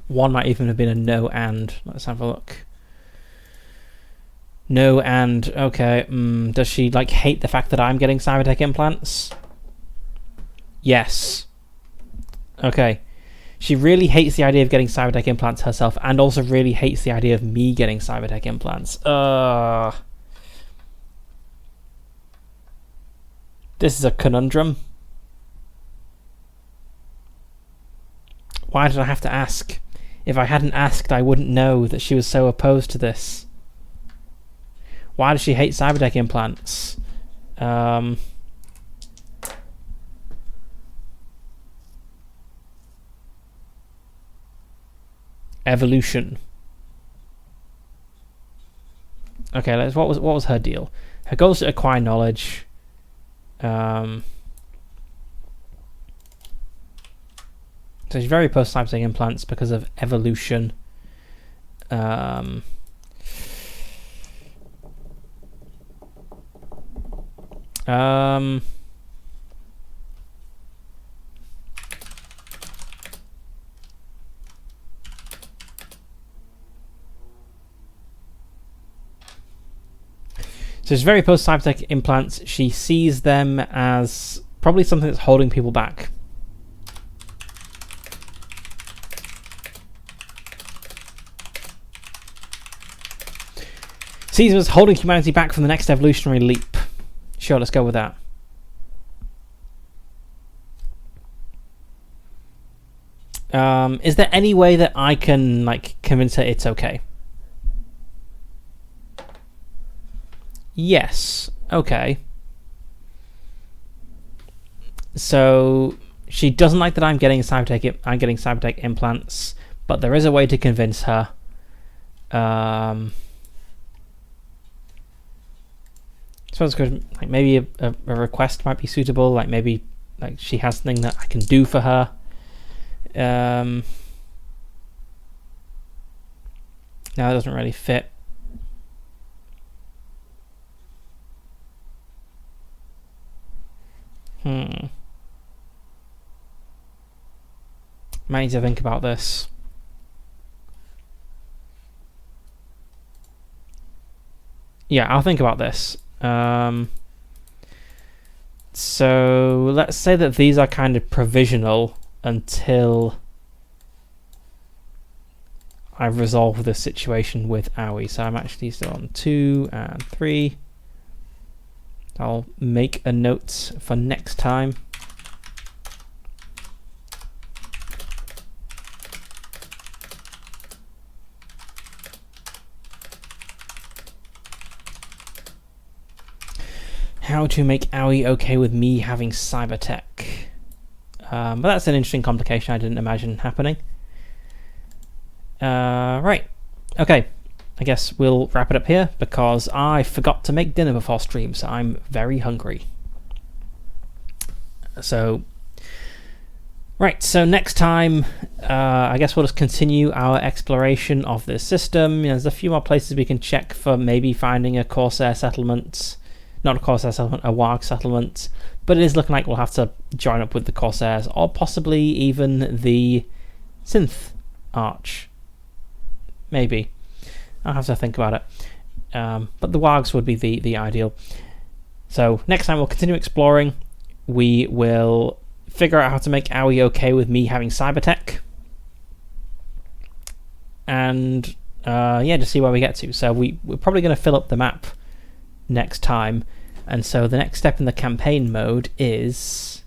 One might even have been a no and. Let's have a look. No and, okay. Does she like hate the fact that I'm getting cybertech implants? Yes. Okay. She really hates the idea of getting cybertech implants herself, and also really hates the idea of me getting cybertech implants. This is a conundrum. Why did I have to ask? If I hadn't asked, I wouldn't know that she was so opposed to this. Why does she hate cybertech implants? Evolution. Okay, what was her deal? Her goal is to acquire knowledge. So she's very opposed to cybertech implants because of evolution. So she's very opposed to cybertech implants. She sees them as probably something that's holding people back. Sees us holding humanity back from the next evolutionary leap. Sure, let's go with that. Is there any way that I can like convince her it's okay? Yes. Okay. So she doesn't like that I'm getting cybertech implants, but there is a way to convince her. I suppose like maybe a request might be suitable. Like maybe like she has something that I can do for her. No, it doesn't really fit. Might need to think about this. Yeah, I'll think about this. So let's say that these are kind of provisional until I've resolved the situation with Owie. So I'm actually still on 2 and 3. I'll make a note for next time. How to make Owie okay with me having cybertech. But that's an interesting complication I didn't imagine happening. Right. Okay. I guess we'll wrap it up here because I forgot to make dinner before stream, so I'm very hungry. So, right, so next time, I guess we'll just continue our exploration of this system. There's a few more places we can check for maybe finding a Corsair settlement. Not a Corsair settlement, a W.A.R.G settlement. But it is looking like we'll have to join up with the Corsairs, or possibly even the Synth Arch. Maybe. I'll have to think about it. But the W.A.R.Gs would be the ideal. So next time we'll continue exploring. We will figure out how to make Owie okay with me having cybertech. And yeah, just see where we get to. So we're probably going to fill up the map next time. And so the next step in the campaign mode is...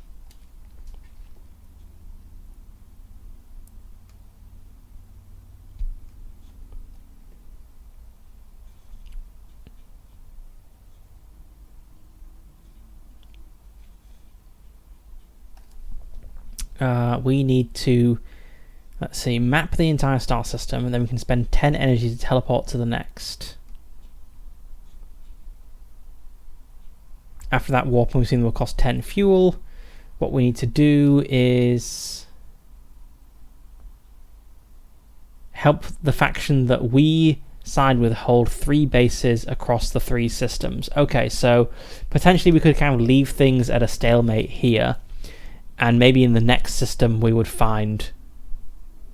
we need to, let's see, map the entire star system, and then we can spend 10 energy to teleport to the next. After that, warp we've seen will cost 10 fuel. What we need to do is help the faction that we side with hold 3 bases across the 3 systems. Okay, so potentially we could kind of leave things at a stalemate here. And maybe in the next system we would find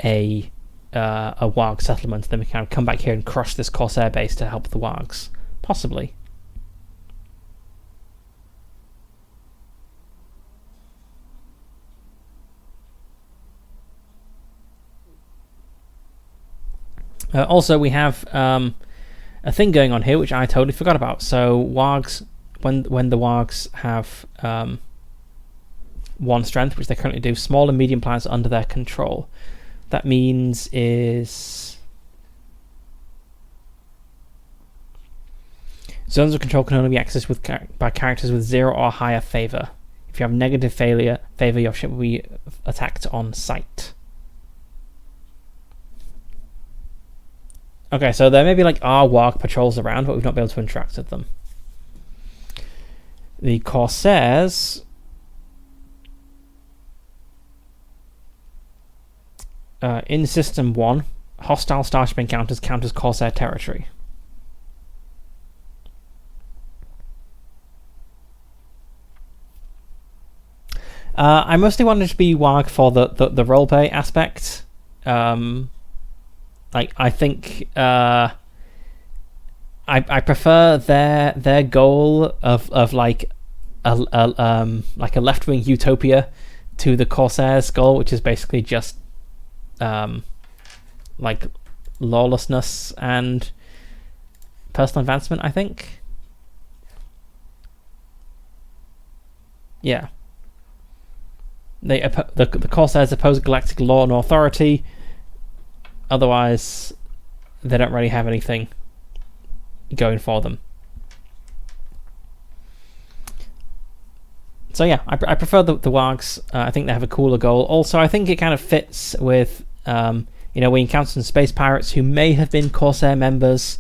a W.A.R.G settlement. Then we can kind of come back here and crush this Corsair base to help the W.A.R.Gs. Possibly. Also, we have a thing going on here which I totally forgot about. So W.A.R.Gs, when the W.A.R.Gs have 1 strength, which they currently do, small and medium planets under their control. That means is zones of control can only be accessed by characters with 0 or higher favor. If you have negative favor, your ship will be attacked on sight. Okay, so there may be like our W.A.R.G patrols around, but we've not been able to interact with them. The Corsairs... in System 1, hostile starship encounters count as Corsair territory. I mostly wanted to be W.A.R.G for the roleplay aspect. Like I think I prefer their goal of like a left-wing utopia to the Corsairs' goal, which is basically just like lawlessness and personal advancement, I think. Yeah. The Corsairs oppose galactic law and authority. Otherwise, they don't really have anything going for them. So yeah, I prefer the W.A.R.Gs. I think they have a cooler goal. Also, I think it kind of fits with, we encounter some space pirates who may have been Corsair members,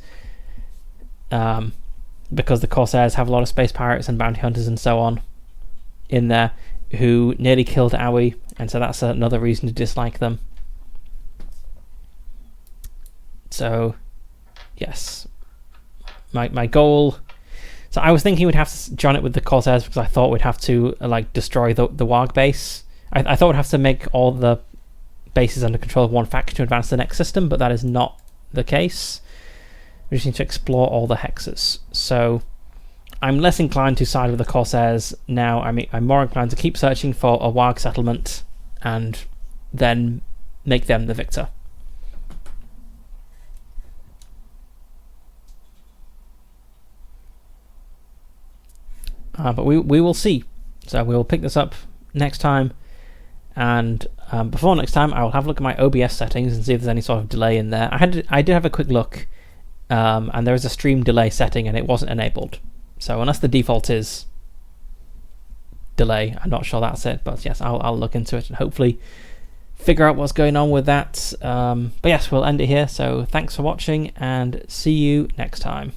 because the Corsairs have a lot of space pirates and bounty hunters and so on in there who nearly killed Aoi, and so that's another reason to dislike them. So, yes, my goal. So I was thinking we'd have to join it with the Corsairs because I thought we'd have to destroy the W.A.R.G base. I thought we'd have to make all the bases under control of one faction to advance the next system, but that is not the case. We just need to explore all the hexes. So I'm less inclined to side with the Corsairs now. I'm more inclined to keep searching for a W.A.R.G settlement and then make them the victor. But we will see. So we will pick this up next time, and before next time, I will have a look at my OBS settings and see if there's any sort of delay in there. I did have a quick look, and there is a stream delay setting, and it wasn't enabled. So unless the default is delay, I'm not sure that's it. But yes, I'll look into it and hopefully figure out what's going on with that. But yes, we'll end it here. So thanks for watching, and see you next time.